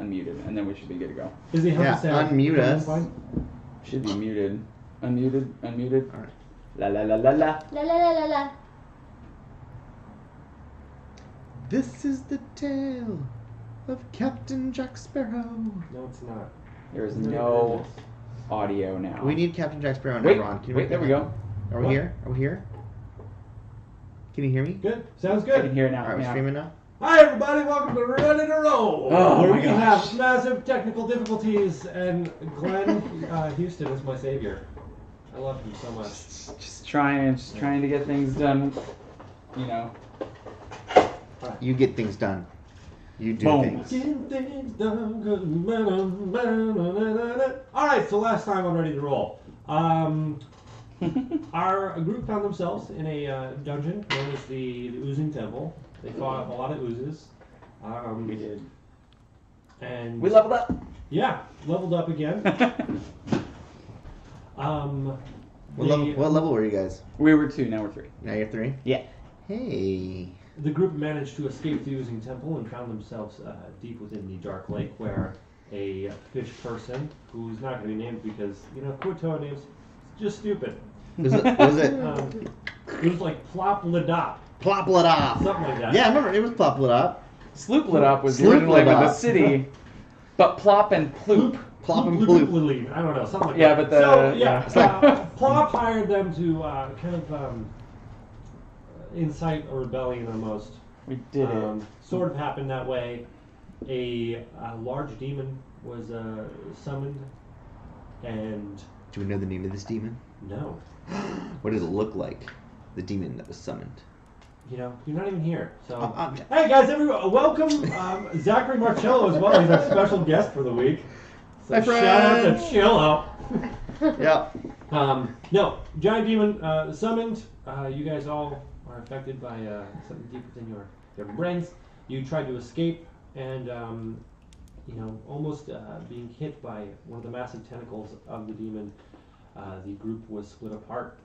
unmuted, and then we should be good to go. Does he have to say unmute us. Should be muted. Unmuted. Unmuted. All right. La la la la la. La la la la la. This is the tale of Captain Jack Sparrow. No, it's not. There is no audio now. We need Captain Jack Sparrow now, Wait, Ron. Can you wait, make there that we happen? go. Are we What? here? Are we here? Can you hear me? Good. Sounds I good. can hear it now. All right, we're yeah. streaming now. Hi, everybody. Welcome to Ready to Roll, Oh, where my we gosh. have massive technical difficulties, and Glenn Houston is my savior. I love him so much. Just trying to get things done. You know. You get things done. You do Boom. things. Getting things done. All right, so last time on Ready to Roll, our group found themselves in a dungeon known as the Oozing Temple. They fought a lot of oozes. We did. And We leveled up. yeah, leveled up again. What level were you guys? We were 2, now we're 3. Now you're 3? Yeah. Hey. The group managed to escape the Oozing Temple and found themselves deep within the Dark Lake, where a fish person, who's not going to be named because, Kuatoa names, just stupid. Was it It was like Plop-Ladop, Plop-Ladop? something like that. Yeah, I remember it was Plop-Ladop. Sloop-Ladop was the Sloop original name of the Ladop. city, but Plop and Ploop. Plop and Ploop. I don't know, something like Yeah, that. but So, yeah. Plop hired them to kind of incite a rebellion almost. We did it. Sort of happened that way. A large demon was summoned, and Do we know the name of this demon? no, What does it look like? The demon that was summoned. you're not even here. So, I'm- hey guys, everyone, welcome Zachary Marcello as well. He's our special guest for the week. So Hi, shout out to friends. Chill Out. Yeah. No, giant demon summoned. You guys all are affected by something deep within your brains. You tried to escape, and almost being hit by one of the massive tentacles of the demon. The group was split apart,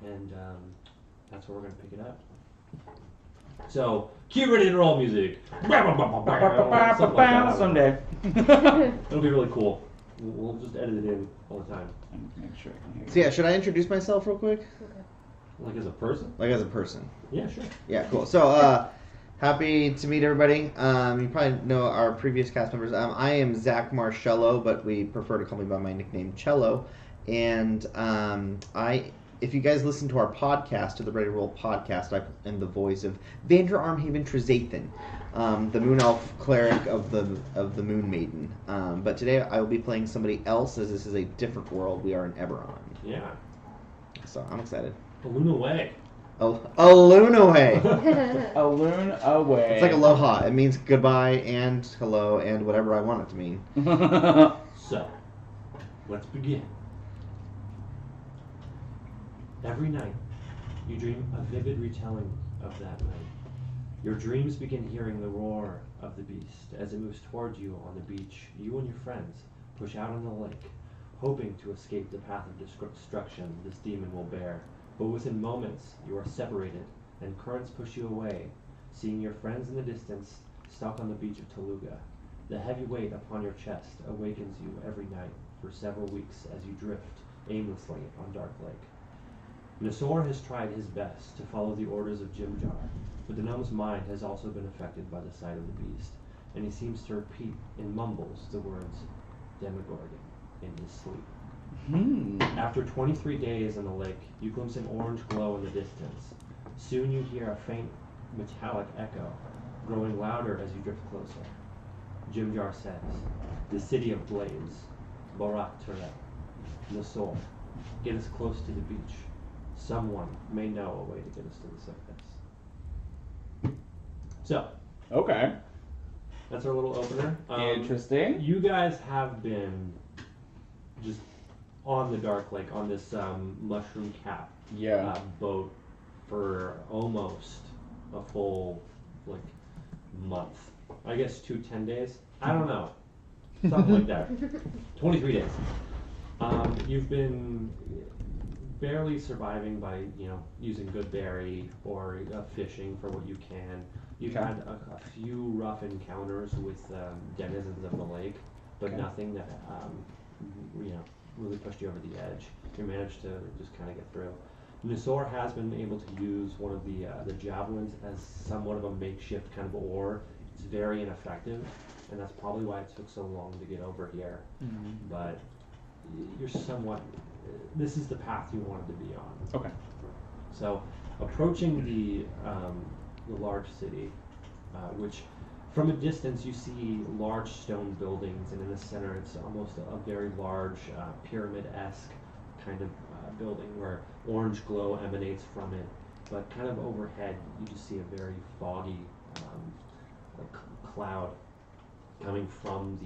and that's where we're going to pick it up. So, cue Ready to Roll music. Something like that. Someday. It'll be really cool. We'll just edit it in all the time. Make sure I can hear you. So yeah, should I introduce myself real quick? Like as a person? Like as a person. Yeah, sure. Yeah, cool. So, happy to meet everybody. You probably know our previous cast members. I am Zach Marcello, but we prefer to call me by my nickname Cello. And if you guys listen to our podcast, to the Ready to Roll podcast, I am the voice of Vander Armhaven Trizathan, the Moon Elf cleric of the Moon Maiden. But today I will be playing somebody else, as this is a different world. We are in Eberron. Yeah. So I'm excited. Balloon away. Oh, Alunaway. A loon away. It's like aloha. It means goodbye and hello and whatever I want it to mean. So, let's begin. Every night, you dream a vivid retelling of that night. Your dreams begin hearing the roar of the beast as it moves toward you on the beach. You and your friends push out on the lake, hoping to escape the path of destruction this demon will bear. But within moments, you are separated, and currents push you away, seeing your friends in the distance stuck on the beach of Toluga. The heavy weight upon your chest awakens you every night for several weeks as you drift aimlessly on Dark Lake. Ashore has tried his best to follow the orders of Jimjar, but the gnome's mind has also been affected by the sight of the beast, and he seems to repeat in mumbles the words Demogorgon in his sleep. After 23 days on the lake, you glimpse an orange glow in the distance. Soon you hear a faint metallic echo, growing louder as you drift closer. Jimjar says, "The city of blades, Barak Turel, Ashore, get us close to the beach. Someone may know a way to get us to the surface." So, Okay. that's our little opener. Interesting. You guys have been just on the Dark Lake, on this mushroom cap Yeah. boat for almost a full month. I guess 10 days. I don't know, something like that. 23 days. You've been barely surviving by using good berry or fishing for what you can. You've Okay. had a few rough encounters with denizens of the lake, but Okay. nothing that really pushed you over the edge. You managed to just kind of get through. Nisor has been able to use one of the javelins as somewhat of a makeshift kind of oar. It's very ineffective, and that's probably why it took so long to get over here. But you're somewhat. This is the path you wanted to be on. Okay. So, approaching the large city, which from a distance you see large stone buildings, and in the center it's almost a very large pyramid-esque kind of building where orange glow emanates from it. But kind of overhead, you just see a very foggy cloud coming from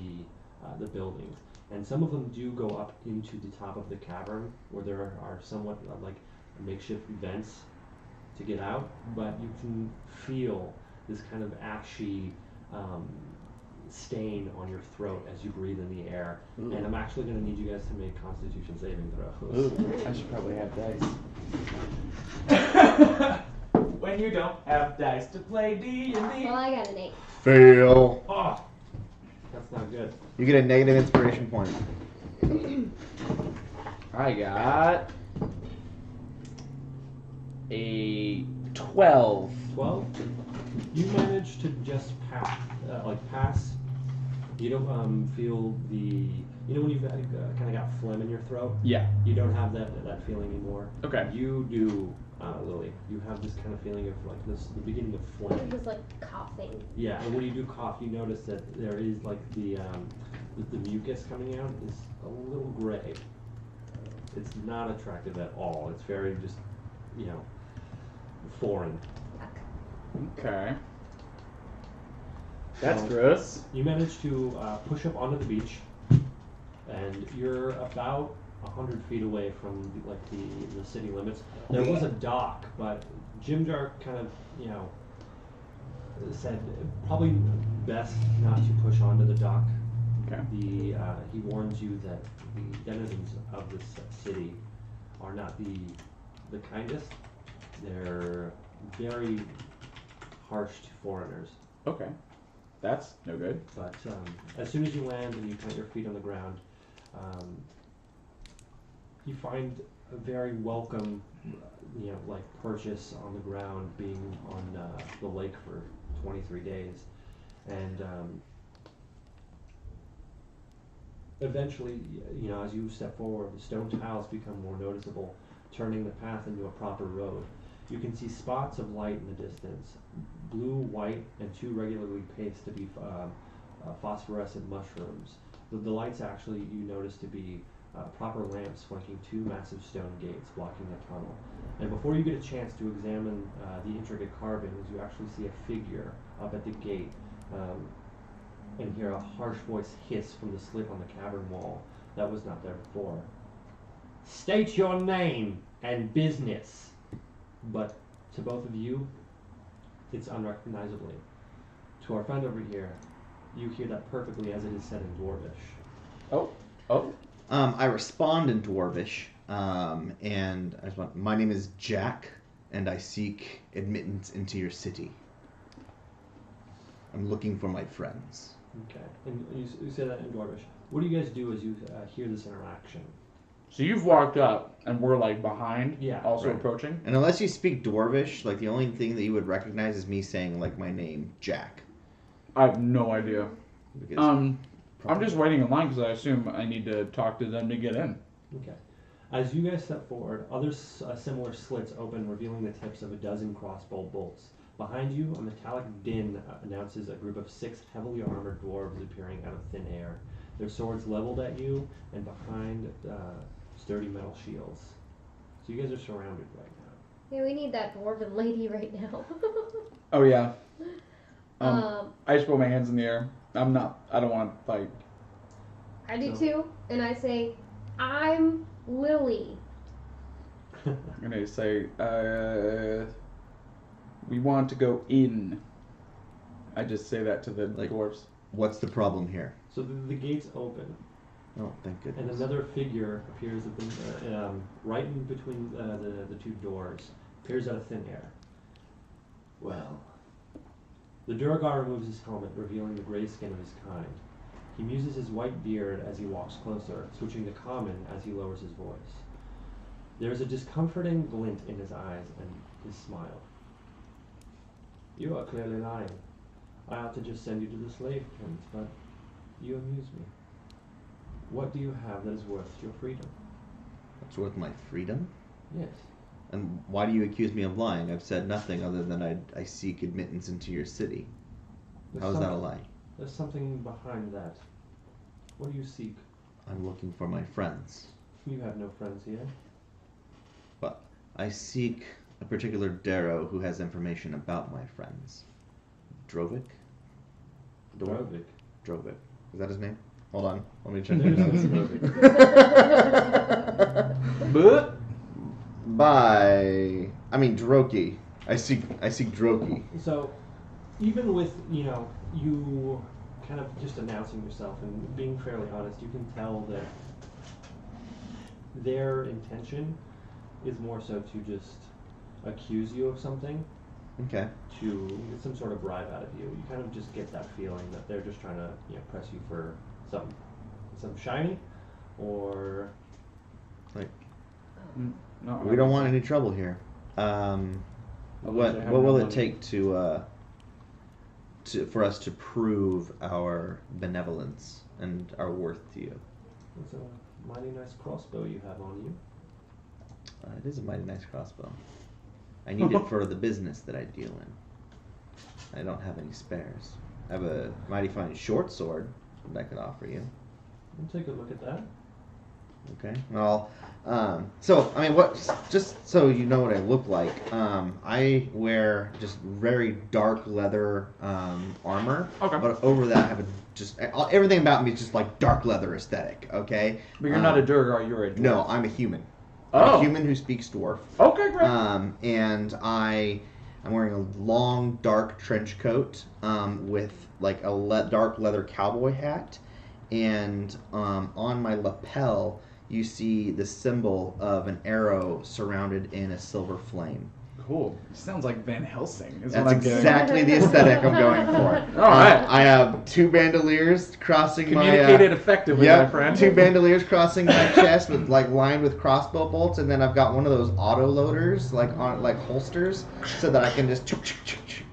the buildings. And some of them do go up into the top of the cavern, where there are somewhat like makeshift vents to get out, but you can feel this kind of ashy stain on your throat as you breathe in the air. Ooh. And I'm actually going to need you guys to make Constitution saving throws. Ooh, I should probably have dice. When you don't have dice to play D&D. Well, I got an 8. Fail. Oh, that's not good. You get a negative inspiration point. I got a 12. 12. You manage to just pass. You don't feel the. You know when you've kind of got phlegm in your throat? Yeah. You don't have that feeling anymore. Okay. You do, Lily. You have this kind of feeling of like the beginning of phlegm. It was like coughing. Yeah, and when you do cough, you notice that there is like the mucus coming out is a little gray. It's not attractive at all. It's very just, foreign. Okay. That's So, gross. You manage to push up onto the beach, and you're about 100 feet away from the city limits. There was a dock, but Jimjar kind of said probably best not to push onto the dock. Okay. He warns you that the denizens of this city are not the kindest. They're very harsh to foreigners. Okay. That's no good. But as soon as you land and you plant your feet on the ground, you find a very welcome, purchase on the ground, being on the lake for 23 days, and eventually, as you step forward, the stone tiles become more noticeable, turning the path into a proper road. You can see spots of light in the distance, blue, white, and two regularly paced to be phosphorescent mushrooms. The lights actually, you notice to be proper lamps flanking two massive stone gates blocking the tunnel. And before you get a chance to examine the intricate carvings, you actually see a figure up at the gate and hear a harsh voice hiss from the slit on the cavern wall that was not there before. State your name and business. But to both of you, it's unrecognizably. To our friend over here, you hear that perfectly as it is said in Dwarvish. Oh. I respond in Dwarvish, and I respond, my name is Jack, and I seek admittance into your city. I'm looking for my friends. Okay, and you say that in Dwarvish. What do you guys do as you hear this interaction? So you've walked up, and we're like behind, Yeah, also right. approaching. And unless you speak Dwarvish, like the only thing that you would recognize is me saying like my name, Jack. I have no idea. Because I'm just waiting in line because I assume I need to talk to them to get in. Okay. As you guys step forward, other similar slits open, revealing the tips of a dozen crossbow bolts. Behind you, a metallic din announces a group of 6 heavily armored dwarves appearing out of thin air. Their swords leveled at you, and behind sturdy metal shields. So you guys are surrounded right now. Yeah, we need that dwarven lady right now. Oh yeah. I just put my hands in the air. I don't want to fight. I do So- too, and I say, I'm Lily. I'm gonna say, we want to go in. I just say that to the dwarves. what's the problem here? So the gates open, Oh, thank and goodness. another figure appears at right in between the two doors. Appears out of thin air. Well, The Duergar removes his helmet, revealing the gray skin of his kind. He muses his white beard as he walks closer, switching to common as he lowers his voice. There is a discomforting glint in his eyes and his smile. You are clearly lying. I ought to just send you to the slave pens, but you amuse me. What do you have that is worth your freedom? What's worth my freedom? Yes. And why do you accuse me of lying? I've said nothing other than I seek admittance into your city. How is that a lie? There's something behind that. What do you seek? I'm looking for my friends. You have no friends here. But I seek a particular Darrow who has information about my friends. Drovik? Drovik. Drovik. Is that his name? Hold on. Let me check There's his no notes. Drovik. Droki. I seek Droki. So, even with, you kind of just announcing yourself and being fairly honest, you can tell that their intention is more so to just accuse you of something, Okay. to get some sort of bribe out of you. You kind of just get that feeling that they're just trying to, press you for some shiny, or Like, No, we don't want any trouble here. What will it take for us to prove our benevolence and our worth to you? it's a mighty nice crossbow you have on you. It is a mighty nice crossbow. I need it for the business that I deal in. I don't have any spares. I have a mighty fine short sword that I could offer you. We'll take a look at that. Okay. Well, just so you know what I look like, I wear just very dark leather armor. Okay. But over that, I have everything about me is just like dark leather aesthetic. Okay. But you're not a Duergar, you're a dwarf. No, I'm a human. Oh. I'm a human who speaks dwarf. Okay, great. And I'm wearing a long dark trench coat with like a dark leather cowboy hat, and on my lapel you see the symbol of an arrow surrounded in a silver flame. Cool. Sounds like Van Helsing. Is That's what I'm getting. exactly the aesthetic I'm going for. All right. I have two bandoliers crossing Communicated effectively, my friend. two bandoliers crossing my chest with lined with crossbow bolts, and then I've got one of those auto loaders like holsters, so that I can just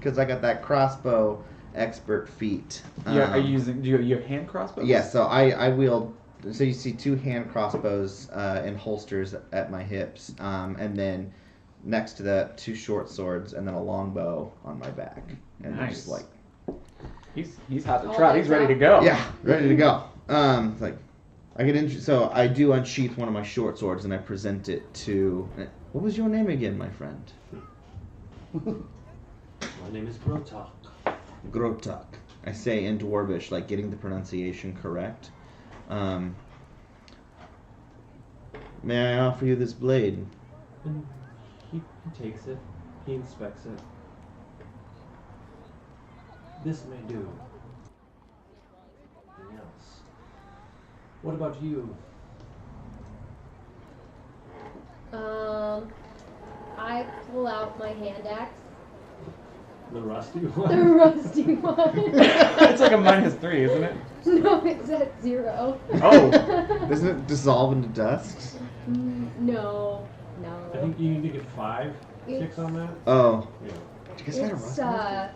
because I got that crossbow expert feat. Yeah, are you using? Do you have hand crossbows? Yeah, so I wield. So you see two hand crossbows in holsters at my hips, and then next to that, two short swords, and then a long bow on my back. And Nice. just like He's hot to All trot. He's that's ready to out. go. yeah, ready to go. So I do unsheath one of my short swords and I present it to. What was your name again, my friend? My name is Grotok. Grotak. I say in Dwarvish, like getting the pronunciation correct. May I offer you this blade? And he takes it. He inspects it. This may do. Anything else? What about you? I pull out my hand axe. The rusty The one? rusty one. It's like a -3, isn't it? No, it's at 0. Oh. Doesn't it dissolve into dust? No. I think you need to get 5 checks on that. Oh. Yeah. You guys got a It's rusty?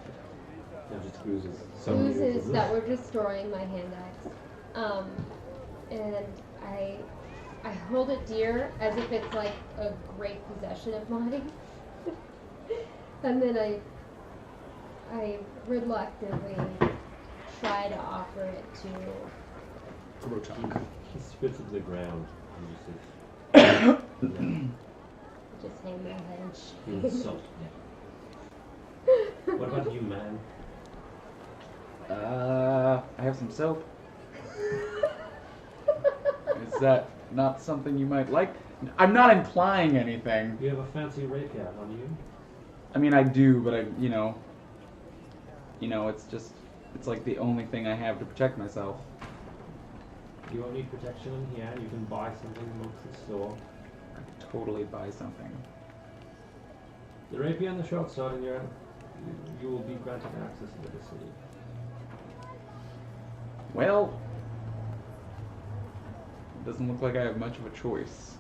No, just oozes. So many oozes that were destroying my hand axe. And I hold it dear as if it's like a great possession of mine. And then I reluctantly try to offer it to. He spits it to the ground and just says, no, Just hang my head and you shake. insult me. What about you, man? I have some soap. Is that not something you might like? I'm not implying anything. You have a fancy rapier on you? I mean, I do, but it's like the only thing I have to protect myself. You won't need protection in here. You can buy something amongst the store. I could totally buy something. The rapier and the short sword in your you will be granted access into the city. Well, it doesn't look like I have much of a choice.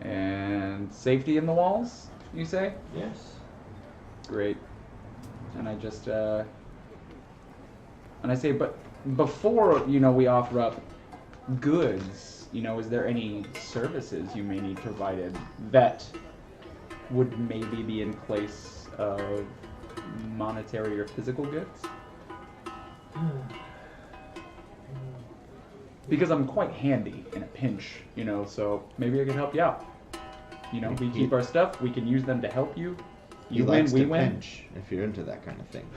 And safety in the walls, you say? Yes. Great. And I just, and I say, but before, we offer up goods, is there any services you may need provided that would maybe be in place of monetary or physical goods? Because I'm quite handy in a pinch, so maybe I can help you out. We keep our stuff, we can use them to help you. You win, we win. Pinch, if you're into that kind of thing.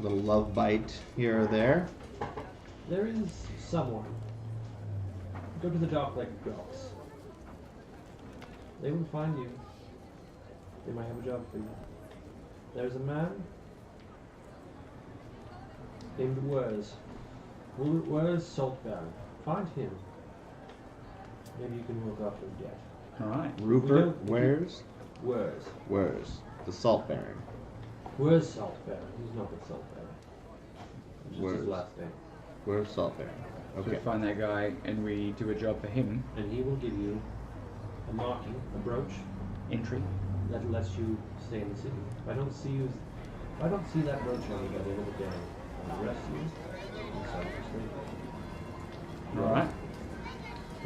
Little love bite here or there. There is someone. Go to the dock like docks. They will find you. They might have a job for you. There's a man named Wers. Where's Saltbaron? Find him. Maybe you can look after him yet. Alright. Rupert, where's? Where's? Where's? The Salt Baron. Where's Saltbaron? He's not the Saltbaron. Just Where's? his last name. Where's Salt Baron? So Okay. we find that guy and we do a job for him. And he will give you a marking, a brooch, Entry. that lets you stay in the city. If I don't see that brooch on you by the end of the day, I'll arrest you and sell you for slavery. Alright.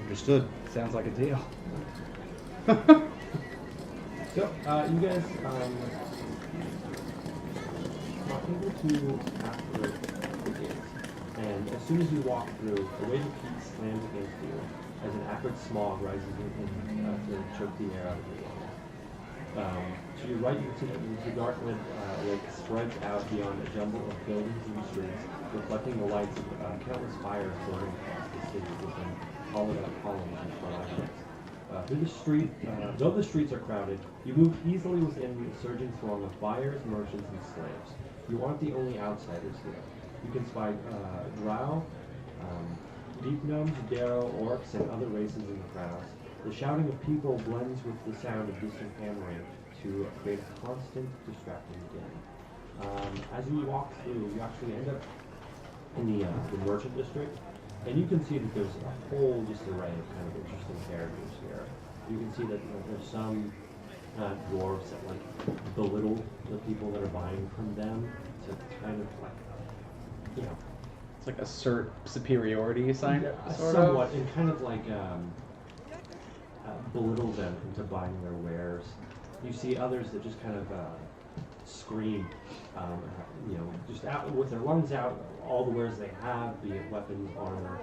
Understood. Sounds like a deal. So, you guys are able to after the gates, and as soon as you walk through, the way the heat slams against you as an acrid smog rises in to choke the air out of your lungs. To your right, you can see that the dark lit lake spreads out beyond a jumble of buildings and streets, reflecting the lights of countless fires burning across the city within hollowed-out columns and stalagmites. Through the street, though the streets are crowded, you move easily within the surging throng of buyers, merchants, and slaves. You aren't the only outsiders here. You can spy drow, deep gnomes, darrow, orcs, and other races in the crowds. The shouting of people blends with the sound of distant hammering to create a constant, distracting din. As you walk through, you actually end up in the merchant district. And you can see that there's a whole just array of kind of interesting characters here. You can see that there's some dwarves that belittle the people that are buying from them to kind of It's like assert superiority sign, sort somewhat, of. and kind of belittle them into buying their wares. You see others that just kind of scream, just out with their lungs out, all the wares they have, be it weapons, armor,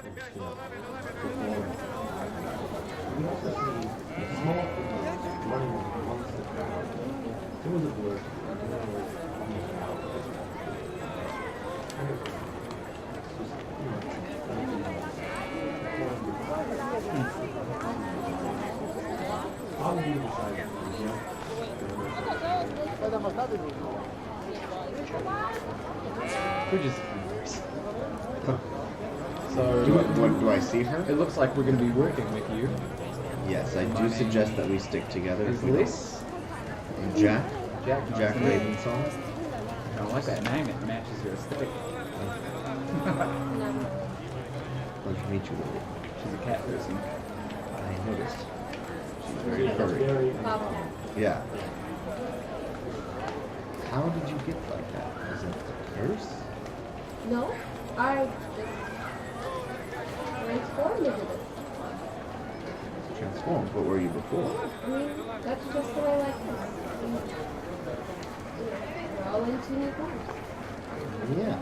and performance. You also see small figures running amongst the crowd. It was a blur. How do you decide? We're just So Do I see her? it looks like we're going to be working with you. Yes, I do suggest that we stick together. Is this Jack? Jack? Jack Ravensong? I don't like that name. It matches your aesthetic. Pleasure to meet you, Lily. She's a cat person. I noticed. She's very furry. Yeah. How did you get like that? Was it a curse? No, I just transformed into this. Transformed. What were you before? I mean, that's just the way life is. We're all into new things. Yeah.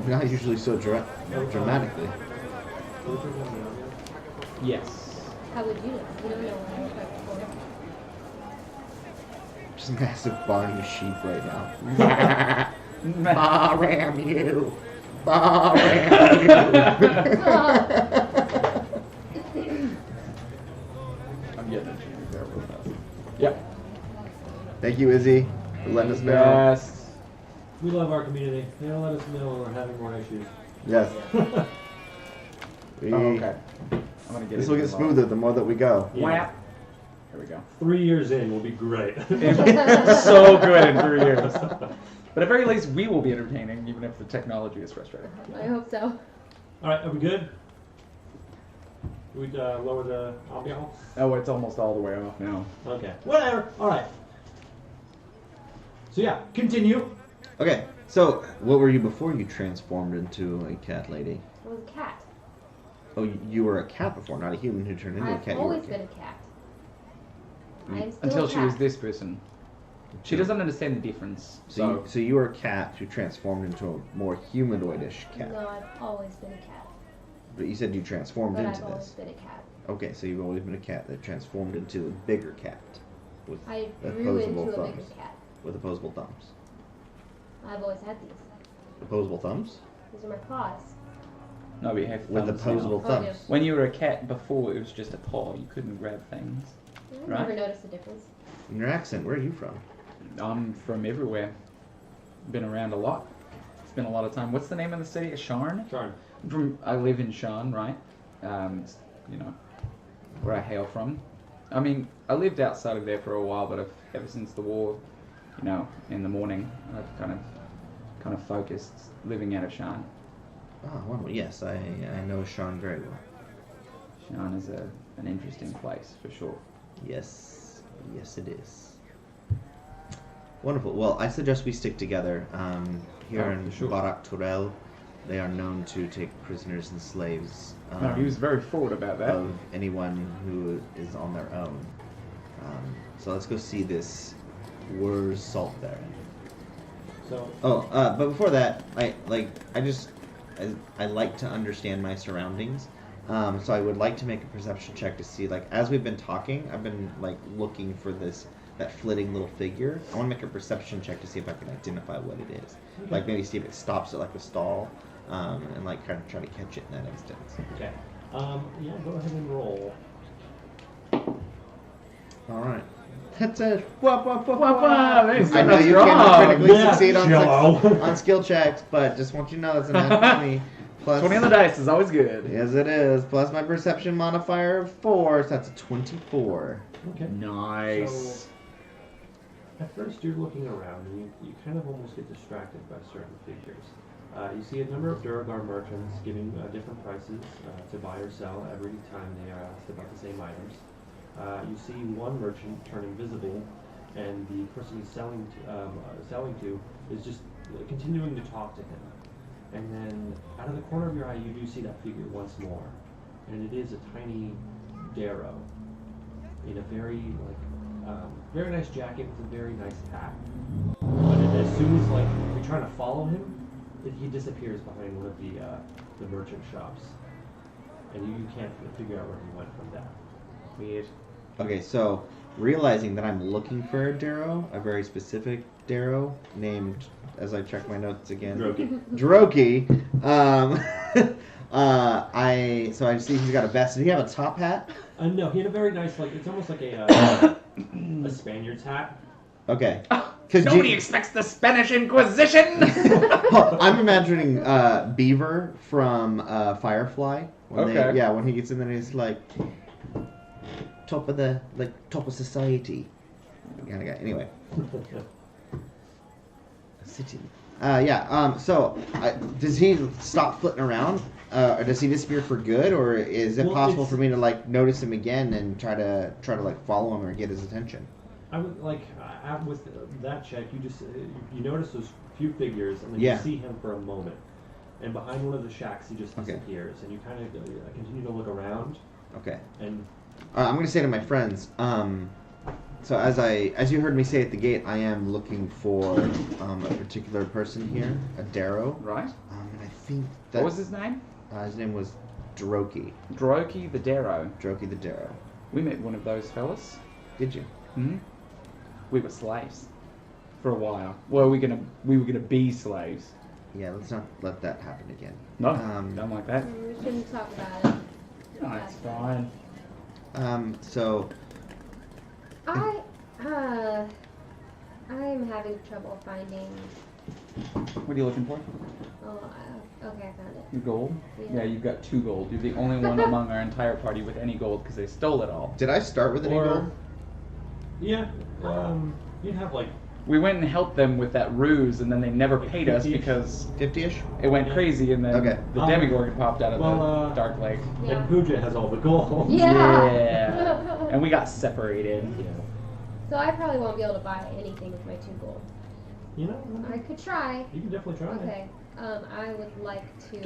Not usually so dramatically. Yes. How would you know? You don't know what I look like before. Just massive barny sheep right now. Baram you! Baram you! I'm getting it. There real fast. Yep. Thank you, Izzy, for letting us know. Yes. We love our community. They don't let us know when we're having more issues. Yes. Oh, okay. I'm gonna get This it will get involved. smoother the more that we go. Yeah. There we go. 3 years in will be great. So good in 3 years. But at very least, we will be entertaining, even if the technology is frustrating. I hope so. All right, are we good? We'd lower the ambiance. Oh, it's almost all the way off now. Okay, whatever. All right. So yeah, continue. Okay, so what were you before you transformed into a cat lady? I was a cat. Oh, you were a cat before, not a human who turned into a I've cat. You were a always cat. been a cat. I am still Until a she cat. was this person. She doesn't understand the difference. So you were a cat who transformed into a more humanoidish cat. No, I've always been a cat. But you said you transformed But into I've always this. been a cat. Okay, so you've always been a cat that transformed into a bigger cat with I grew opposable into a thumbs. bigger cat. With opposable thumbs. I've always had these. Opposable thumbs? These are my paws. No, we have With thumbs opposable now. Oh, thumbs. When you were a cat before, it was just a paw. You couldn't grab things. I've Right. never noticed the difference. In your accent, where are you from? I'm from everywhere. Been around a lot. Spent a lot of time. What's the name of the city? Ashore? Sharn. I live in Shan, right? You know, where I hail from. I mean, I lived outside of there for a while, but ever since the war, you know, in the morning, I've kind of focused living out of Shan. Oh, well, yes, I know Sean very well. Shan is an interesting place for sure. Yes, yes it is. Wonderful. Well, I suggest we stick together. Here Oh, in for sure. Barak, Turel, they are known to take prisoners and slaves No, he was very forward about that. of anyone who is on their own. So let's go see this Wurz Salt Baron. So But before that, I like to understand my surroundings. So I would like to make a perception check to see, like, as we've been talking, I've been like looking for that flitting little figure. I want to make a perception check to see if I can identify what it is. Okay. Like maybe see if it stops at like a stall, and like kind of try to catch it in that instance. okay. Yeah, go ahead and roll. All right. That's a Wah, I I know you can critically Yeah, succeed on Jello. on skill checks, but just want you to know that's a nat 20 plus 20 on the dice is always good. Yes, it is. Plus my perception modifier of 4, so that's a 24. Okay. Nice. So, at first, you're looking around, and you kind of almost get distracted by certain figures. You see a number of Duragar merchants giving different prices to buy or sell every time they are asked about the same items. You see one merchant turn invisible, and the person he's selling to is just continuing to talk to him. And then, out of the corner of your eye, you do see that figure once more, and it is a tiny Darrow in a very very nice jacket with a very nice hat. But as soon as you're trying to follow him, he disappears behind one of the merchant shops, and you can't figure out where he went from that. Weird. Okay, so realizing that I'm looking for a Darrow, a very specific Darrow named, as I check my notes again, Droki. I see he's got a vest. Did he have a top hat? No, he had a very nice, it's almost like a Spaniard's hat. Okay. Nobody expects the Spanish Inquisition! I'm imagining Beaver from Firefly. Okay. When he gets in there, he's like top of society kind of guy. Anyway, city. So does he stop flitting around, or does he disappear for good, or is it possible for me to notice him again and try to follow him or get his attention? I would with that check, you just you notice those few figures, and then Yeah. you see him for a moment, and behind one of the shacks, he just disappears, and you kind of continue to look around. Okay. And I'm going to say to my friends, so as you heard me say at the gate, I am looking for a particular person here, a Darrow. Right? And I think that... What was his name? His name was Droki. Droki the Darrow. Droki the Darrow. We met one of those fellas. Did you? Hmm? We were slaves. For a while. Well, we were gonna be slaves. Yeah, let's not let that happen again. No, don't like that. We shouldn't talk about it. No, it's fine. So... I'm having trouble finding. What are you looking for? Oh, okay, I found it. Your gold? Yeah. Yeah, you've got 2 gold. You're the only one among our entire party with any gold because they stole it all. Did I start with any gold? Yeah. You'd have like. We went and helped them with that ruse, and then they never paid us 50-ish? because 50-ish? it went crazy, and then Okay. the Demigorgon popped out of well, the Dark Lake. Yeah. And Pooja has all the gold. Yeah. And we got separated. Yeah. So I probably won't be able to buy anything with my 2 gold. You know. I could try. You can definitely try. Okay. I would like to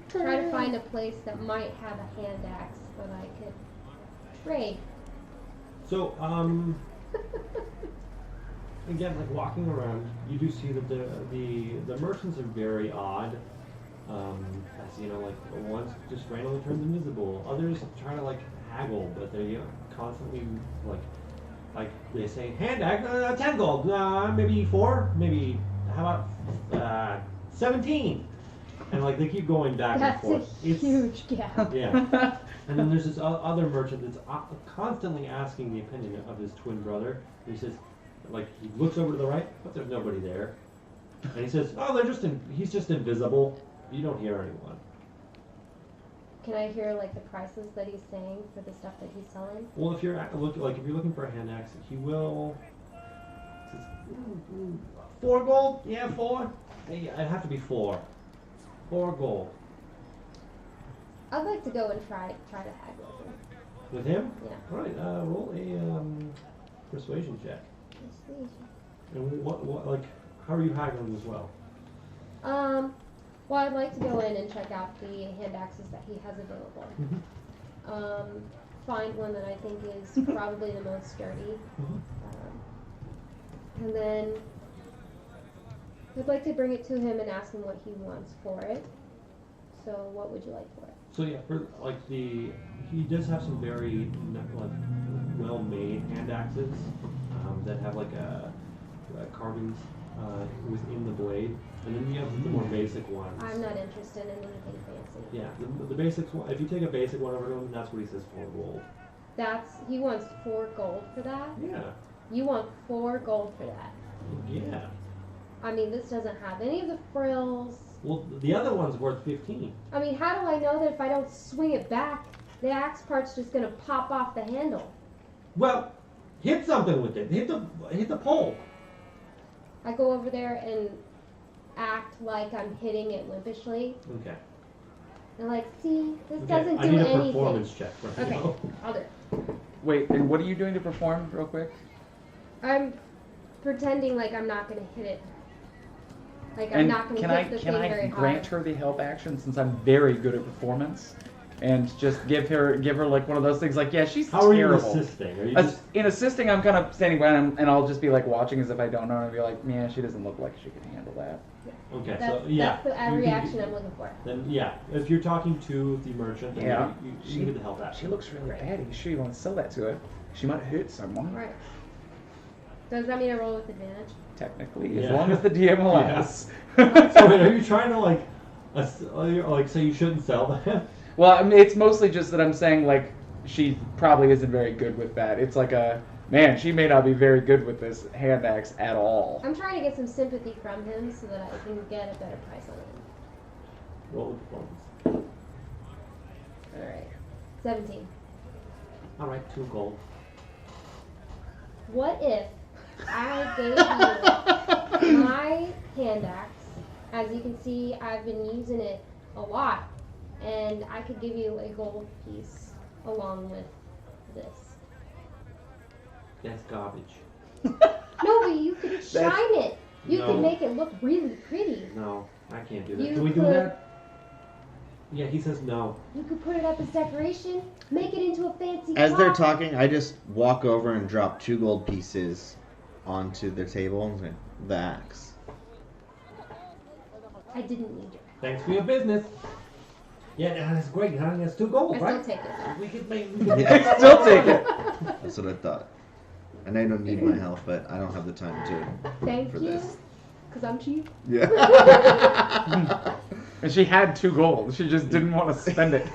try to find a place that might have a hand axe that I could trade. So, again, like walking around, you do see that the merchants are very odd. As you know, like one's just randomly turns invisible. Others try to like haggle, but they constantly like they say hand axe 10 gold, maybe 4, maybe how about 17, and like they keep going back That's and forth. a huge gap. Yeah. And then there's this other merchant that's constantly asking the opinion of his twin brother. He says, like, he looks over to the right, but there's nobody there. And he says, oh, he's just invisible. You don't hear anyone. Can I hear like the prices that he's saying for the stuff that he's selling? Well, if you're looking for a hand axe, he will. Says, 4 gold? Yeah, 4. Hey, it'd have to be 4. 4 gold. I'd like to go and try to haggle with him. With him? Yeah. All right. Roll a persuasion check. Persuasion. And what like, how are you haggling as well? Well, I'd like to go in and check out the hand axes that he has available. Mm-hmm. Find one that I think is probably the most sturdy. And then I'd like to bring it to him and ask him what he wants for it. So what would you like for it? So yeah, for like he does have some very like well-made hand axes that have like carvings within the blade, and then you have the more basic ones. I'm not interested in anything fancy. Yeah, the basics one. If you take a basic one over to him, that's what he says 4 gold. He wants 4 gold for that? Yeah. You want 4 gold for that? Yeah. I mean, this doesn't have any of the frills. Well, the other one's worth 15. I mean, how do I know that if I don't swing it back, the axe part's just gonna pop off the handle? Well, hit something with it. Hit the pole. I go over there and act like I'm hitting it limpishly. Okay. And like, see, this Okay, doesn't I do need a anything. performance check right Okay, now. I'll do it. Wait, and what are you doing to perform, real quick? I'm pretending like I'm not gonna hit it. Like I'm not gonna hit the thing very hard. grant her the help action since I'm very good at performance, and just give her like one of those things like, yeah, she's How terrible. are you assisting? Are you just... In assisting, I'm kind of standing by and I'll just be like watching as if I don't know, and be like, yeah, she doesn't look like she can handle that. Okay, That's, so yeah. that's the reaction I'm looking for. Then yeah, if you're talking to the merchant, then Yeah. you get the help action. She looks really bad. You sure you want to sell that to her? She might hurt someone. Right. Does that mean I roll with advantage? Technically, as Yeah. long as the DM allows. So wait, are you trying to like say you shouldn't sell that? Well, I mean, it's mostly just that I'm saying, like, she probably isn't very good with that. It's like man, she may not be very good with this hand axe at all. I'm trying to get some sympathy from him so that I can get a better price on it. Roll with performance. Alright. 17. Alright, 2 gold. What if I gave you my hand axe? As you can see, I've been using it a lot. And I could give you a gold piece along with this. That's garbage. No, but you could shine it. You No. could make it look really pretty. No, I can't do that. You Can we do could- that? Yeah, he says no. You could put it up as decoration, make it into a fancy As they're clock. talking, I just walk over and drop 2 gold pieces onto their table and say, the axe. I didn't need it. Thanks for your business. Yeah, that's great. Huh? That's 2 gold, I right? still take it. We could make. We could Yeah. Still take it. That's what I thought. And I don't need my help, but I don't have the time to Thank for you. this. Because I'm cheap. Yeah. And she had 2 gold. She just didn't want to spend it.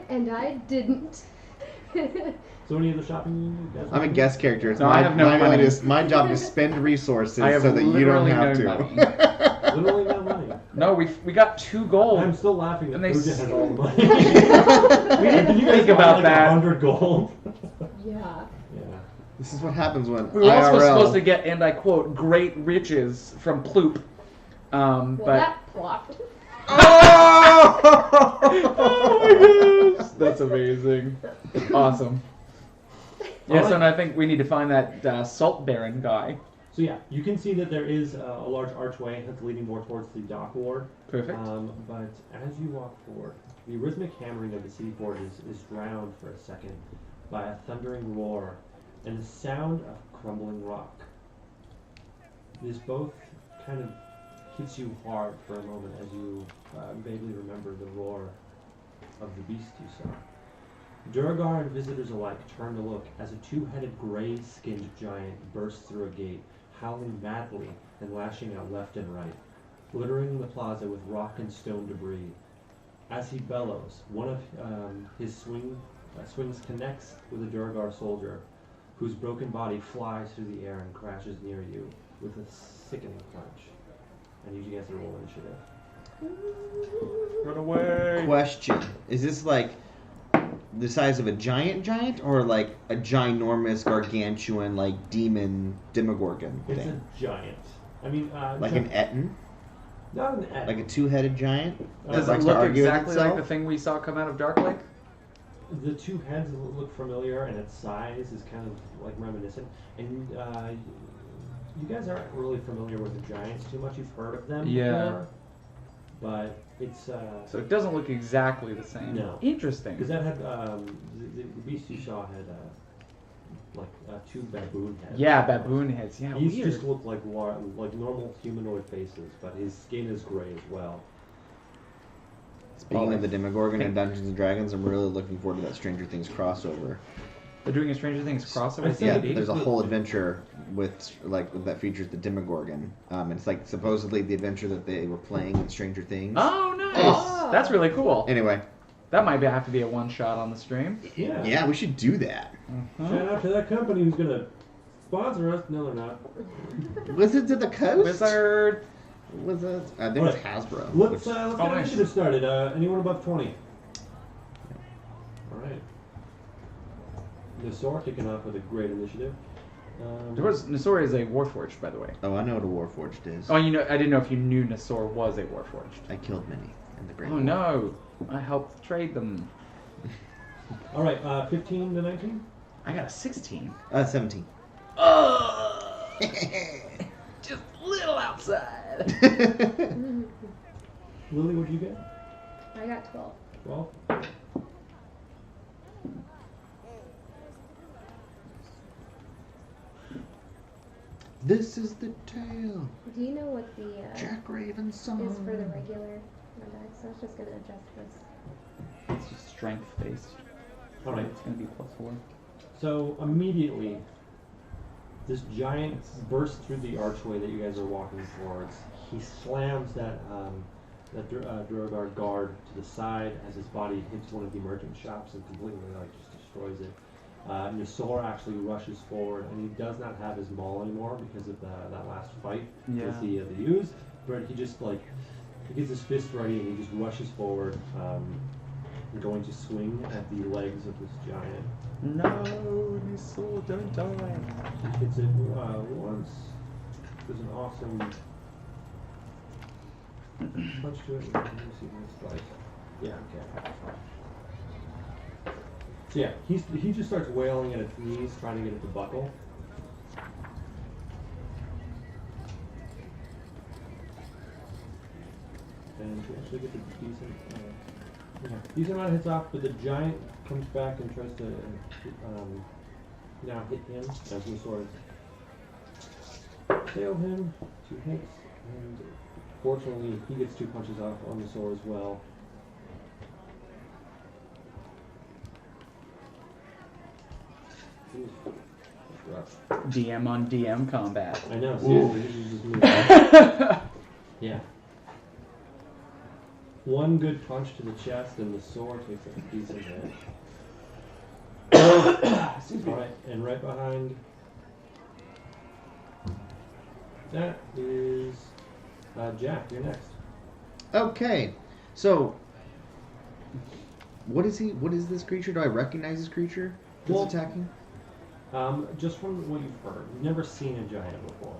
And I didn't. So any of the shopping you guys? I'm a guest character. It's No, my, I have no my, money. my job to spend resources I have so that you don't literally have no to. money. Literally no money. No, we got 2 gold. I'm still laughing that And they Pooja has s- all the money. We didn't You guys think got about like that. 100 gold. Yeah. Yeah. This is what happens when We were also IRL. supposed to get, and I quote, great riches from Ploop. Well, But that flopped. Oh! gosh, that's amazing. Awesome. Yeah, so I think we need to find that Salt Baron guy. So yeah, you can see that there is a large archway that's leading more towards the dock ward. Perfect. But as you walk forward, the rhythmic hammering of the seaport is drowned for a second by a thundering roar and the sound of crumbling rock. This both kind of hits you hard for a moment as you vaguely remember the roar of the beast you saw. Durgar and visitors alike turn to look as a two-headed gray-skinned giant bursts through a gate, howling madly and lashing out left and right, littering the plaza with rock and stone debris. As he bellows, one of his swings connects with a Durgar soldier, whose broken body flies through the air and crashes near you with a sickening crunch. I need you guys to roll initiative. Run away. Question: is this like the size of a giant, or like a ginormous, gargantuan, like demon demogorgon It's thing? a giant. I mean, Like an Etten? not an egg. Like a two-headed giant? Does that it likes to look argue with exactly like itself? the thing we saw come out of Dark Lake? The two heads look familiar, and its size is kind of like reminiscent. And you guys aren't really familiar with the giants too much. You've heard of them before, but it's So it doesn't look exactly the same. No. Interesting. because that had the beast you saw had two baboon heads. Yeah, baboon heads. Yeah, These weird. just look like normal humanoid faces, but his skin is gray as well. Speaking of the Demogorgon and Dungeons and Dragons, I'm really looking forward to that Stranger Things crossover. They're doing a Stranger Things crossover. I with think Yeah, D&D? there's a whole adventure with that features the Demogorgon. It's like supposedly the adventure that they were playing in Stranger Things. Oh, nice. Oh. That's really cool. Anyway, That might have to be a one shot on the stream. yeah, we should do that. Shout out to that company who's gonna sponsor us. No, they're not. Wizards of the Coast. Wizard. Wizards. I think it's Hasbro. Let's which- get nice. initiative started. Anyone above 20? All right. Nasor kicking off with a great initiative. Nasor is a Warforged, by the way. Oh, I know what a Warforged is. Oh, I didn't know if you knew Nasor was a Warforged. I killed many in the Great Oh War. no, I helped trade them. All right, 15 to 19. I got a 16. 17. Oh, just a little outside. Lily, what'd you get? I got 12. 12. This is the tale. Do you know what the Jack Raven's song. is for the regular dice? So I was just gonna adjust this. It's just strength based. All right. It's gonna be +4. So immediately, this giant bursts through the archway that you guys are walking towards. He slams that Duergar guard to the side as his body hits one of the merchant shops and completely just destroys it. Nasor actually rushes forward, and he does not have his maul anymore because of that last fight that they used. But he just he gets his fist ready and he just rushes forward, going to swing at the legs of this giant. No, Nasor, don't die. He hits it once. There's an awesome punch to it. Let me see this dice. Yeah, okay. So yeah, he just starts wailing at its knees, trying to get it to buckle. And he actually gets a decent amount of hits off, but the giant comes back and tries to now hit him as the sword tail him, 2 hits, and fortunately he gets 2 punches off on the sword as well. Oof, that's rough. DM on DM combat. I know, seriously, this is just me. Yeah. 1 good punch to the chest and the sword takes a decent hit. Alright, and right behind that is Jack, you're next. Okay, so what is he? What is this creature? Do I recognize this creature that's Well, attacking? Just from what you've heard, you've never seen a giant before.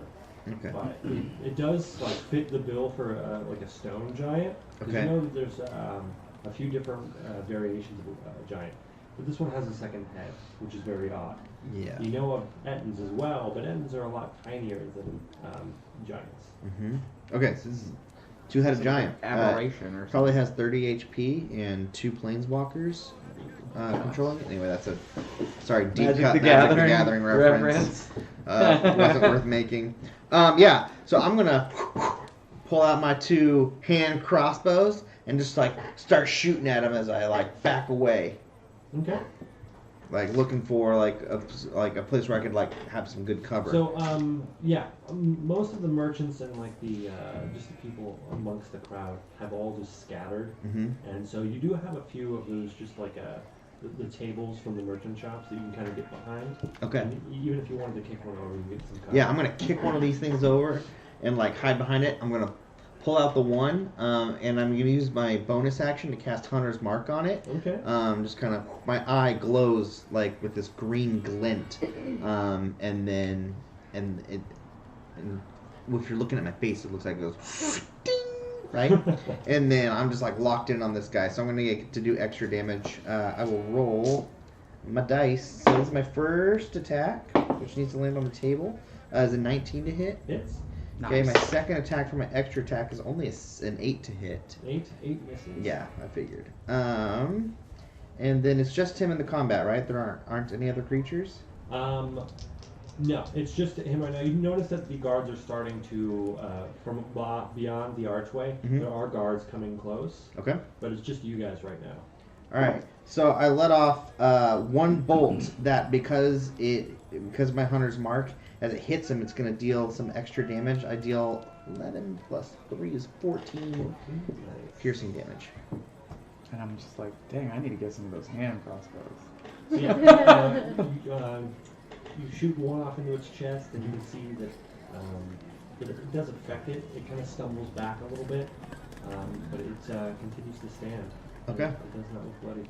Okay. But it does like fit the bill for like a stone giant. Because Okay. you know that there's a few different variations of a giant. But this one has a second head, which is very odd. Yeah. You know of Ettins as well, but Ettins are a lot tinier than giants. Okay, so this is two-headed giant. Aberration or Probably something. has 30 HP and 2 planeswalkers controlling it. Anyway, that's a deep Magic cut the Magic the Gathering Gathering reference. Wasn't worth making. Yeah, so I'm gonna pull out my 2 hand crossbows and just like start shooting at him as I like back away, Okay. like looking for like a place where I could like have some good cover. So, most of the merchants and like the just the people amongst the crowd have all just scattered, and so you do have a few of those just like the tables from the merchant shops that you can kind of get behind. Okay. And even if you wanted to kick one over, you can get some cover. Yeah, I'm gonna kick one of these things over and like hide behind it. I'm gonna pull out the one, and I'm gonna use my bonus action to cast Hunter's Mark on it. Okay. Just kind of my eye glows like with this green glint, and if you're looking at my face, it looks like it goes ding, right? And then I'm just like locked in on this guy, so I'm gonna get to do extra damage. I will roll my dice. So this is my first attack, which needs to land on the table. Is a 19 to hit. Hits. Okay, Nice. my second attack for my extra attack is only an 8 to hit. 8 misses. Yeah, I figured. And then it's just him in the combat, right? There aren't any other creatures? No, it's just him right now. You notice that the guards are starting to, from beyond the archway, there are guards coming close, Okay. but it's just you guys right now. Alright, so I let off one bolt that because of my Hunter's Mark, as it hits him, it's going to deal some extra damage. I deal 11 plus 3 is 14 piercing damage. And I'm just like, dang, I need to get some of those hand crossbows. So yeah, you shoot one off into its chest, and you can see that it does affect it. It kind of stumbles back a little bit, but it continues to stand. Okay. It does not look bloody.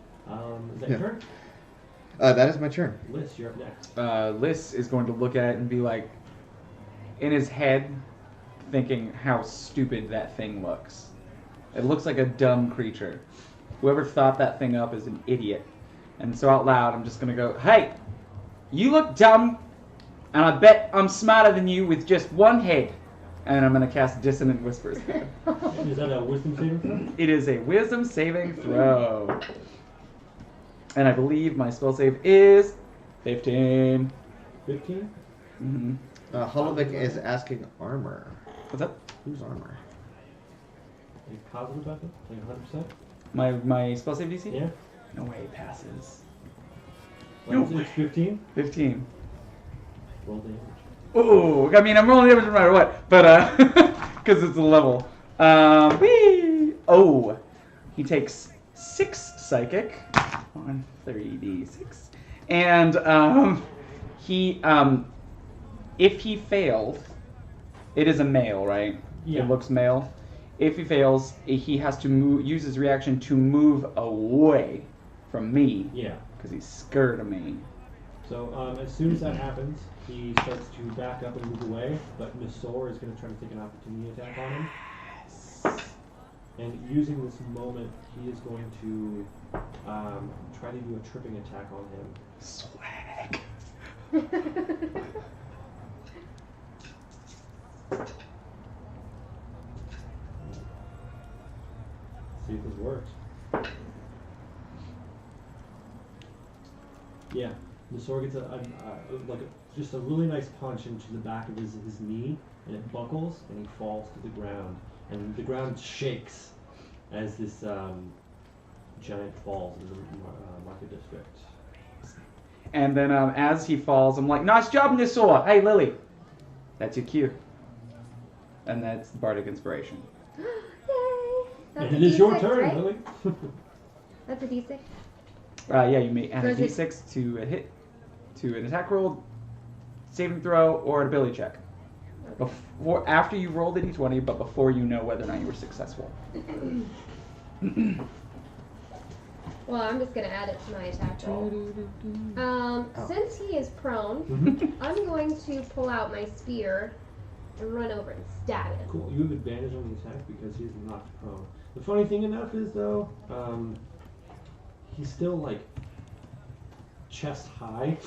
Is that your turn? That is my turn. Liz, you're up next. Liss is going to look at it and be like, in his head, thinking how stupid that thing looks. It looks like a dumb creature. Whoever thought that thing up is an idiot. And so out loud, I'm just going to go, hey, you look dumb, and I bet I'm smarter than you with just one head. And I'm going to cast Dissonant Whispers. Is that a wisdom saving throw? It is a wisdom saving throw. And I believe my spell save is 15. 15? Mm-hmm. Hulovic is asking armor. What's up? Who's armor? Are you positive about that? Like 100%? My spell save DC? Yeah? No way it passes. Well, No it's 15? 15. Roll damage. Oh, I mean, I'm rolling damage no matter what, but, because it's a level. Whee! Oh, he takes 6 psychic on 3d6. And, if he failed, it is a male, right? Yeah. It looks male. If he fails, he has to use his reaction to move away from me. Yeah. Because he's scared of me. So as soon as that happens, he starts to back up and move away, but Nisor is going to try to take an opportunity attack on him. And using this moment, he is going to try to do a tripping attack on him. Swag. See if this works. Yeah, Nisor gets just a really nice punch into the back of his knee, and it buckles, and he falls to the ground. And the ground shakes as this giant falls into the market district. And then as he falls, I'm like, nice job, Nisor. Hey, Lily. That's your cue. And that's the Bardic Inspiration. Yay! That's And a it is your D6, turn, right? Lily. That's a D6. Yeah, you may add a So is it- d6 to a hit, to an attack roll, saving throw, or an ability check. After you roll the d20, but before you know whether or not you were successful. Well, I'm just gonna add it to my attack roll. Since he is prone, I'm going to pull out my spear and run over and stab him. Cool. You have advantage on the attack because he's not prone. The funny thing enough is though, he's still like chest high.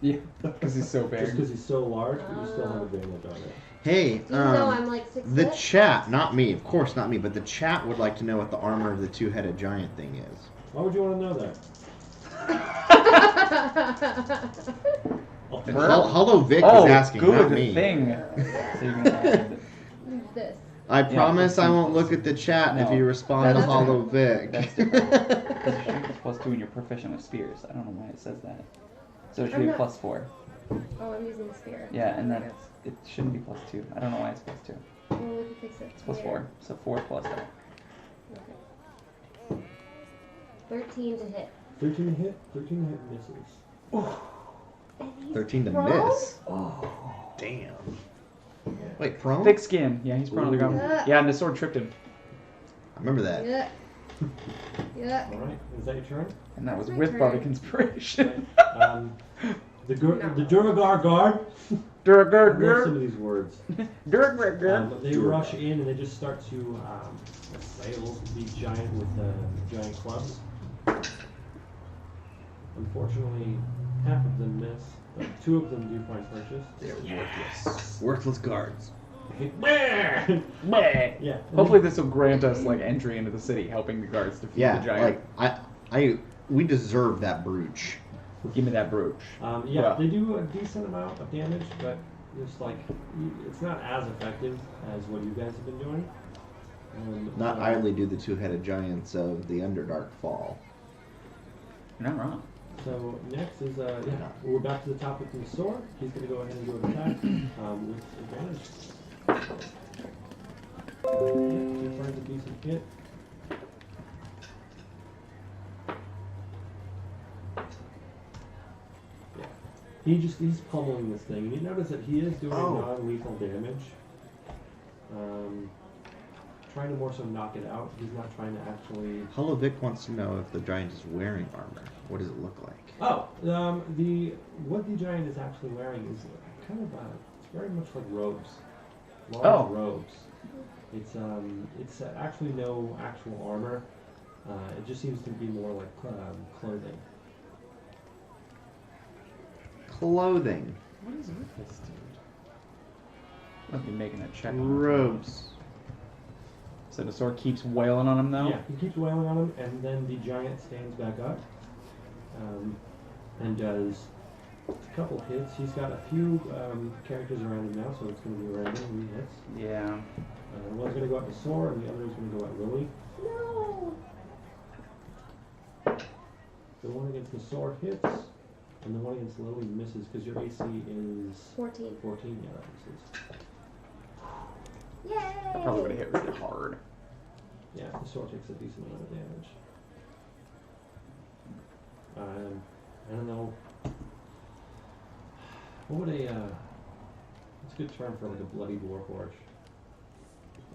Yeah, because he's so big. Just because he's so large, but you still have advantage on it. Hey, Even though I'm like 6 the foot? chat, not me, of course not me, but the chat would like to know what the armor of the two-headed giant thing is. Why would you want to know that? Hollow Vic is asking, good not me. thing. So you can add- This. I promise I won't plus- look at the chat if No, you respond to that's Hollow different. Vic. That's different. Because your strength is +2 and you're proficient with spears. I don't know why it says that. So it should I'm be not- +4. Oh, I'm using the spear. Yeah, and then it shouldn't be +2. I don't know why it's +2. Well, we can fix it. It's +4. So 4 plus that. Okay. 13 to hit. 13 to hit. 13 to hit misses. And he's 13 to prone? miss. Oh. Damn. Wait, prone? Thick skin. Yeah, he's prone on the ground. Ooh. Yeah, and the sword tripped him. I remember that. Yeah. Yeah. All right. Is that your turn? And that was That's my with turn. Bardic Inspiration. The Duragar guard. I Durgur, love some of these words. Durgur. But they rush in and they just start to assail the giant with giant clubs. Unfortunately, half of them miss, but 2 of them do find purchase. They're worthless. Worthless guards. Yeah. Hopefully this will grant us like entry into the city, helping the guards defeat Yeah, the giant. we deserve that brooch. Give me that brooch. Yeah, they do a decent amount of damage, but just like it's not as effective as what you guys have been doing. Not idly do the two-headed giants of the Underdark fall. You're not wrong. So next is we're back to the top with the sword. He's going to go ahead and do an attack with advantage. He finds a decent hit. Yeah, he's pummeling this thing. And you notice that he is doing non-lethal damage. Trying to more so knock it out. He's not trying to actually. Hollow Vic wants to know if the giant is wearing armor. What does it look like? Oh, what the giant is actually wearing is kind of it's very much like robes, large robes. It's actually no actual armor. It just seems to be more like clothing. Clothing. What is with this dude? Let me making a check. Robes. So the sword keeps wailing on him though? Yeah, he keeps wailing on him, and then the giant stands back up and does a couple hits. He's got a few characters around him now, so it's going to be random who he hits. Yeah. One's going to go at the sword, and the other is going to go at Lily. No. The one against the sword hits, and the one against Lily misses because your AC is 14. 14. Yeah, that misses. Yay! I probably would have hit really hard. Yeah, the sword takes a decent amount of damage. I don't know. What would what's a good term for like a bloody warhorse?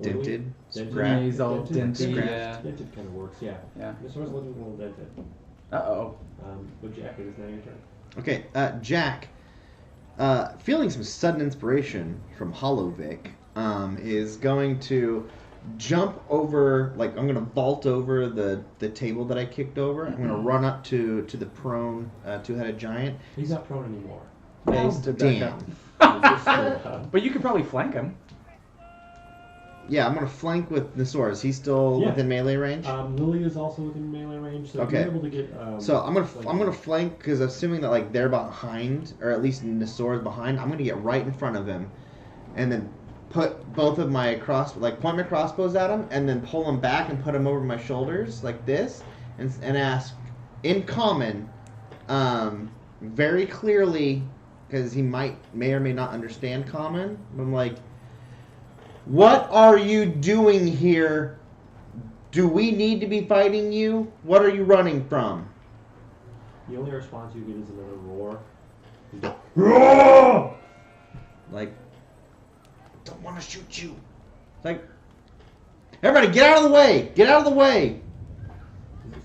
Dented? Dented. Yeah, he's all dented, Scrapped. yeah. Dented kind of works, yeah. Yeah. The sword's looking a little dented. Uh-oh. But Jack, it is now your turn. Okay, Jack, feeling some sudden inspiration from Hollow Vic, is going to jump over, like I'm going to vault over the table that I kicked over. I'm going to run up to the prone two-headed giant. He's not prone anymore. Yeah, he Oh, stood back damn. up. He's just stood up. But you could probably flank him. Yeah, I'm going to flank with Nisor. Is he still Yeah. within melee range? Lily is also within melee range, so Okay. if you're able to get. So I'm gonna flank because assuming that like they're behind, or at least Nisor is behind, I'm gonna get right in front of him, and then put both of my point my crossbows at him, and then pull him back and put him over my shoulders like this, and ask in common, very clearly, because he may or may not understand common. But I'm like, what are you doing here? Do we need to be fighting you? What are you running from? The only response you get is another roar. You go, Roar! Like, don't want to shoot you. Like, everybody get out of the way! Get out of the way!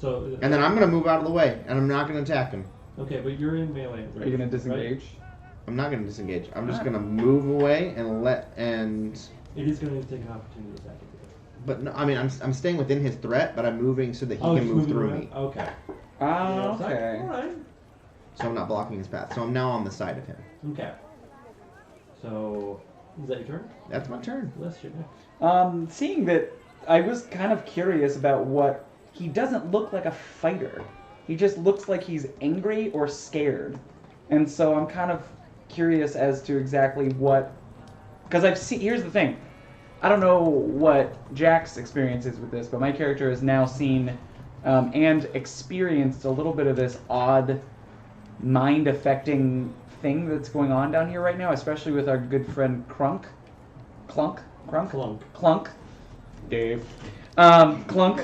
So. And then I'm gonna move out of the way, and I'm not gonna attack him. Okay, but you're in melee. Are you gonna disengage? Right? I'm not gonna disengage. I'm just Alright. gonna move away and It is going to take an opportunity attack. But no, I mean, I'm staying within his threat, but I'm moving so that he can just move moving through around? me. Okay. Oh, Yeah, okay. Alright. So I'm not blocking his path. So I'm now on the side of him. Okay. So, is that your turn? That's my turn. Yes, you're next. Seeing that, I was kind of curious about what he doesn't look like a fighter. He just looks like he's angry or scared, and so I'm kind of curious as to exactly what. Because I've seen. Here's the thing. I don't know what Jack's experience is with this, but my character has now seen and experienced a little bit of this odd, mind-affecting thing that's going on down here right now, especially with our good friend Clunk. Dave. Clunk.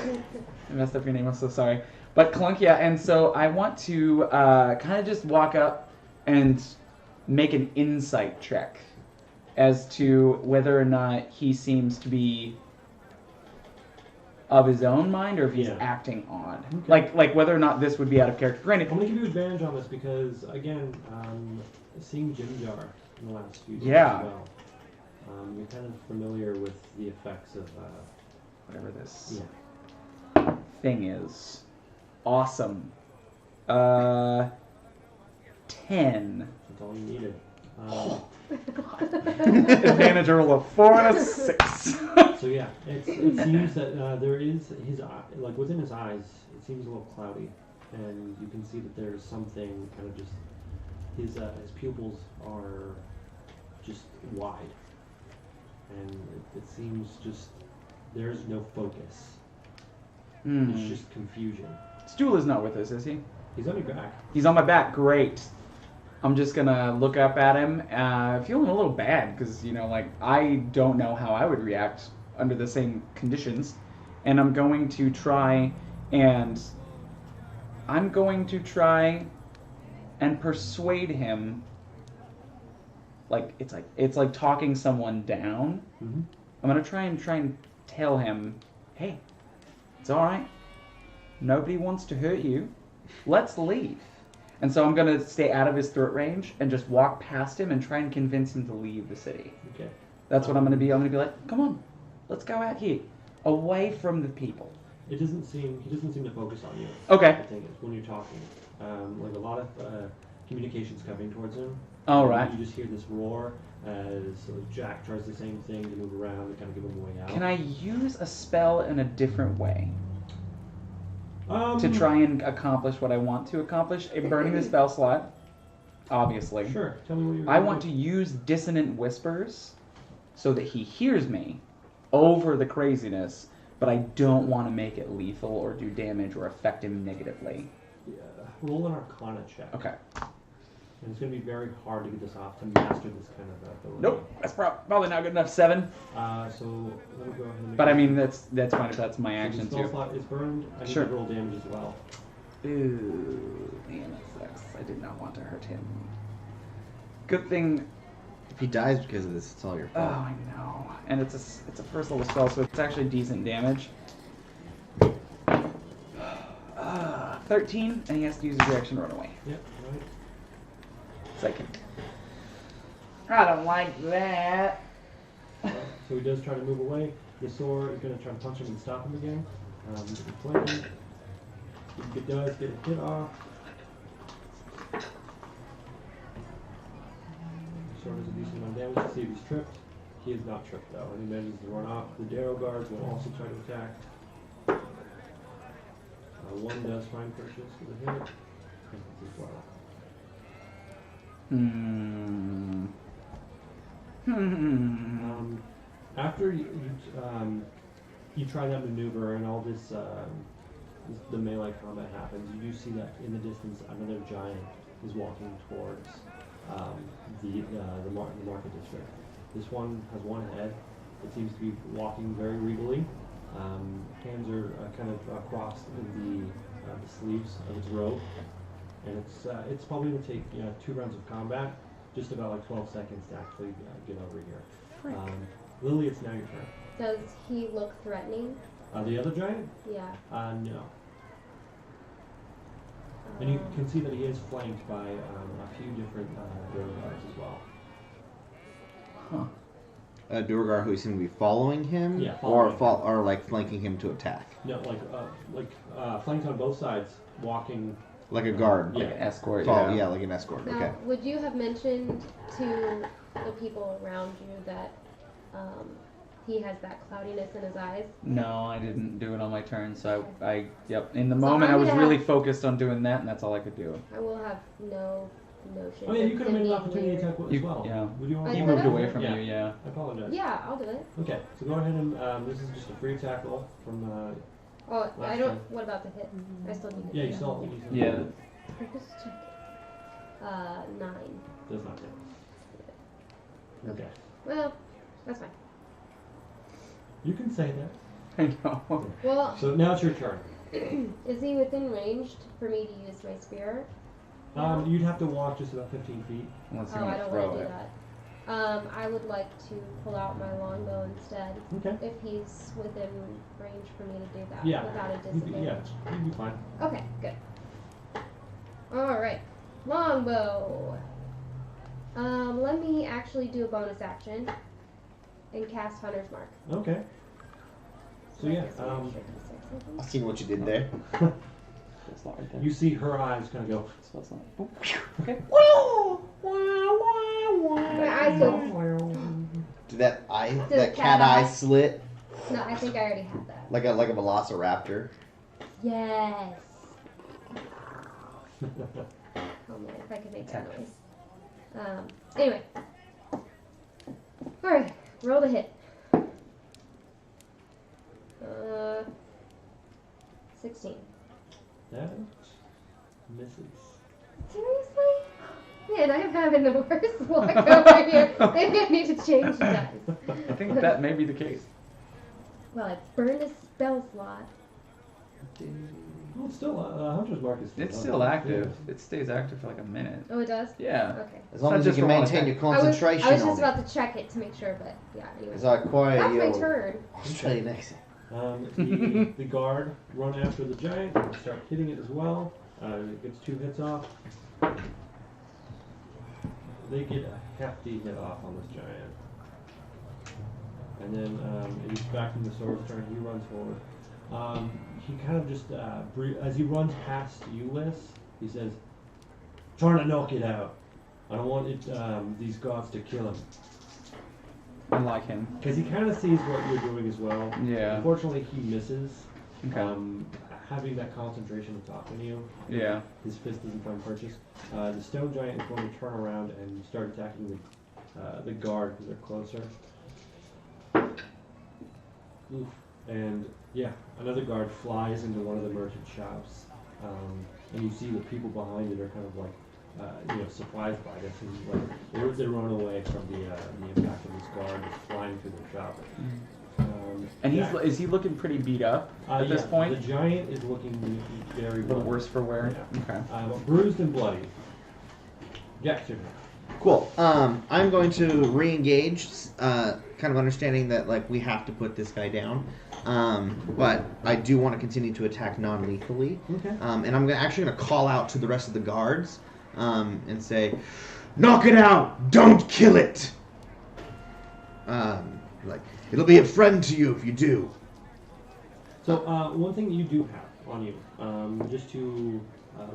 I messed up your name, I'm so sorry. But Clunk, yeah, and so I want to kind of just walk up and make an insight check as to whether or not he seems to be of his own mind or if he's acting odd. Okay. Like whether or not this would be out of character. Granted, I'm going to give you advantage on this because, again, seeing Jim Jar in the last few days Yeah. as well, you're kind of familiar with the effects of... whatever this yeah. thing is. Awesome. 10. That's all you needed. Advantage roll of 4 and a 6. So yeah, it seems that there is his eye, like within his eyes, it seems a little cloudy, and you can see that there's something kind of just his pupils are just wide, and it seems just there's no focus. It's just confusion. Stool is not with us, is he? He's on your back. He's on my back. Great. I'm just gonna look up at him, feeling a little bad because like I don't know how I would react under the same conditions, and I'm going to try and persuade him. It's like talking someone down. Mm-hmm. I'm gonna try and tell him, hey, it's all right. Nobody wants to hurt you. Let's leave. And so I'm going to stay out of his throat range and just walk past him and try and convince him to leave the city. Okay. That's what I'm going to be. I'm going to be like, come on, let's go out here, away from the people. He doesn't seem to focus on you. Okay. The thing is, when you're talking, like a lot of communication's coming towards him. All right. You just hear this roar as Jack tries the same thing to move around and kind of give him a way out. Can I use a spell in a different way to try and accomplish what I want to accomplish? Burning the spell slot, obviously. Sure. Tell me what you're I want to use dissonant whispers so that he hears me over the craziness, but I don't want to make it lethal or do damage or affect him negatively. Yeah. Roll an Arcana check. Okay. And it's going to be very hard to get this off, to master this kind of ability. Nope, that's probably not good enough. 7. So let me go ahead and make But I mean, that's fine if that's my action the spell too. slot is burned. I need Sure. to roll damage as well. Ooh, man, that sucks. I did not want to hurt him. Good thing. If he dies because of this, it's all your Oh, fault. I know. And it's a first level spell, so it's actually decent damage. 13, and he has to use his reaction to run away. Yep. Right. Second. I don't like that. So he does try to move away. The sword is going to try to punch him and stop him again. Plan. If it does get a hit off. Sword has a decent amount of damage. Let's see if he's tripped. He is not tripped though, and he manages to run off. The Darrow guards will also try to attack. One does find purchase with a hit. As well. After you try that maneuver and all this, the melee combat happens, you do see that in the distance another giant is walking towards the market district. This one has one head. It seems to be walking very regally. Hands are kind of crossed in the sleeves of its robe, and it's probably going to take 2 rounds of combat, just about like 12 seconds to actually get over here. Lily, it's now your turn. Does he look threatening? The other giant? Yeah. No. And you can see that he is flanked by a few different guards as well. Huh. Duergar who seemed to be following him, Yeah, or following him. or like flanking him to attack, No, flanked on both sides, walking. like a guard. Yeah. Like an escort. Follow, Yeah. like an escort. Now, Okay. would you have mentioned to the people around you that he has that cloudiness in his eyes? No, I didn't do it on my turn, so yep. In the So moment, I'm I was gonna really have- focused on doing that, and that's all I could do. I will have no notion. Oh yeah, you of could have him made an being opportunity weird. attack as You- well. yeah. Would you want I He to? could moved have. away from Yeah. you, yeah. I apologize. Yeah, I'll do it. Okay, so go ahead and this is just a free attack roll from. Oh, I Last don't. turn. What about the hit? I still need to. Yeah, do you that. still. Yeah. Just check it. 9. Does not hit. Okay. Well, that's fine. You can say that. I know. Well, So now it's your turn. is he within range for me to use my spear? You'd have to walk just about 15 feet. Unless you Oh, I want to don't throw want to do it. that. I would like to pull out my longbow instead. Okay. If he's within range for me to do that Yeah. without a You'd be, disadvantage. you'd be fine. Okay, good. Alright. Longbow. Let me actually do a bonus action and cast Hunter's Mark. Okay. So yeah, That's an extra D6, I think. I seen what you did there. It's not right there. you see her eyes kind of go. So it's not. Oh, okay. My eyes go. Did that eye, Does that cat cat eye eye- slit No, I think I already have that. like a velociraptor? Yes. Oh man, if I could make that noise. Anyway. Alright, roll the hit. 16. That misses. Seriously? Man, I am having the worst luck over here. Maybe I need to change the dice. I think that may be the case. Well, I burned a spell slot. Well, it's still Hunter's Mark is still. It's still active. It stays active for like a minute. Oh, it does? Yeah. Okay. As long not as you just can for one maintain your attack. concentration I was on just it. about to check it to make sure, but yeah, anyway. It's like quiet, That's my yo. turn. Australian accent. The guard run after the giant and start hitting it as well. It gets 2 hits off. They get a hefty hit off on this giant. And then he's back in the sword's turn. He runs forward. He kind of just, as he runs past Ulyss, he says, trying to knock it out. I don't want it, these gods to kill him. I like him. Because he kind of sees what you're doing as well. Yeah. Unfortunately, he misses. Okay. Having that concentration of talking to you. Yeah. His fist doesn't find purchase. The stone giant is going to turn around and start attacking the guard because they're closer. Oof. And yeah, another guard flies into one of the merchant shops. And you see the people behind it are kind of like, surprised by this, and they run away from the impact of this guard just flying through the shop. And yeah. is he looking pretty beat up at this point? The giant is looking very A little bloody. worse for wear. Yeah. Okay. Bruised and bloody. Get to me. Cool. I'm going to re-engage, kind of understanding that like we have to put this guy down. But I do want to continue to attack non-lethally. Okay. And I'm actually going to call out to the rest of the guards and say, "Knock it out! Don't kill it!" Like, it'll be a friend to you if you do. So one thing you do have on you, just to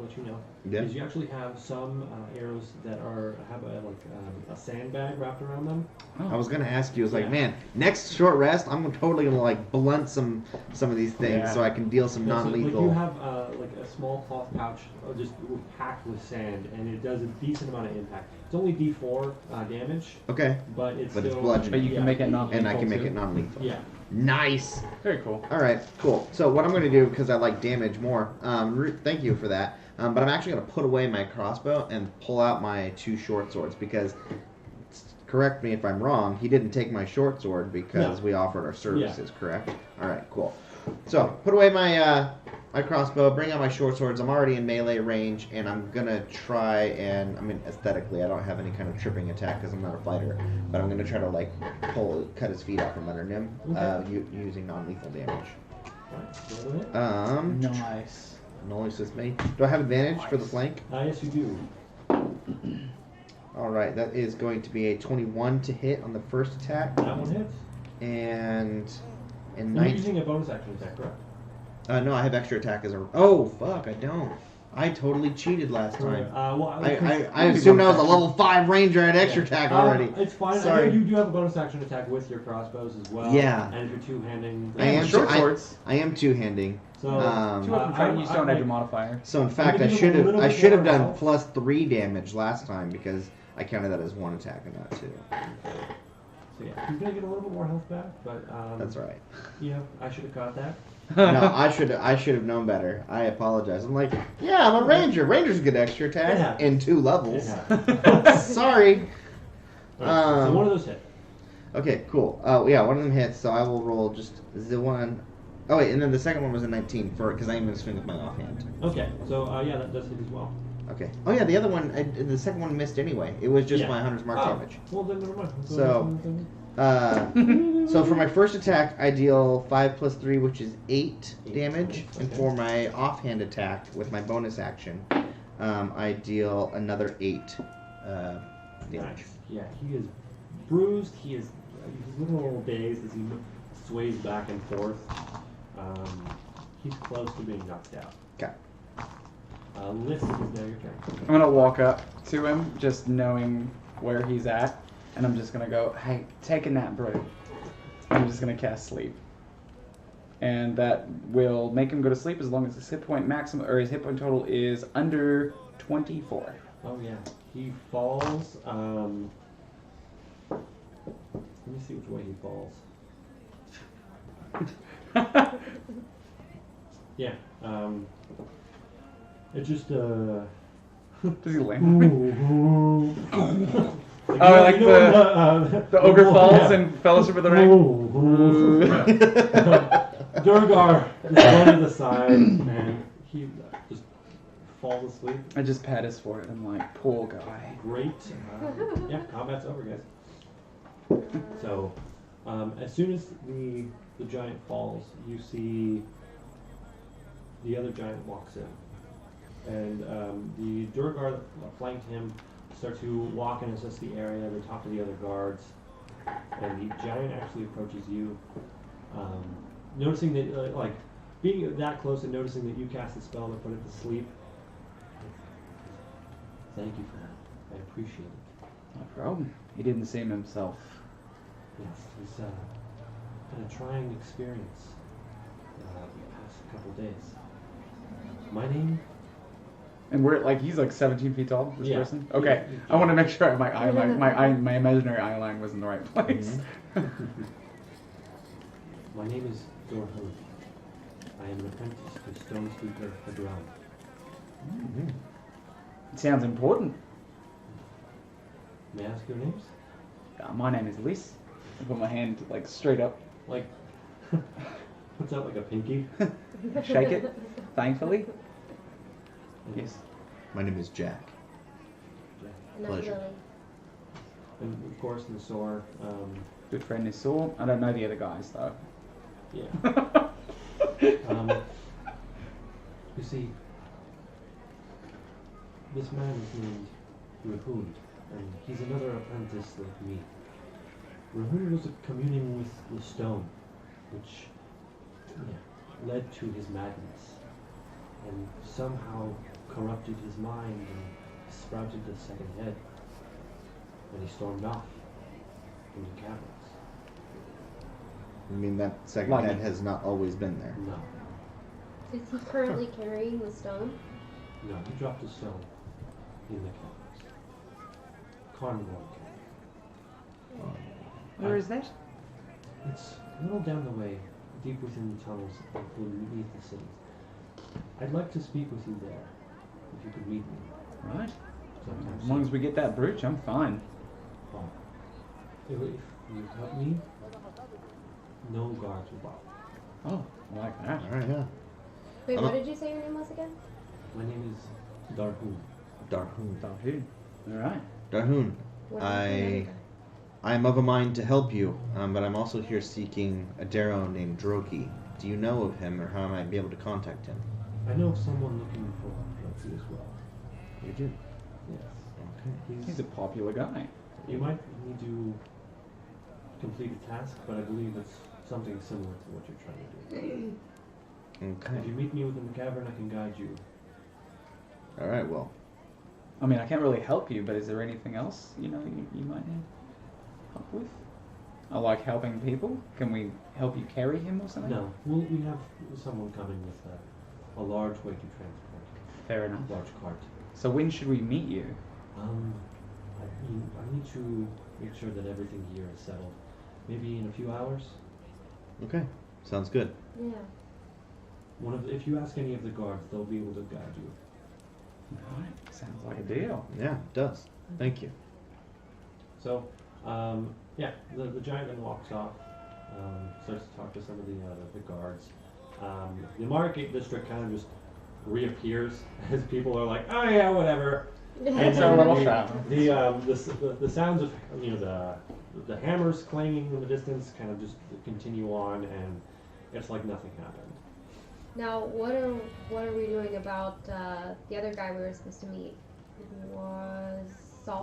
let you know, Yeah. is you actually have some arrows that have a sandbag wrapped around them. I was gonna ask you. I was like, Yeah. man, next short rest, I'm totally gonna like blunt some of these things Yeah. so I can deal some Yeah, so, non-lethal. you have like a small cloth pouch just packed with sand, and it does a decent amount of impact. It's only D4 damage, Okay, but it's But it's still. bludgeoning. But you can make it not and I can make too. it non-lethal. Yeah. Nice. Very cool. All right, cool. So what I'm going to do, because I like damage more, thank you for that, but I'm actually going to put away my crossbow and pull out my 2 short swords because, correct me if I'm wrong, he didn't take my short sword because No. we offered our services, correct? All right, cool. So put away my my crossbow, bring out my short swords. I'm already in melee range, and I'm going to try and, I mean, aesthetically, I don't have any kind of tripping attack because I'm not a fighter, but I'm going to try to, like, cut his feet out from under him Okay. using non-lethal damage. Right, go ahead. Nice. Only says me. Do I have advantage for the flank? Yes, you do. All right, that is going to be a 21 to hit on the first attack, That one hits. and You're 19. using a bonus action attack, correct? No, I have extra attack as a. Oh fuck, I don't. I totally cheated last time. I assumed I was a level 5 ranger and extra attack already. It's fine. Sorry. I know you do have a bonus action attack with your crossbows as well. Yeah. And if you're two-handing, I am short swords. I am two-handing. So Two of them try to use don't add your like- modifier. So in fact, gonna I give should him a have little I bit should have more done health. plus 3 damage last time because I counted that as one attack in that too. So yeah, he's gonna get a little bit more health back, but That's right. you know, I should have caught that. No, I should have known better. I apologize. I'm like, yeah, I'm a ranger. Rangers get extra It attack happens. in 2 levels. Yeah. Sorry. So one of those hit. Okay, cool. Yeah, one of them hits, so I will roll just the one. Oh wait, and then the second one was a 19 for because I am gonna swing with my offhand. Okay, so yeah, that does hit as well. Okay. Oh yeah, the other one, the second one missed anyway. It was just Yeah. my hunter's mark damage. Well, then never mind. So- So for my first attack, I deal 5 plus 3, which is 8 damage, and for my offhand attack with my bonus action, I deal another 8 damage. Nice. Yeah, he is bruised. He's looking a little dazed as he sways back and forth. He's close to being knocked out. Okay. Liz, is now your turn. I'm gonna walk up to him, just knowing where he's at, and I'm just gonna go, "Hey, take a nap, bro." I'm just gonna cast sleep, and that will make him go to sleep as long as his hit point maximum or his hit point total is under 24. Oh yeah, he falls. Let me see which way he falls. Yeah. It just Does he land? Like, Oh, like you know the ogre falls yeah. in Fellowship of the Ring. Durgar is going to the side and he just falls asleep. I just pat his forehead. I'm like, poor guy. Great. Yeah, combat's over, guys. So, as soon as the giant falls, you see the other giant walks in. And the Durgar that flanked him start to walk and assess the area. They talk to the other guards. And the giant actually approaches you. Noticing that, like, being that close and noticing that you cast a spell to put it to sleep. Thank you for that. I appreciate it. No problem. He didn't seem himself. Yes, it's been a trying experience the past couple days. My name? And we're like, he's like 17 feet tall, this Yeah. person? Okay. Yeah. I want to make sure my imaginary eye line was in the right place. My name is Dorhoon. I am an apprentice to Stone Speaker Hadron. It sounds important. May I ask your names? My name is Liz. I put my hand like straight up, Like, puts out like a pinky. shake it, thankfully. Yes. My name is Jack. Not Pleasure. really. And of course, Nasor. Good friend is Saul. I don't know the other guys though. Yeah. You see, this man is named Rahund, and he's another apprentice like me. Rahund was communing with the stone, which led to his madness, and somehow corrupted his mind and sprouted a second head, and he stormed off from the caverns. I mean, that second Like- head has not always been there. No, Is he currently carrying the stone? no, he dropped a stone in the caverns. Carnivore cave. Where is that? It's a little down the way, deep within the tunnels beneath the city. I'd like to speak with you there, if you could meet me Right. sometime As long soon. as we get that brooch, I'm fine. Well, if you help me, no guards will bother. Oh, I like that. All right, yeah. Wait, I'm what a- did you say your name was again? My name is Darhoon. Darhoon. Darhoon. All right. Darhoon, What is your name? I am of a mind to help you, but I'm also here seeking a Darrow named Droki. Do you know of him, or how I might be able to contact him? I know of someone looking for Lexi as well. You do. Yes. Okay. He's a popular guy. You might need to complete a task, but I believe it's something similar to what you're trying to do. Okay. If you meet me within the cavern, I can guide you. All right. Well, I mean, I can't really help you, but is there anything else, you might need help with? I like helping people. Can we help you carry him or something? No, we have someone coming with a large weight to transport. Fair enough. Large cart. So when should we meet you? I need to make sure that everything here is settled. Maybe in a few hours. okay. Sounds good. Yeah. If you ask any of the guards, they'll be able to guide you. Right. Sounds like a deal. Yeah, it does. Thank you. So, yeah, the giant then walks off, starts to talk to some of the guards. The market district kind of just reappears as people are like, oh yeah, whatever. And It's then a little shop. the sounds of the hammers clanging in the distance kind of just continue on, and it's like nothing happened. Now, what are we doing about the other guy we were supposed to meet? Was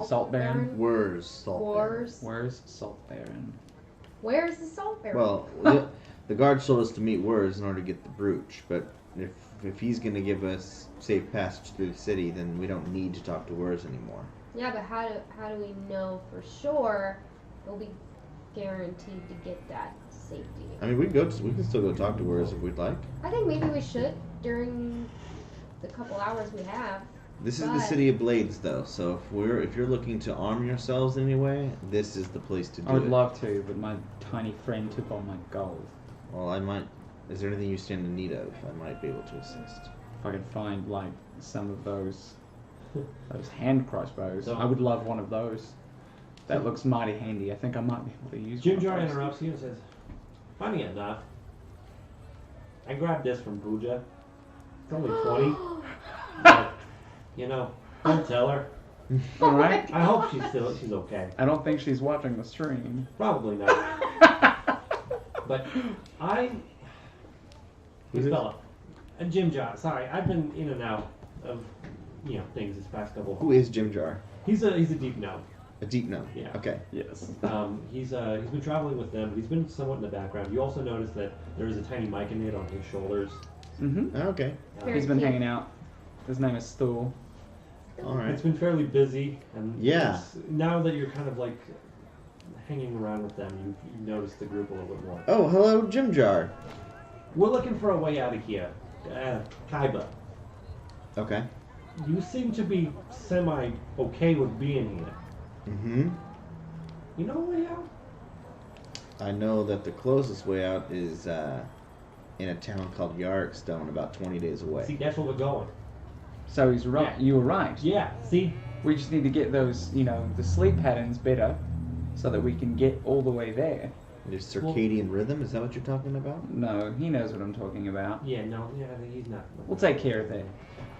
Salt Baron? Where's Salt Baron? Wars. Where's Salt Baron? Where's the Salt Baron? Well, the guards told us to meet Wurs in order to get the brooch, but if he's going to give us safe passage through the city, then we don't need to talk to Wurs anymore. Yeah, but how do we know for sure we'll be guaranteed to get that safety? I mean, we can still go talk to Wurs if we'd like. I think maybe we should during the couple hours we have. This is the But- city of Blades, though. So if you're looking to arm yourselves anyway, this is the place to do I would it. love to, but my tiny friend took all my gold. Well, I might. Is there anything you stand in need of? I might be able to assist. If I could find like some of those hand crossbows, So- I would love one of those. That looks mighty handy. I think I might be able to use Jim one Jar of those. interrupts you and says, funny enough, I grabbed this from Pooja. It's only 20. But, don't tell her. All right. I hope she's okay. I don't think she's watching the stream. Probably not. But Who's this? fella, Jim Jar. Sorry, I've been in and out of things this past couple. Who is Jim Jar? He's a deep gnome. A deep gnome. Yeah. Okay. Yes. He's been traveling with them, but he's been somewhat in the background. You also notice that there is a tiny myconid on his shoulders. Mm-hmm. Okay. Very He's been cute. hanging out. His name is Stool. All right. It's been fairly busy, and Yeah. now that you're kind of like hanging around with them, you notice the group a little bit more. Oh, hello, Jim Jar. We're looking for a way out of here. Kaiba, Okay. you seem to be semi-okay with being here. Mm-hmm. You know a way out? I know that the closest way out is in a town called Yarrickstone, about 20 days away. See, that's where we're going. So he's right. Yeah. You were right. Yeah, see? We just need to get those, the sleep patterns better, so that we can get all the way there. There's circadian rhythm. Is that what you're talking about? No, he knows what I'm talking about. Yeah, no, he's not. We'll take care of that.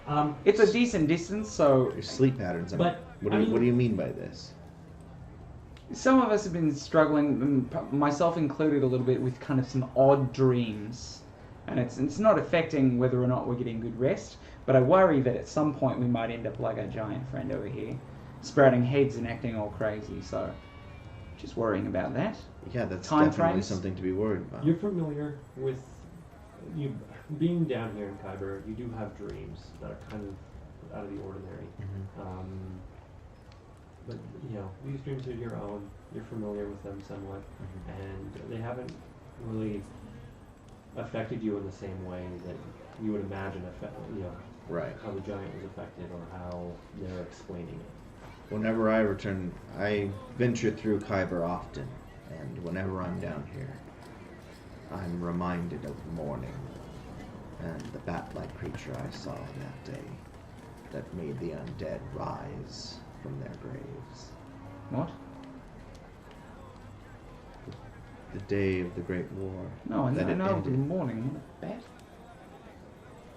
Um, It's a decent distance, so There's sleep patterns. But, what I do you mean- mean by this? some of us have been struggling, myself included, a little bit with kind of some odd dreams. And it's not affecting whether or not we're getting good rest, but I worry that at some point we might end up like our giant friend over here, sprouting heads and acting all crazy, so just worrying about that. Yeah, that's Time definitely frames? something to be worried about. You're familiar with you being down here in Kyber. You do have dreams that are kind of out of the ordinary. Mhm. But these dreams are your own. You're familiar with them somewhat, and they haven't really affected you in the same way that you would imagine Right. how the giant was affected or how they're explaining it. Whenever I return, I venture through Kyber often, and whenever I'm down here, I'm reminded of the morning and the bat-like creature I saw that day that made the undead rise from their graves. What? The day of the Great War. No, I that it know the ended. morning. Bat?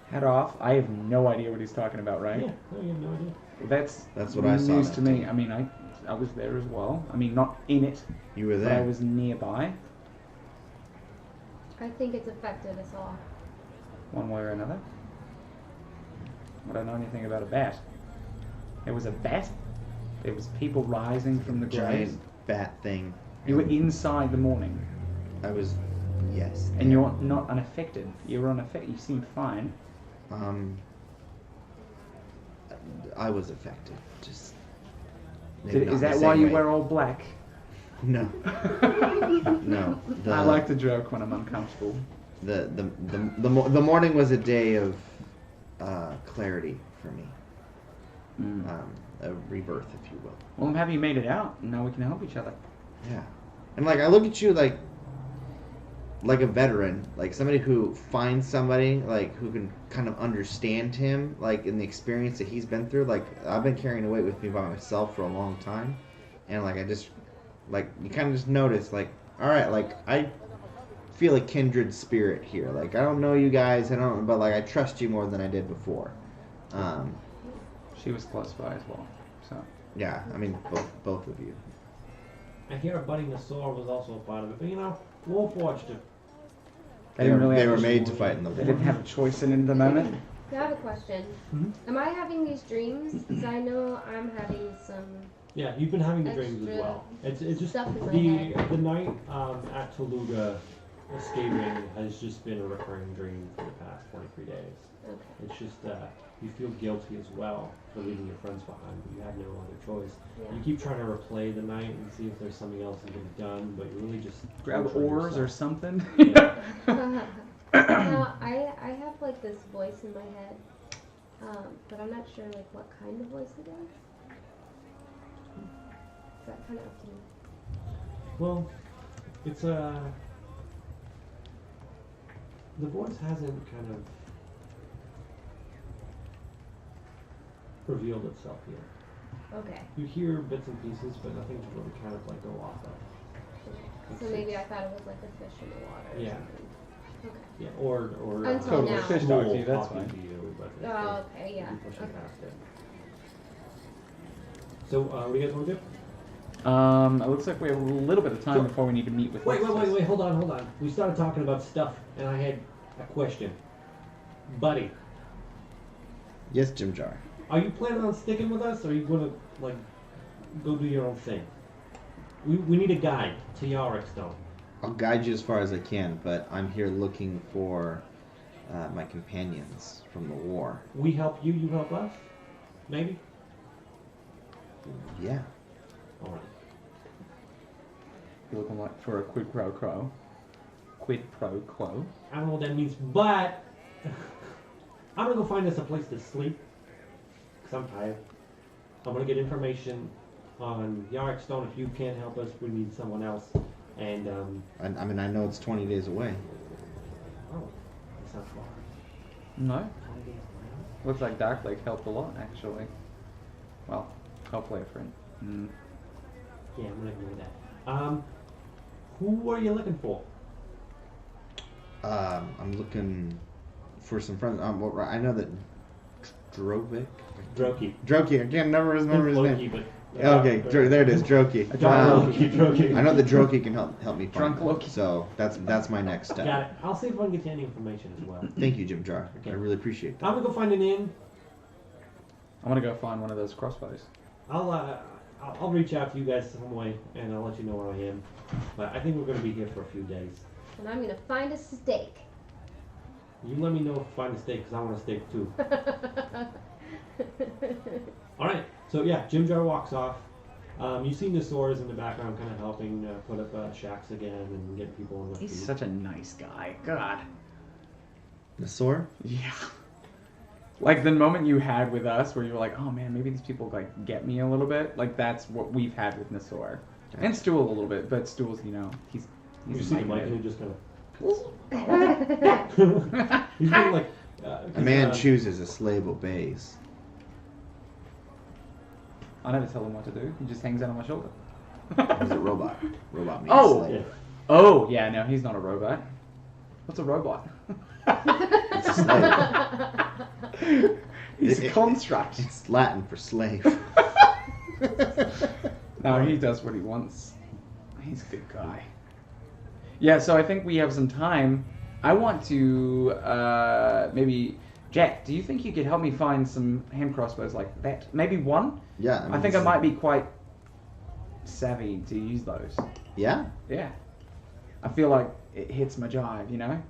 Head off. I have no idea what he's talking about, right? Yeah, no, you have no idea. That's what I saw news that to me. day. I mean, I was there as well. I mean, not in it, You were but I there. was nearby, I think it's affected us all. one way or another. I don't know anything about a bat. There was a bat. There was people rising from the graves. Giant bat thing. You were inside the morning. I was, yes. And you're not unaffected. You were unaffected. You seemed fine. I was affected. Just. maybe not Is the that same why you way. wear all black? No. No. I like to joke when I'm uncomfortable. The morning was a day of clarity for me. A rebirth, if you will. Well, I'm happy you made it out, and now we can help each other. Yeah. And like I look at you like a veteran, like somebody who finds somebody like who can kind of understand him, like in the experience that he's been through. Like I've been carrying a weight with me by myself for a long time, and like I just like you kind of just notice like, all right, like I feel a kindred spirit here. Like I don't know you guys, but like I trust you more than I did before. She was close by as well, so. Yeah, I mean both of you. I hear Budding the Sword was also a part of it, but you know, Wolf watched it. They were made to fight in the war. They didn't have a choice in it at the moment. I have a question. Am I having these dreams? Because I know I'm having some. Yeah, you've been having the dreams as Extra well. It's just stuff in my head. the night at Toluga escaping has just been a recurring dream for the past 23 days. Okay. It's just you feel guilty as well for leaving your friends behind, but you have no other choice. Yeah. You keep trying to replay the night and see if there's something else that can be done, but you're really just Grab torturing oars or yourself. something. Yeah. Now, I have like this voice in my head, but I'm not sure like what kind of voice it is. Is that kind of up to me? Well, it's the voice hasn't kind of revealed itself yet. Okay. You hear bits and pieces, but nothing to really kind of like go off of. So maybe I thought it was like a fish in the water. Or Yeah. something. Okay. Yeah, or Until Totally. now. Fish Wolf talk to you, that's talking fine. to you, but Oh, okay, yeah. you're pushing Okay. past it. So, what do you guys want to do? It looks like we have a little bit of time before we need to meet with. Wait, Nexus. hold on. We started talking about stuff, and I had a question. Buddy, Yes, Jim Jar. are you planning on sticking with us, or are you going to, like, go do your own thing? We need a guide to Yarickstone. I'll guide you as far as I can, but I'm here looking for my companions from the war. We help you, you help us? Maybe? Yeah. Alright. You're looking like for a quid pro quo. Quid pro quo. I don't know what that means, but I'm gonna go find us a place to sleep, because I'm tired. I'm gonna get information on Yarickstone. If you can't help us, we need someone else. And, I mean, I know it's 20 days away. oh, that's not far. No. Looks like Dark Lake helped a lot, actually. Well, hopefully a friend. Yeah, I'm gonna ignore that. Who are you looking for? I'm looking for some friends. Well, I know that Droki. Droki. I can't never remember his name. But, Okay, there it is, Droki. Droki. I know that Droki can help me find Drunk them. Loki. So that's my next step. Got it. I'll see if I can get you any information as well. Thank you, Jim Jar. Okay. I really appreciate that. I'm gonna go find an inn. I'm gonna go find one of those crossbows. I'll reach out to you guys some way, and I'll let you know where I am. But I think we're gonna be here for a few days. And I'm gonna find a steak. You let me know if I find a steak, because I want a steak too. Alright, so yeah, Jim Jar walks off. You see Nasora's in the background kind of helping put up shacks again and get people on their feet. He's such a nice guy. God. Nasor? Yeah. Like the moment you had with us where you were like, oh man, maybe these people like get me a little bit. Like that's what we've had with Nasor. And Stool a little bit, but Stool's, he's You see the mic and mic. he just kind of... He's really like... A man chooses, a slave obeys. I never tell him what to do. He just hangs out on my shoulder. He's a robot. Robot means Oh! slave. Yeah. Oh, yeah, no, he's not a robot. What's a robot? It's a slave. He's a construct. It's Latin for slave. No, he does what he wants. He's a good guy. Yeah, so I think we have some time. I want to maybe Jack, do you think you could help me find some hand crossbows like that? Maybe one? Yeah. I think I might be quite savvy to use those. Yeah. Yeah. I feel like it hits my jive, you know?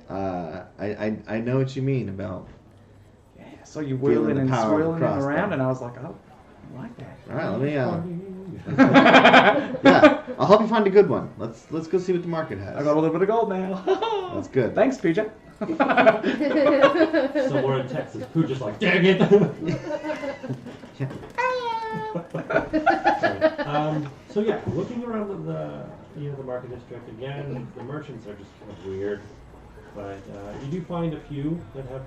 I know what you mean about. Yeah, so you whirling the and power of a swirling them crossbow. around, and I was like, oh, I like that. All right, let me. Yeah, I'll help you find a good one. Let's go see what the market has. I got a little bit of gold now. That's good. Thanks, PJ. Somewhere in Texas, who just like, dang it. So yeah, looking around the market district again, the merchants are just kind of weird, but you do find a few that have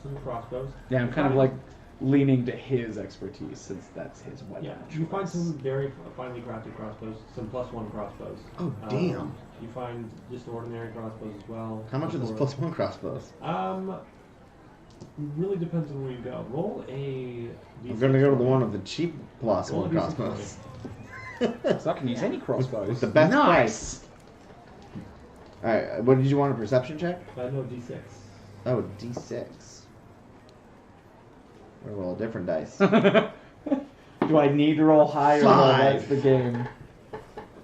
some crossbows. Yeah, I'm kind of like leaning to his expertise since that's his weapon. Yeah, you find some very finely crafted crossbows, some +1 crossbows. Oh damn! You find just ordinary crossbows as well. How much are those +1 crossbows? Really depends on where you go. Roll a. I'm gonna go to the one of the cheap +1 crossbows. So I can use any crossbows. With the best nice. price. All right, what did you want? A perception check? No, D6. Oh, D6. We'll roll a different dice. Do I need to roll higher? Or that's the game.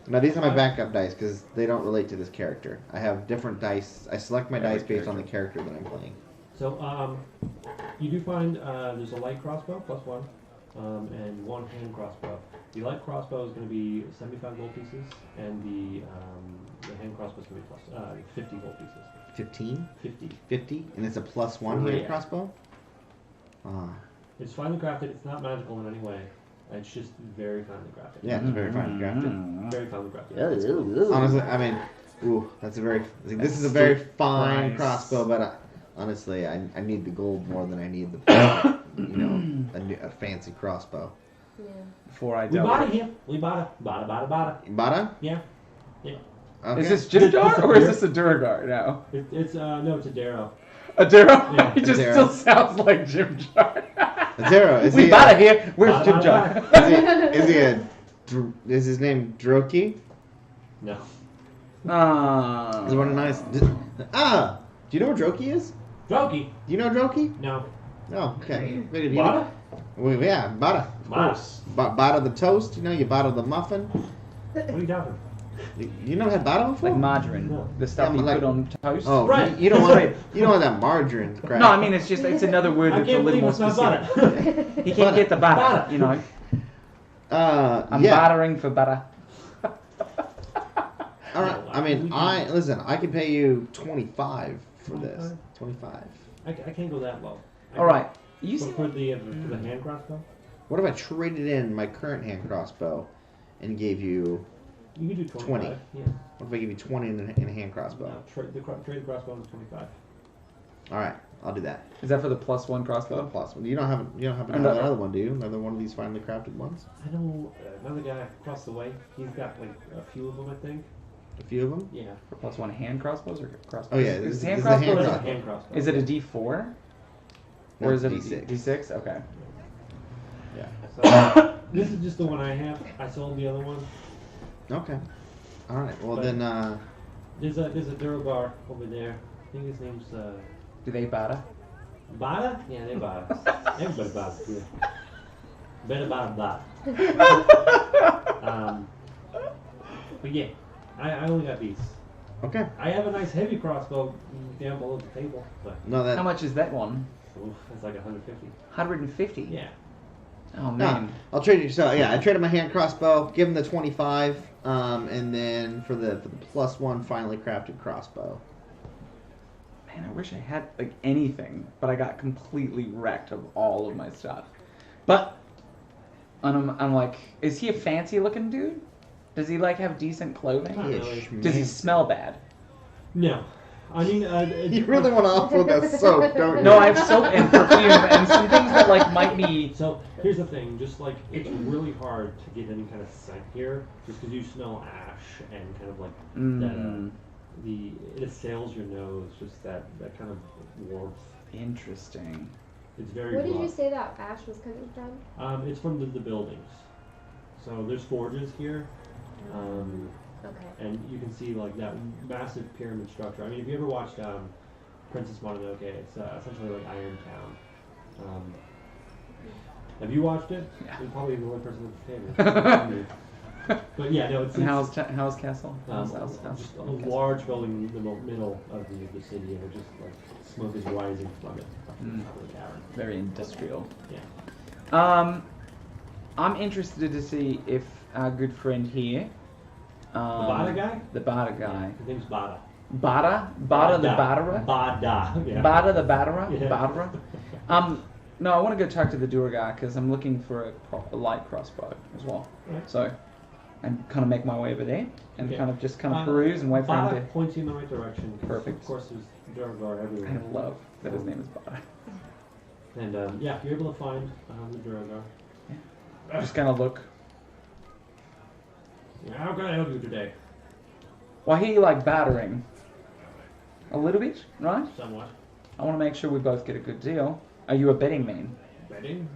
Now these are my backup dice because they don't relate to this character. I have different dice. I select my dice based on the character that I'm playing. So you do find there's a light crossbow +1, and one hand crossbow. The light crossbow is going to be 75 gold pieces, and the hand crossbow is going to be 50 gold pieces. 15? 50. 50? And it's a +1 hand Yeah. crossbow? Ah. It's finely crafted. It's not magical in any way. It's just very finely crafted. Yeah, it's very finely crafted. Very finely crafted. Honestly, I mean, ooh, that's a very. This is a very fine price. crossbow, but honestly, I need the gold more than I need the, a fancy crossbow. Yeah. Before I We dealt bought with it here. We bought it. Bought it. Bada? Yeah. Yeah. Okay. Is this Jimjar or is this a Duragar now? It's no, it's a Darrow. A Darrow? Yeah, He just Darrow. still sounds like Jimjar. Zero. Is We he? bought it here. Where's Bada, Jimjar? Is he is his name Droki? No. Is one of nice. Do you know where Droki is? Droki? Do you know Droki? No. Oh, okay. Bada? Well, yeah, Bada. Of Bada. course. Bada the toast. You bada the muffin. What are you talking? You never had bada before? Like margarine, No. the stuff Yeah, you like- put on toast. Oh, Right. you don't want you don't want that margarine crap. No, I mean it's another word I that's a can't little believe more it's not specific. butter. He can't get the butter, Butter. you know. I'm yeah. bartering for butter. All right. I mean, I can pay you 25 for this. 25. I can't go that low. All right, you For, see, for the hand crossbow, What if I traded in my current hand crossbow and gave you? you can do 25. 20. Yeah. What if I give you 20 in a hand crossbow? No, trade the crossbow is 25. All right, I'll do that. is that for the +1 For the crossbow? plus one. You don't have Another- another one, do you? Another one of these finely crafted ones? I know another guy across the way. He's got like a few of them, I think. A few of them? Yeah. For +1 hand crossbows or crossbows? Oh, yeah, Is this hand is the hand crossbows? crossbow. Hand crossbow. Is it a D4 No, or is it D6. a D6? Okay. Yeah. So, this is just the one I have. I sold the other one. Okay. All right. Well But- then, There's a Durbar over there. I think his name's Do they batter? Bada? Yeah, they Bada. Everybody Bada here. Better Bada. But yeah, I only got these. okay. I have a nice heavy crossbow down below the table, but No, that. How much is that one? oof, it's like 150. 150. Yeah. Oh No, man. I'll trade you. So yeah, I traded my hand crossbow. Give him the 25, and then for the +1 finely crafted crossbow. Man, I wish I had like anything, but I got completely wrecked of all of my stuff. But I'm like, is he a fancy looking dude? Does he like have decent clothing? Not really. Ish, Does he man. smell bad? No. I mean, You really want to offload that soap, don't you? No, I have soap and perfume and some things that like might be. So here's the thing, just like it's really hard to get any kind of scent here, just because you smell ash and kind of like that. It assails your nose, just that kind of warmth. Interesting. It's very. Where did you rough. say that ash was coming from? It's from the buildings. So there's forges here, Okay. and you can see like that massive pyramid structure. I mean, if you ever watched Princess Mononoke. It's essentially like Iron Town. Have you watched it? Yeah. You're probably the only person with a favorite. But yeah, no, it's And how's Castle? How's just a Castle? large building in the middle of the city, and it just like smoke is rising from it. Mm. Top of the cavern. Very industrial. Yeah. I'm interested to see if our good friend here, The Bada guy? the Bada guy, Yeah, his name's Bada. Bada the Badara, Bada. Yeah. Bada the Badara, Yeah. Badara. No, I want to go talk to the Dura guy because I'm looking for a light crossbow as well. Right. So, and kind of make my way over there and Okay. kind of peruse and wait for him Bada to. points you in the right direction. 'Cause Perfect. Of course, there's Durgar everywhere. I love that his name is Bada. And yeah, you're able to find the Durgar. I'm just gonna look. Yeah, how can I help you today? Well, he like battering a little bit, right? Somewhat. I want to make sure we both get a good deal. Are you a betting man? Betting?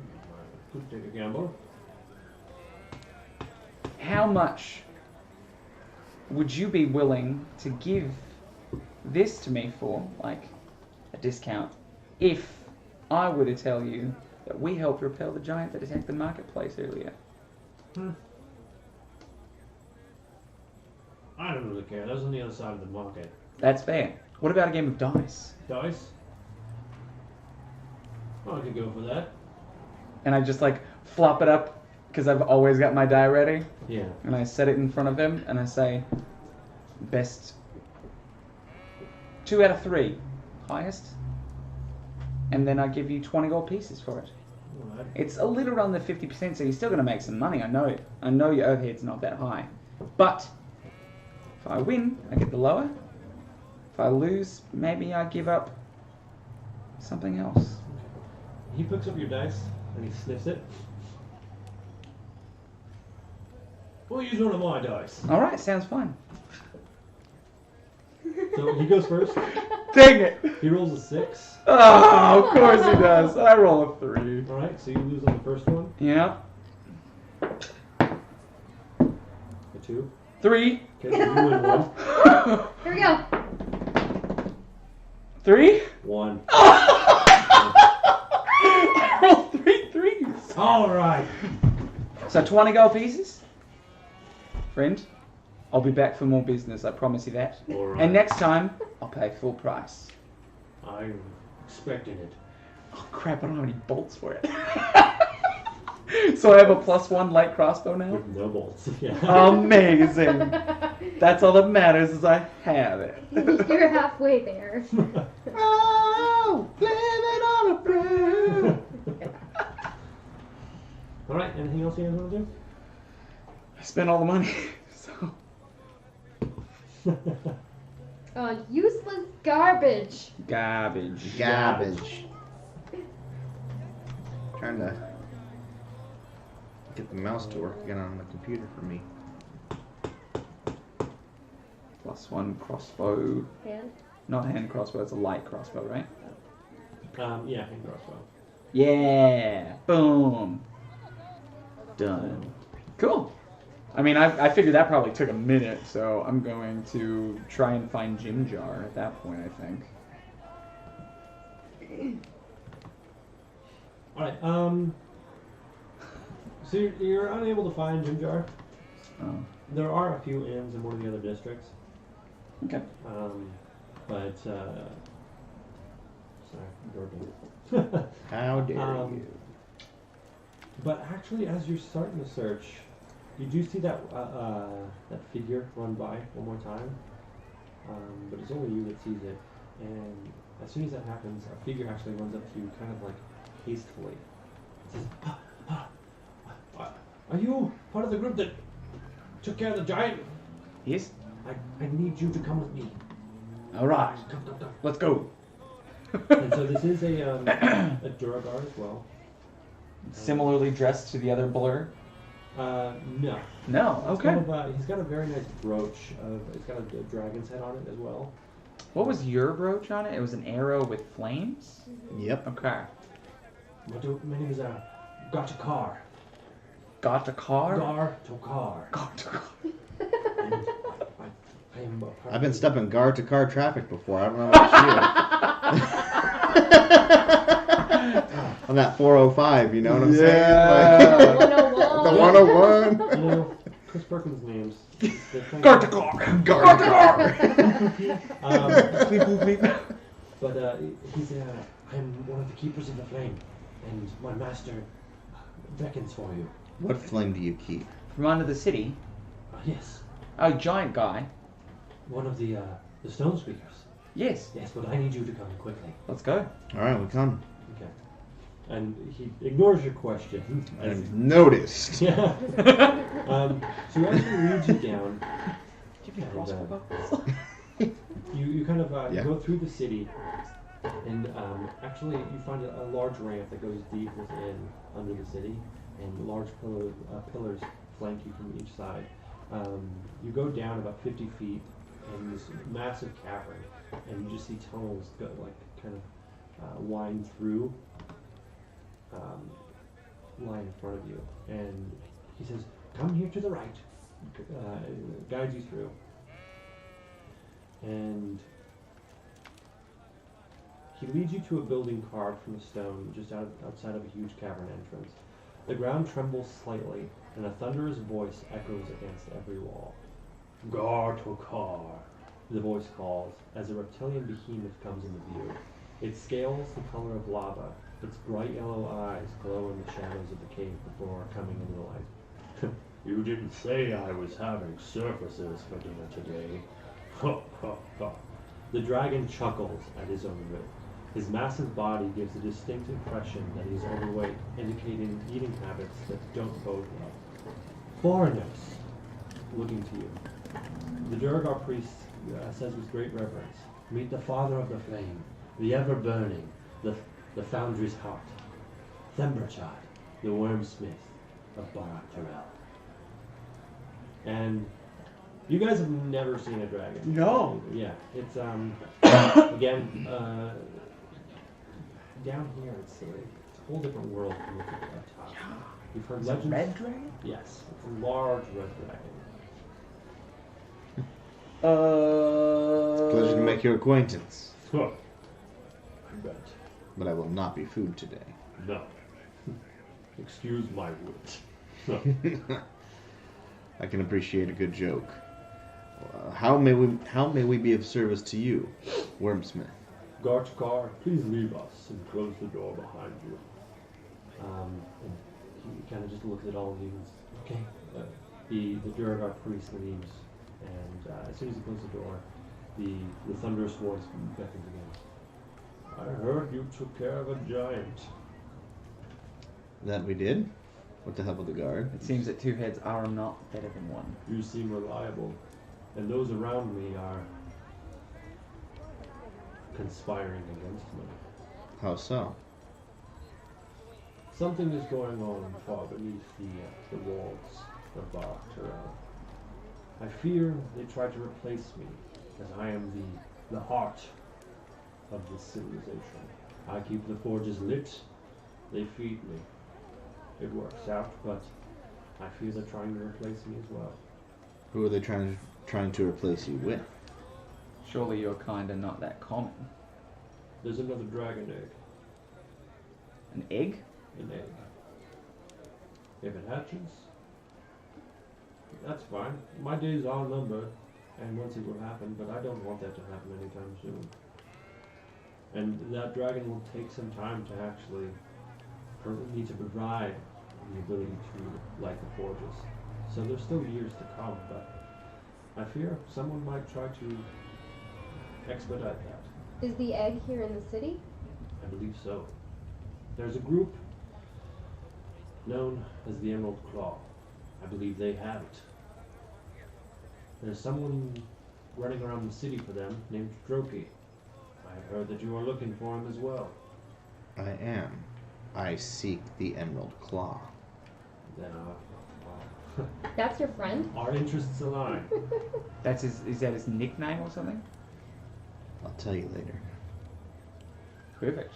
Could take a gamble. How much would you be willing to give this to me for, like, a discount, if I were to tell you that we helped repel the giant that attacked the marketplace earlier? I don't really care. That was on the other side of the market. That's fair. What about a game of dice? Dice? Oh, I could go for that. And I just, like, flop it up, because I've always got my die ready, Yeah. and I set it in front of him, and I say, best 2 out of 3, highest, and then I give you 20 gold pieces for it. Alright. It's a little under 50%, so you're still going to make some money. I know it. I know your overhead's not that high. But if I win, I get the lower. If I lose, maybe I give up something else. He picks up your dice and he sniffs it. We'll use one of my dice. All right, sounds fine. So he goes first. Dang it! He rolls a 6. Oh, of course he does. I roll a 3. Alright, so you lose on the first one. Yeah. A 2. 3. Okay, so you win 1. Here we go. 3. 1. I rolled 3 3s. Alright. So 20 gold pieces? Friend, I'll be back for more business, I promise you that. Alright. And next time, I'll pay full price. I'm expecting it. Oh crap, I don't have any bolts for it. So I have a +1 light crossbow now? With no bolts. Yeah. Amazing. That's all that matters is I have it. You're halfway there. Oh, living on a prayer. Alright, anything else you guys want to do? I spent all the money, so... Useless garbage. Garbage. Garbage. Trying to get the mouse to work again on the computer for me. +1 crossbow. Hand. Not hand crossbow, it's a light crossbow, right? Yeah, hand crossbow. Yeah! Boom! Done. Cool. I mean, I figured that probably took a minute, so I'm going to try and find Jim Jar at that point, I think. Alright, so you're unable to find Jim Jar. Oh, There are a few inns in one of the other districts. okay. But, sorry, I'm burping. How dare Um, you? But actually, as you're starting to search, you do see that that figure run by one more time. But it's only you that sees it. And as soon as that happens, a figure actually runs up to you, kind of like hastily. It says, "Are you part of the group that took care of the giant? Yes? I need you to come with me. Alright, Come. let's go. And so this is a Duragar as well. Similarly dressed to the other blur? No. No, It's okay. kind of, he's got a very nice brooch. It's got a dragon's head on it as well. What was your brooch on it? It was an arrow with flames? Yep. Okay. My name is Gachakar. Got a car? Gar Tokar. Got a car. And I I am a part I've been of- stuck in guard-to-car traffic before. I don't know about you. On that 405, you know what I'm Yeah. saying? Like, The the 101. 101. You know, Chris Perkins' names. Guard to car. Guard-to-car. But he's I'm one of the keepers of the flame, and my master beckons for you. What flame do you keep? From under the city. Yes, Oh, giant guy. one of the stone speakers. Yes. Yes, but I need you to come quickly. Let's go. All right, we come. Okay. And he ignores your question. I've noticed. Yeah. So he actually leads you down. And, you kind of Yeah. go through the city, and actually you find a large ramp that goes deep within under the city, and large pillars flank you from each side. You go down about 50 feet in this massive cavern, and you just see tunnels go kind of wind through, line in front of you. And he says, "Come here to the right," guides you through. And he leads you to a building carved from stone just outside of a huge cavern entrance. The ground trembles slightly, and a thunderous voice echoes against every wall. "Gar-to-kar," the voice calls, as a reptilian behemoth comes into view. Its scales the color of lava, its bright yellow eyes glow in the shadows of the cave before coming into the light. "You didn't say I was having surfaces for dinner today." Ha ha ha. The dragon chuckles at his own wit. His massive body gives a distinct impression that he is overweight, indicating eating habits that don't bode well. "Foreigners," looking to you. The Durgar priest says with great reverence, "Meet the father of the flame, the ever-burning, the foundry's heart, Themberchad, the wormsmith of Barak Turel." And you guys have never seen a dragon. No. Yeah, it's again down here. It's a whole different world from up top. You've heard Is it legends. red dragon? Yes, it's a large red dragon. Pleasure to make your acquaintance, Huh. I bet. but I will not be food today. No. Excuse my wit. I can appreciate a good joke. How may we be of service to you, Wormsmith? Garchkar, please leave us and close the door behind you. And he kind of just looks at all of you and says, "Okay." The Durgar priest leaves, and as soon as he closes the door, the thunderous voice beckons again. "I heard you took care of a giant." That we did? What the hell with the guard? It seems that two heads are not better than one. "You seem reliable, and those around me are conspiring against me. How so? Something is going on far beneath the walls of Barak Turel. I fear they try to replace me, as I am the heart of this civilization. I keep the forges lit, they feed me. It works out, but I fear they're trying to replace me as well." Who are they trying to replace you with? Surely your kind are not that common. There's another dragon egg. An egg? An egg. If it hatches, that's fine. My days are numbered, and we'll see what happens, but I don't want that to happen anytime soon. And that dragon will take some time to actually need to provide the ability to light the forges. So there's still years to come, but I fear someone might try to expedite that. Is the egg here in the city? I believe so. There's a group known as the Emerald Claw. I believe they have it. There's someone running around the city for them named Droki. I heard that you are looking for him as well. I am. I seek the Emerald Claw. Then That's your friend? our interests align. Is that his nickname or something? I'll tell you later. Perfect.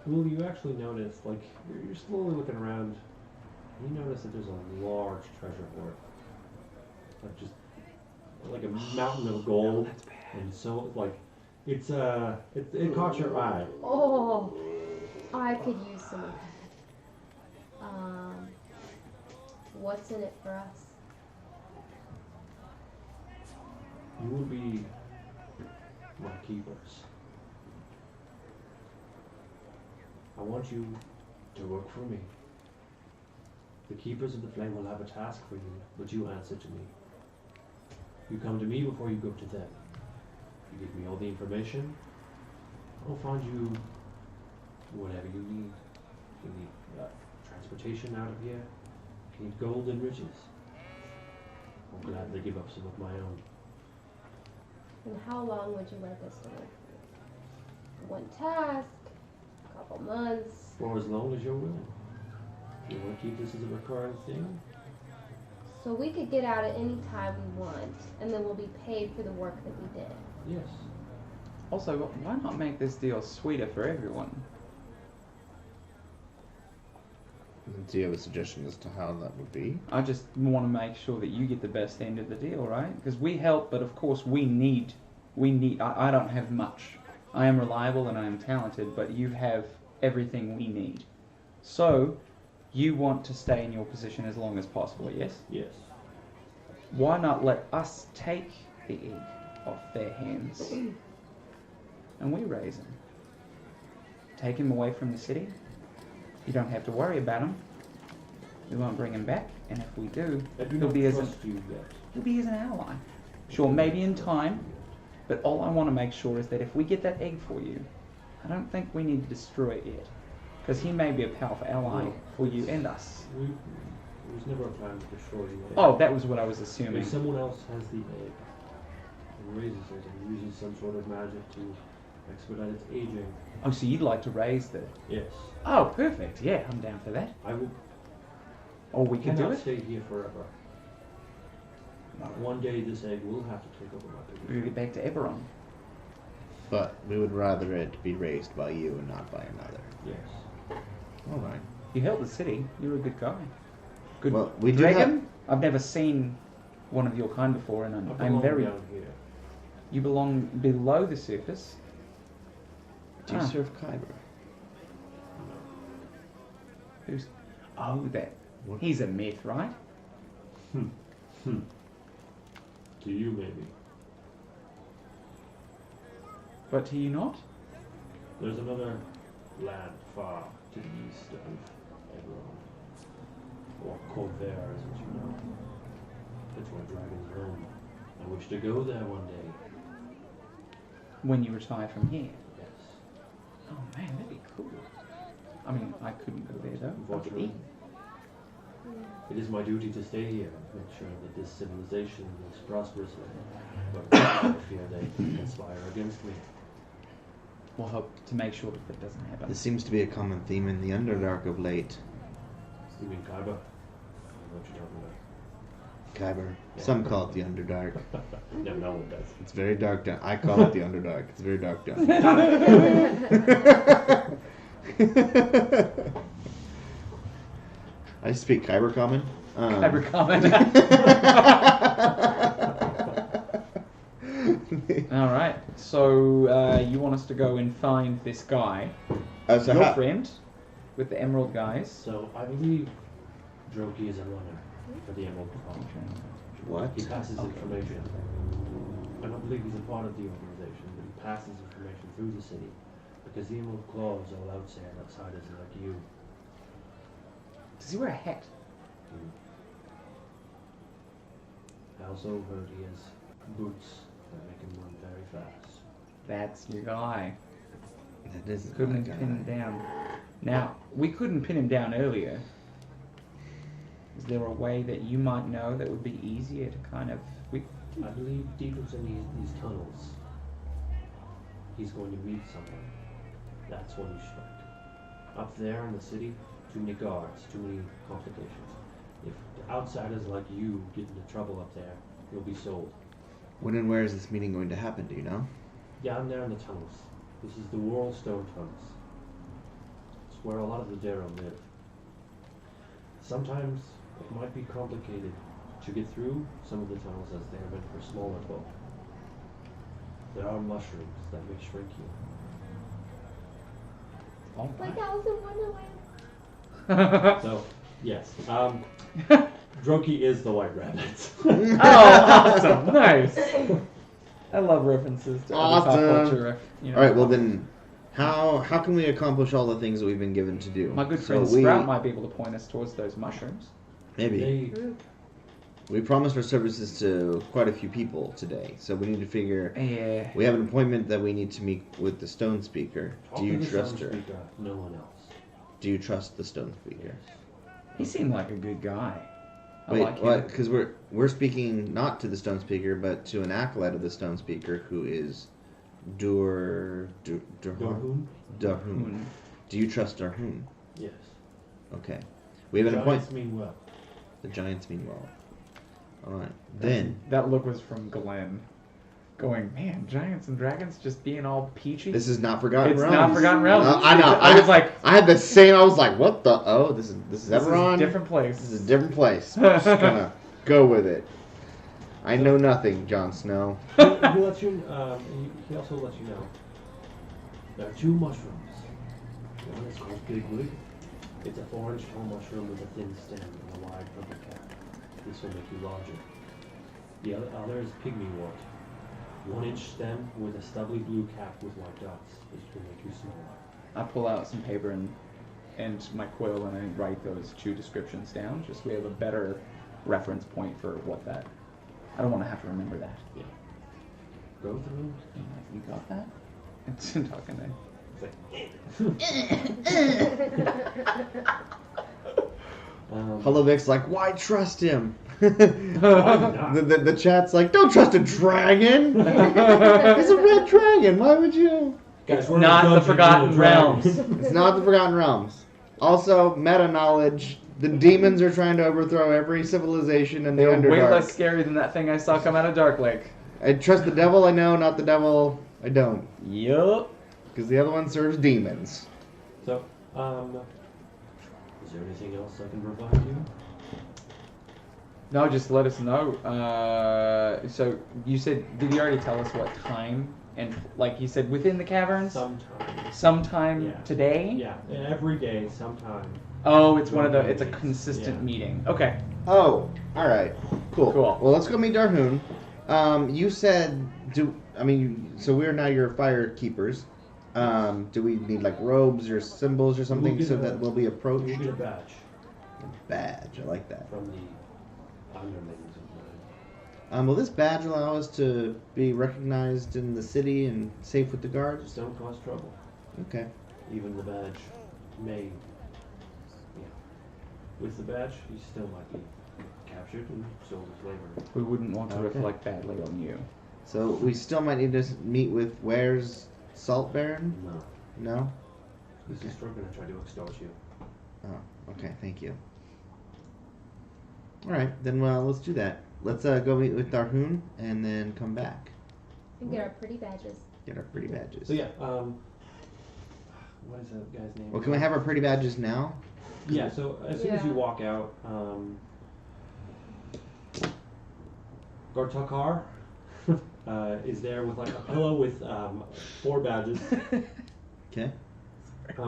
Well, you actually notice, like, you're slowly looking around, and you notice that there's a large treasure hoard. Like, just like a mountain of gold, and so like it caught your eye. Oh, I could use some of that. What's in it for us? You will be my keepers. I want you to work for me. The keepers of the flame will have a task for you, but you answer to me. You come to me before you go to them. You give me all the information. I'll find you whatever you need. If you need transportation out of here, if you need gold and riches, I'll gladly give up some of my own. And how long would you like us to work? One task, a couple months. For as long as you're willing. If you want to keep this as a recurring thing, So we could get out at any time we want, and then we'll be paid for the work that we did. yes. Also, why not make this deal sweeter for everyone? Do you have a suggestion as to how that would be? I just want to make sure that you get the best end of the deal, right? Because we help, but of course we need. I don't have much. I am reliable and I am talented, but you have everything we need. So, you want to stay in your position as long as possible, yes? Yes. Why not let us take the egg off their hands and we raise him? Take him away from the city. You don't have to worry about him. We won't bring him back, and if we do, I do he'll not be as trust you yet. he'll be as an ally. Sure, maybe in time, but all I want to make sure is that if we get that egg for you, I don't think we need to destroy it yet, because he may be a powerful ally for you and us. There was never a plan to destroy the egg. Oh, that was what I was assuming. If someone else has the egg and raises it and uses some sort of magic to expedite its aging, Oh, so you'd like to raise the... yes, Oh, perfect. Yeah, I'm down for that. I will. Or we could do Cannot it. stay here forever. One day this egg will have to take over my We'll position. get back to Eberron. But we would rather it be raised by you and not by another. Yes. All right. You helped the city. You're a good guy. Good Well, we do dragon. I've never seen one of your kind before, and I I'm belong very. down here. You belong below the surface. Do you Ah. serve Kyber? No. Who's? Oh, that. What? He's a myth, right? To you, maybe. But to you not? There's another land far to the east of Eberron. Or Corvair, as what you know. That's where dragons roam. I wish to go there one day. When you retire from here. Yes. Oh man, that'd be cool. I mean, I couldn't go there though. Unfortunately, it is my duty to stay here and make sure that this civilization lives prosperously. But I fear they conspire against me. We'll hope to make sure that doesn't happen. This seems to be a common theme in the Underdark of late. You mean Kaiba? I don't know what you're talking about. Kyber. Some call it the Underdark. No, no one does. It's very dark down. I call it the Underdark. It's very dark down. I speak Kyber Common. Kyber Common. All right. So you want us to go and find this guy, So your how- friend, with the emerald guys. So I believe Droki is a runner for the Emerald Claw. What? He passes information. I don't believe he's a part of the organization, but he passes information through the city because the Emerald Claws are outsiders like you. Does he wear a hat? I also heard he has boots that make him run very fast. That's your guy. That is Couldn't my pin him guy. down. Now, we couldn't pin him down earlier. Is there a way that you might know that would be easier to kind of... I believe deep within these tunnels, he's going to meet someone. That's when you strike. Up there in the city, too many guards, too many complications. If the outsiders like you get into trouble up there, you'll be sold. When and where is this meeting going to happen? Do you know? Down there in the tunnels. This is the Whirlstone Tunnels. It's where a lot of the Darrow live. Sometimes it might be complicated To get through some of the tunnels as they are meant for smaller folk, there are mushrooms that may shrink you. All Like right. Alice in Wonderland. So, yes. Droki is the white rabbit. Oh, awesome! Nice. I love references to other pop Awesome. culture. All right. Well then, how can we accomplish all the things that we've been given to do? My good So friend Sprout might be able to point us towards those mushrooms. maybe we promised our services to quite a few people today, so we need to figure. Yeah. We have an appointment that we need to meet with the Stone Speaker. Do you trust her? No one else. Do you trust the Stone Speaker? He seemed like a good guy. I Wait, like him. what? Because we're speaking not to the Stone Speaker, but to an acolyte of the Stone Speaker, who is Durhoon. Dorhoon? Darhoon. Do you trust Darhoon? Yes. Okay. We have an Giants appointment. mean well. The Giants mean well. All right. Then That look was from Glenn. Going, man, Giants and Dragons just being all peachy. this is not Forgotten It's Realms. not Forgotten Realms. I know. I was like, I had the same. I was like, what the? Oh, this is this Everon. is a different place. This is a different place. I'm just gonna go with it. I know nothing, Jon Snow. he lets you. He also lets you know there are two mushrooms. One is called Bigwig. It's a 4-inch tall mushroom with a thin stem and a wide purple cap. This will make you larger. The other is pygmywort. 1-inch stem with a stubbly blue cap with white dots. This will make you smaller. I pull out some paper and my quill and I write those two descriptions down. Just so we have a better reference point for what that. I don't want to have to remember that. Yeah. Go through. You got that? It's talking to. Holovic's like, why trust him? not? the chat's like, don't trust a dragon. It's a red dragon. Why would you? Guys, we're Not the Dungeons Forgotten and Realms. Dragons. It's not the Forgotten Realms. Also, meta knowledge. The demons are trying to overthrow every civilization in the They're way less Underdark. scary than that thing I saw come out of Dark Lake. I trust the devil. I know, not the devil. I don't, Yup. because the other one serves demons. So, is there anything else I can provide you? No, just let us know. So you said, did he already tell us what time? And like he said, within the caverns, Sometime. sometime Yeah. today. Yeah, and every day, sometime. Oh, it's one of the. It's a consistent Yeah. meeting. Okay. Oh, all right, cool. Cool. Well, let's go meet Darhoon. You said, so we're now your fire keepers. Do we need like robes or symbols or something We'll get so a- that we'll be approached? You get a badge Badge, I like that. from the underlings of mine. Will this badge allow us to be recognized in the city and safe with the guards? Just don't cause trouble. Okay. Even the badge may. Yeah. With the badge, you still might be captured and sold as labor. We wouldn't want to Okay. reflect badly on you. So we still might need to meet with Ware's Salt Baron? No. No? He's Okay. just going to try to extort you. Oh, okay, thank you. Alright, then let's do that. Let's go meet with Darhoon and then come back. And get our pretty badges. Get our pretty badges. So yeah, what is that guy's name? Well, can we have our pretty badges now? Yeah. So as soon as you Yeah. walk out, Gartakar is there with like a pillow with 4 badges. Okay.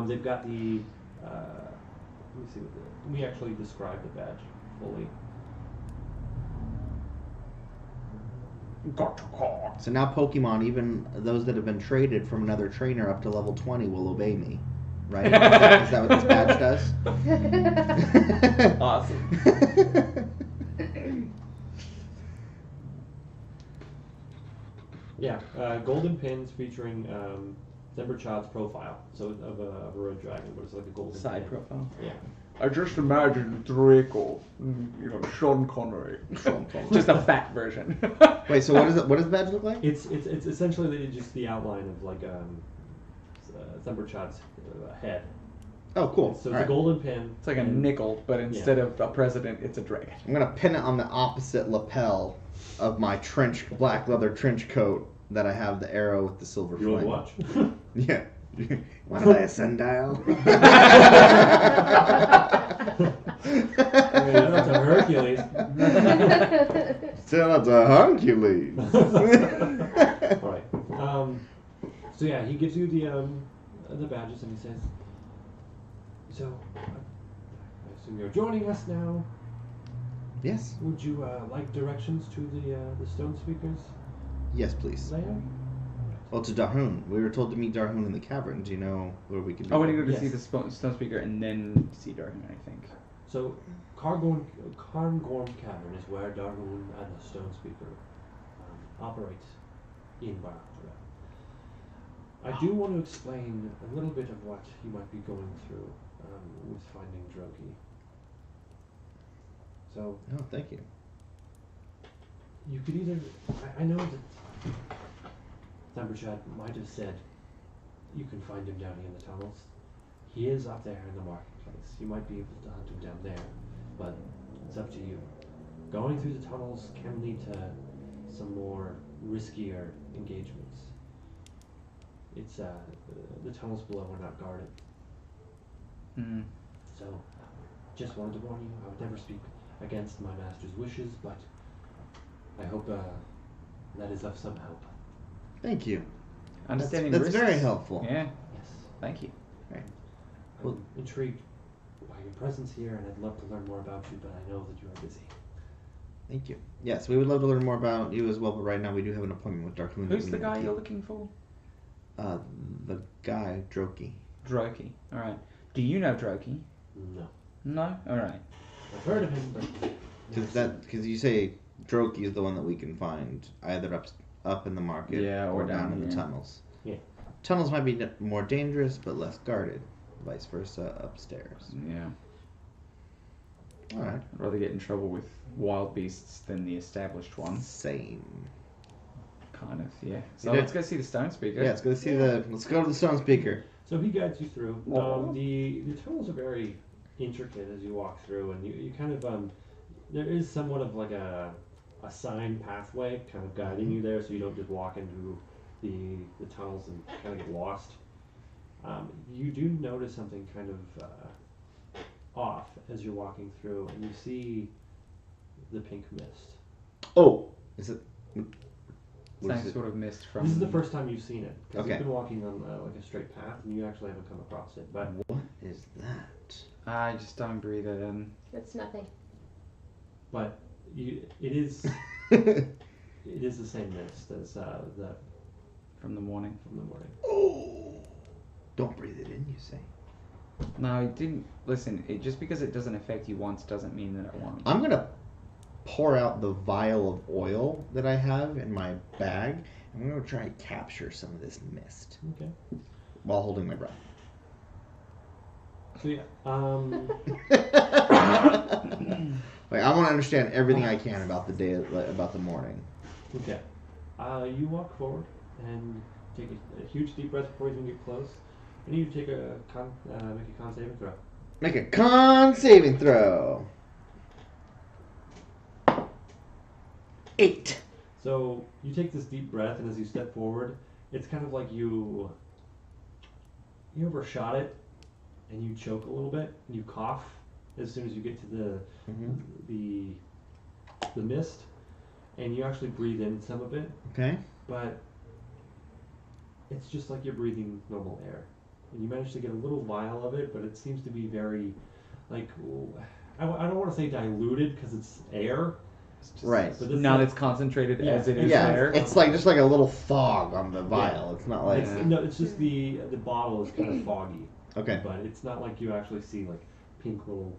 They've got the. Let me see what let me actually describe the badge fully. So now Pokemon, even those that have been traded from another trainer up to level 20 will obey me. Right? Is that what this badge does? Awesome. Yeah, golden pins featuring Zemberchad's profile, so of a road dragon, but it's like a golden Side pin. profile. Yeah. I just imagined Draco, Sean Connery. Just a fat version. Wait, so what does the badge look like? It's essentially just the outline of like Zemberchad's head. Oh, cool. So it's All a right. golden pin. It's like a and- nickel, but instead of a president, it's a dragon. I'm gonna pin it on the opposite lapel of my black leather trench coat that I have the arrow with the silver You flame. want to watch? Yeah. Want to buy a sundial? That's a Hercules. Tell that to Hercules. All right. So yeah, he gives you the badges and he says, "So, I assume you're joining us now. Yes. Would you like directions to the stone speakers Yes, please. lair?" Well, to Darhoon. We were told to meet Darhoon in the cavern. Do you know where we can be? I want to go to Yes. see the stone speaker and then see Darwin, I think. So, Carngorm Cavern is where Darhoon and the stone speaker operate in Barak. I do want to explain a little bit of what you might be going through with finding Drogi. So, Oh, thank you. you could either... I know that Thumberchad might have said you can find him down here in the tunnels. He is up there in the marketplace. You might be able to hunt him down there, but it's up to you. Going through the tunnels can lead to some more riskier engagements. It's the tunnels below are not guarded. Mm. So, just wanted to warn you, I would never speak against my master's wishes, but I hope that is of some help. Thank you. Understanding That's risks. very helpful. Yeah, Yes. thank you. I'm intrigued by your presence here, and I'd love to learn more about you, but I know that you are busy. Thank you. Yes, we would love to learn more about you as well, but right now we do have an appointment with Darhoon. Who's the guy you're looking for? The guy, Droki. Droki. Alright. Do you know Droki? No. No? Alright. I've heard of him, but... Because you say Droki is the one that we can find either up in the market Yeah, or down down in the here. tunnels. Yeah. Tunnels might be more dangerous, but less guarded. Vice versa, upstairs. Yeah. Alright. I'd rather get in trouble with wild beasts than the established ones. Same. Kind of, yeah. So You let's go see the stone speaker. Yeah, let's go to the stone speaker. So he guides you through. Oh. The tunnels are very intricate as you walk through, and you kind of there is somewhat of like a sign pathway kind of guiding you there, so you don't just walk into the tunnels and kind of get lost. You do notice something kind of off as you're walking through, and you see the pink mist. Oh, is it? What is Same it? sort of mist from... This is the first time you've seen it, because Okay. you've been walking on like a straight path, and you actually haven't come across it. But What is that? I just don't breathe it in. It's nothing. it is the same mist as the From the morning. from the morning. Oh, don't breathe it in, you say. No, it didn't... Listen, just because it doesn't affect you once doesn't mean that it won't. I'm gonna pour out the vial of oil that I have in my bag. I'm gonna try and capture some of this mist Okay. while holding my breath. So yeah, Like, I want to understand everything I can about the day, about the morning. okay. You walk forward and take a huge deep breath before you even get close. I need you to take make a con saving throw. Make a con saving throw. 8. So you take this deep breath, and as you step forward, it's kind of like you overshot it, and you choke a little bit, and you cough as soon as you get to the mist, and you actually breathe in some of it, Okay. but it's just like you're breathing normal air. And you manage to get a little vial of it, but it seems to be very, like, I don't want to say diluted because it's air. It's just Right. But it's not like- as concentrated Yeah. as it is Yeah, there. it's like just like a little fog on the vial. It's not like It's just the bottle is kind of foggy, okay. but it's not like you actually see like pink little.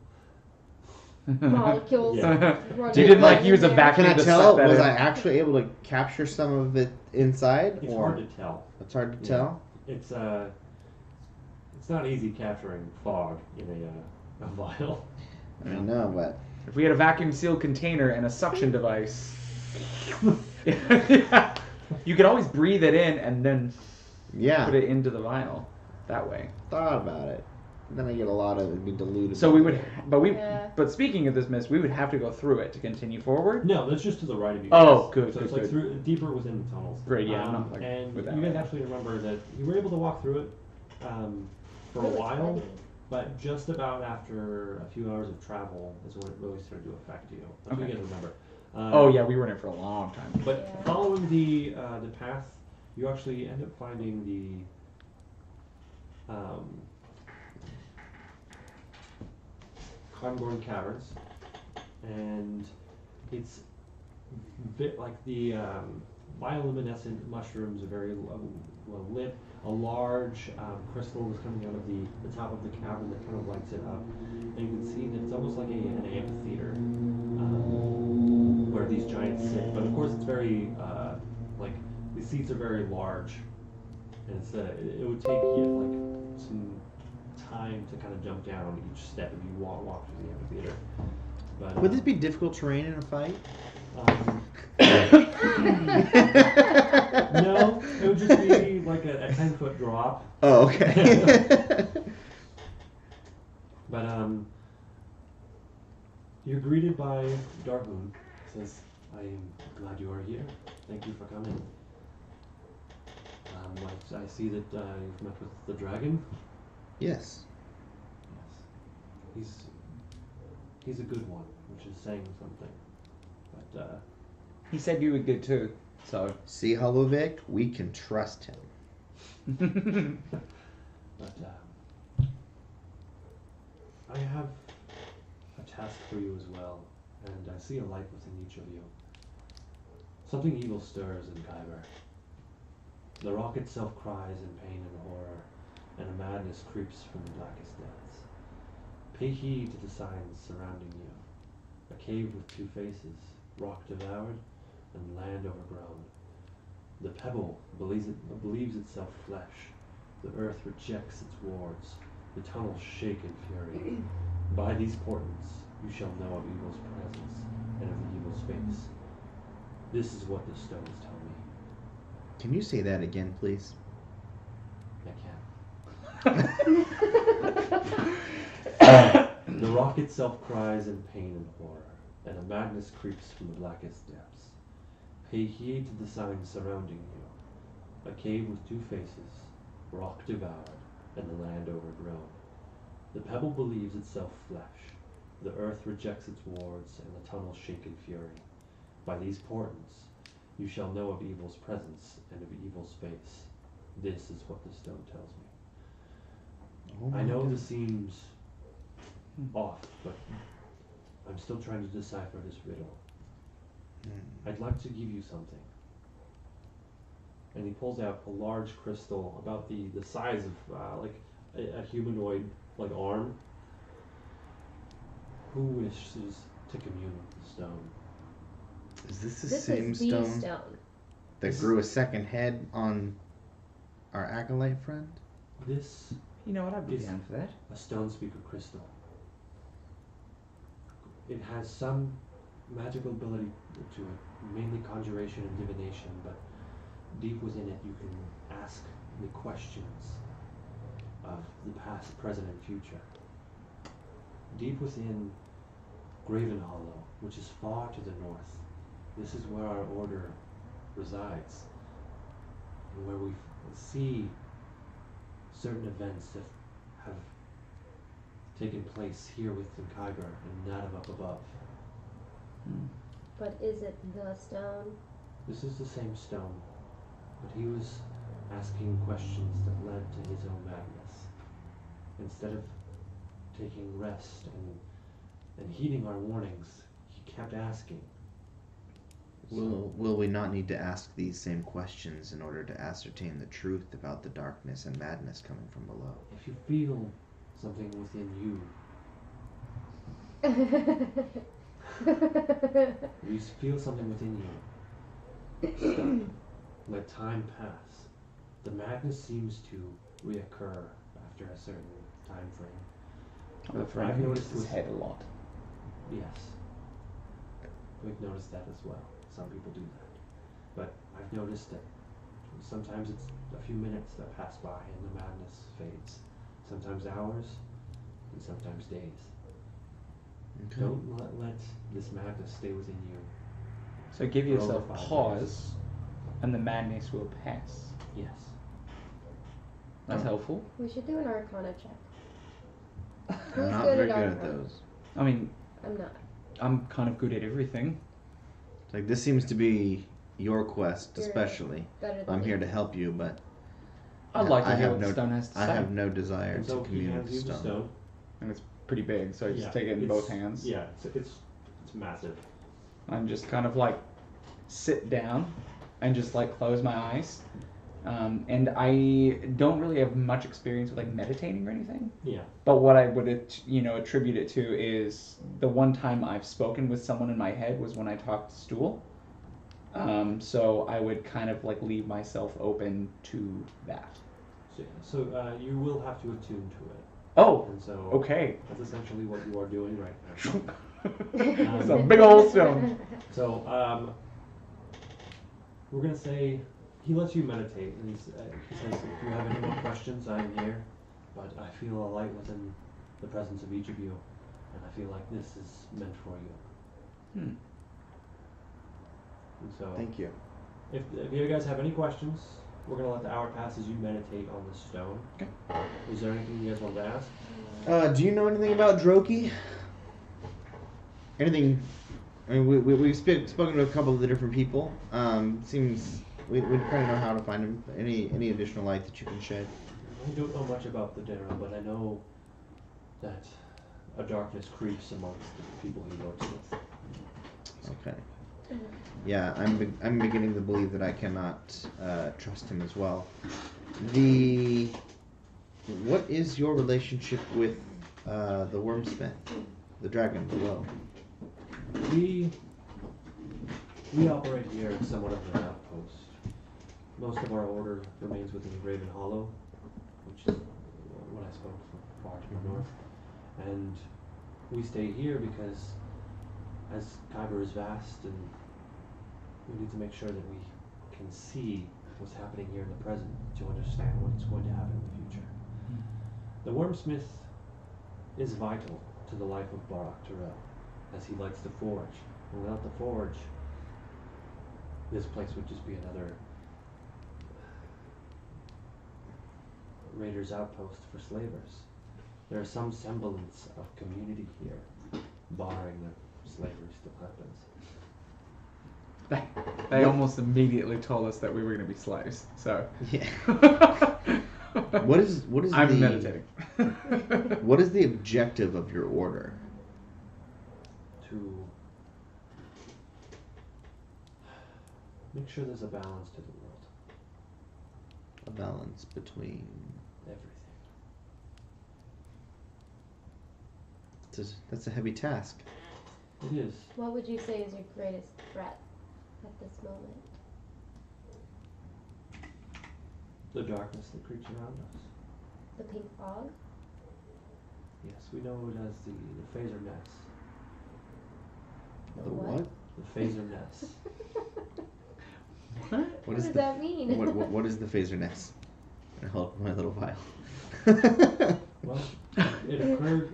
Molecules. Yeah. running You didn't like around use in a there. vacuum Can I to tell? suck that Was in. I actually able to capture some of it inside, It's or hard to tell. it's hard to Yeah. tell? It's not easy capturing fog in a vial. I don't know, but If we had a vacuum sealed container and a suction device, you could always breathe it in and then yeah, put it into the vial that way. thought about it. Then I get a lot of it'd be diluted. So we would, Yeah. but speaking of this mist, we would have to go through it to continue forward. No, that's just to the right of you. Oh, guys. good, So good, it's like good. through deeper within the tunnels. Great, yeah, I'm not, like, and with you that guys right. actually remember that you were able to walk through it for a It was while, funny. but just about after a few hours of travel is when it really started to affect you. That's what Okay. you guys remember. Oh yeah, we were in it for a long time. But Yeah. following the path, you actually end up finding the Conborn Caverns, and it's like the bioluminescent mushrooms are very well lit. A large crystal is coming out of the top of the cavern that kind of lights it up, and you can see that it's almost like an amphitheater where these giants sit. But of course, it's very like the seats are very large, and it's it would take you like some time to kind of jump down each step if you walk through the amphitheater. But Would this be difficult terrain in a fight? No, it would just be like a 10-foot drop. Oh, okay. But you're greeted by Darkmoon. Says, "I am glad you are here. Thank you for coming. I see that you've met with the dragon." Yes. Yes. He's a good one, which is saying something. But He said you were good too, so. See, Holovic, we can trust him. But I have a task for you as well, and I see a light within each of you. Something evil stirs in Kyber. The rock itself cries in pain and horror, and a madness creeps from the blackest depths. Pay heed to the signs surrounding you. A cave with two faces, rock devoured, and land overgrown. The pebble believes itself flesh. The earth rejects its wards. The tunnels shake in fury. By these portents you shall know of evil's presence and of the evil's face. This is what the stones tell me. Can you say that again, please? I can. The rock itself cries in pain and horror, and a madness creeps from the blackest depths. Pay heed to the signs surrounding you. A cave with two faces, rock devoured, and the land overgrown. The pebble believes itself flesh. The earth rejects its wards, and the tunnels shake in fury. By these portents you shall know of evil's presence and of evil's face. This is what the stone tells me. I know this seems off, but I'm still trying to decipher this riddle. I'd like to give you something. And he pulls out a large crystal about the size of like a humanoid like arm. Who wishes to commune with the stone? Is this the This same is the stone stone. that grew a second head on our acolyte friend? This You know what, I'd be Is- down for that. a stone speaker crystal. It has some magical ability to it, mainly conjuration and divination, but deep within it you can ask the questions of the past, present, and future. Deep within Graven Hollow, which is far to the north, this is where our order resides, and where we see certain events that have taken place here within Kyber and not up above. But is it the stone? This is the same stone, but he was asking questions that led to his own madness. Instead of taking rest and heeding our warnings, he kept asking. Will we not need to ask these same questions in order to ascertain the truth about the darkness and madness coming from below? If you feel something within you, feel something within you, stop. Let time pass. The madness seems to reoccur after a certain time frame. I'm a friend I've who noticed his with- head a lot. Yes. We've noticed that as well. Some people do that. But I've noticed that sometimes it's a few minutes that pass by and the madness fades. Sometimes hours and sometimes days. Okay. Don't let this madness stay within you. So give For yourself over 5 pause, days. and the madness will pass. Yes. That's helpful. We should do an Arcana check. I'm Who's not good very at good at Arcana? those. I mean, I'm not. I'm kind of good at everything. Like, this seems to be your quest, You're especially. better than I'm me. here to help you, but I'd like to I hear have what the no stone has to say. I have no desire And to so he commune with hands the you the stone. stone. And it's pretty big, so I just Yeah, take it in both it's- hands. Yeah, it's massive. I'm just kind of like sit down and just like close my eyes. And I don't really have much experience with like meditating or anything. Yeah. But what I would attribute it to is the one time I've spoken with someone in my head was when I talked to Stool. So I would kind of like leave myself open to that. So you will have to attune to it. Oh, And so okay. that's essentially what you are doing right now. It's a big old stone. So we're gonna say he lets you meditate, and he says, if you have any more questions, I'm here. But I feel a light within the presence of each of you, and I feel like this is meant for you. Hmm. And so, Thank you. if you guys have any questions, we're gonna let the hour pass as you meditate on the stone. Okay. Is there anything you guys want to ask? Do you know anything about Droki? Anything? I mean, we've spoken to a couple of the different people. Seems we kind of know how to find him. Any additional light that you can shed? I don't know much about the Turel, but I know that a darkness creeps amongst the people he works with. Okay. Yeah, I'm beginning to believe that I cannot trust him as well. What is your relationship with the Wormsmith, the dragon below? We operate here as somewhat of an outpost. Most of our order remains within Graven Hollow, which is what I spoke for far to the north. And we stay here because as Kyber is vast, and we need to make sure that we can see what's happening here in the present to understand what's going to happen in the future. The Wormsmith is vital to the life of Barak Turel, as he likes to forge. And without the forge, this place would just be another raiders' outpost for slavers. There is some semblance of community here, barring the slavery still happens. They almost immediately told us that we were going to be slaves. So Yeah. What is I'm the meditating. what is the objective of your order? To make sure there's a balance to the world. A balance between. Everything. That's a heavy task. It is. What would you say is your greatest threat at this moment? The darkness that creeps around us. The pink fog? Yes, we know it as the phaser nets. The what? The phaser nets. What? What is does the that mean? what is the phaser nest? I hold up my little vial. Well, it occurred.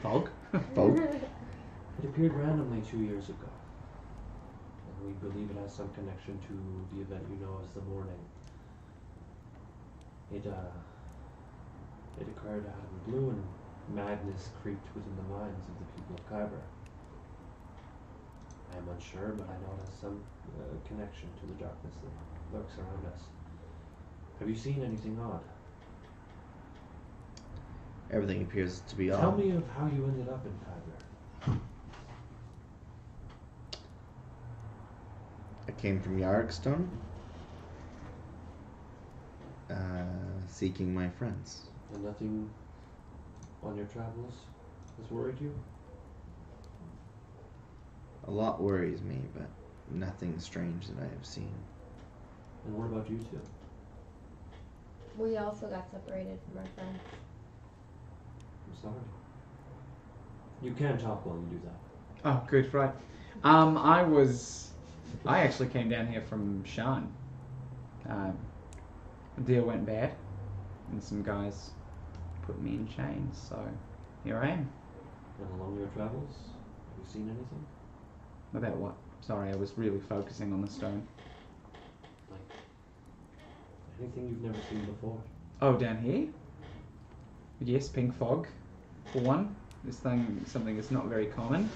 Fog? Fog? It appeared randomly 2 years ago, and we believe it has some connection to the event you know as the Morning. It occurred out of the blue, and madness creeped within the minds of the people of Kyber. I am unsure, but I know it has some connection to the darkness that lurks around us. Have you seen anything odd? Everything appears to be Tell odd. me of how you ended up in Kyber. I came from Yarrickstone, seeking my friends. And nothing on your travels has worried you? A lot worries me, but nothing strange that I have seen. And what about you two? We also got separated from our friends. I'm sorry. You can talk while you do that. Oh, good, right. I actually came down here from Shan. The deal went bad, and some guys put me in chains, so here I am. And along your travels, have you seen anything? About what? Sorry, I was really focusing on the stone. Like, anything you've never seen before? Oh, down here? Yes, pink fog, for one. Something that's not very common.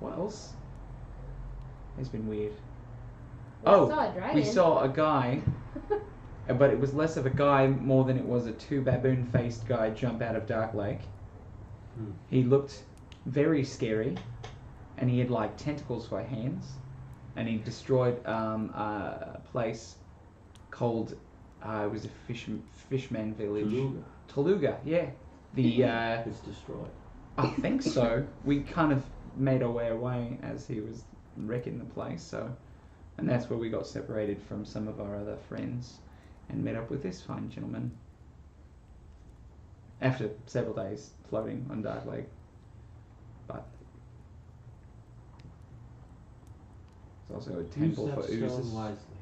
What else has been weird? We saw a dragon. We saw a guy, but it was less of a guy more than it was a two baboon-faced guy jump out of Dark Lake. He looked very scary, and he had like tentacles for hands, and he destroyed a place called it was a fishman village. Toluga, yeah. It's destroyed. I think so. We kind of made our way away as he was wrecking the place, so, and that's where we got separated from some of our other friends and met up with this fine gentleman after several days floating on Dark Lake. But it's also a temple Use for that oozes. stone wisely.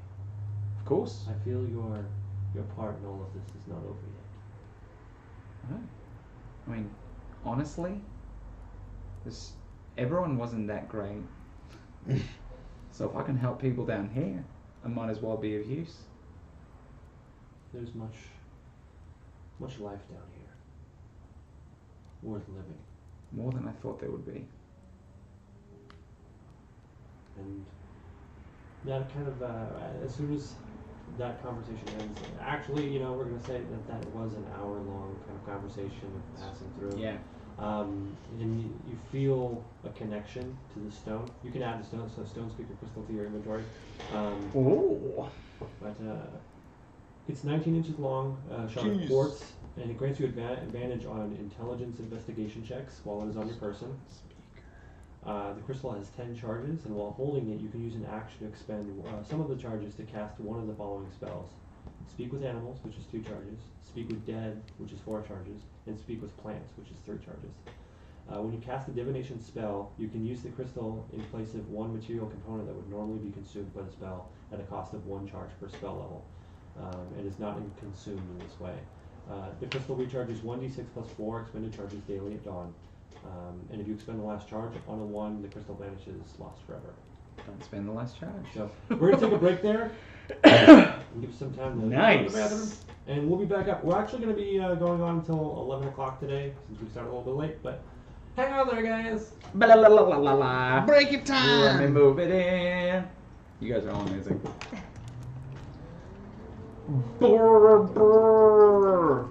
Of course. I feel your part in all of this is not over yet. I mean, honestly, everyone wasn't that great. So if I can help people down here, I might as well be of use. There's much life down here. Worth living. More than I thought there would be. And that kind of, as soon as that conversation ends, actually, we're going to say that was an hour-long kind of conversation of passing through. Yeah. And you feel a connection to the stone. You can add the stone, so stone speaker crystal to your inventory. Ooh. But it's 19 inches long, shot of quartz, and it grants you advantage on intelligence investigation checks while it is on your person. The crystal has 10 charges, and while holding it, you can use an action to expend some of the charges to cast one of the following spells. Speak with animals, which is 2 charges. Speak with dead, which is 4 charges. And speak with plants, which is 3 charges. When you cast a divination spell, you can use the crystal in place of one material component that would normally be consumed by the spell at a cost of 1 charge per spell level. It is not consumed in this way. The crystal recharges 1d6 plus 4 expended charges daily at dawn. And if you expend the last charge on a 1, the crystal vanishes, lost forever. Don't spend the last charge. So we're gonna take a break there. And give some time to go to the bathroom, and we'll be back up. We're actually gonna be going on until 11 o'clock today, since we started a little bit late. But hang on there, guys. Blah, blah, blah, blah, blah, blah. Break it time. Let me move it in. You guys are all amazing. Brr, brr.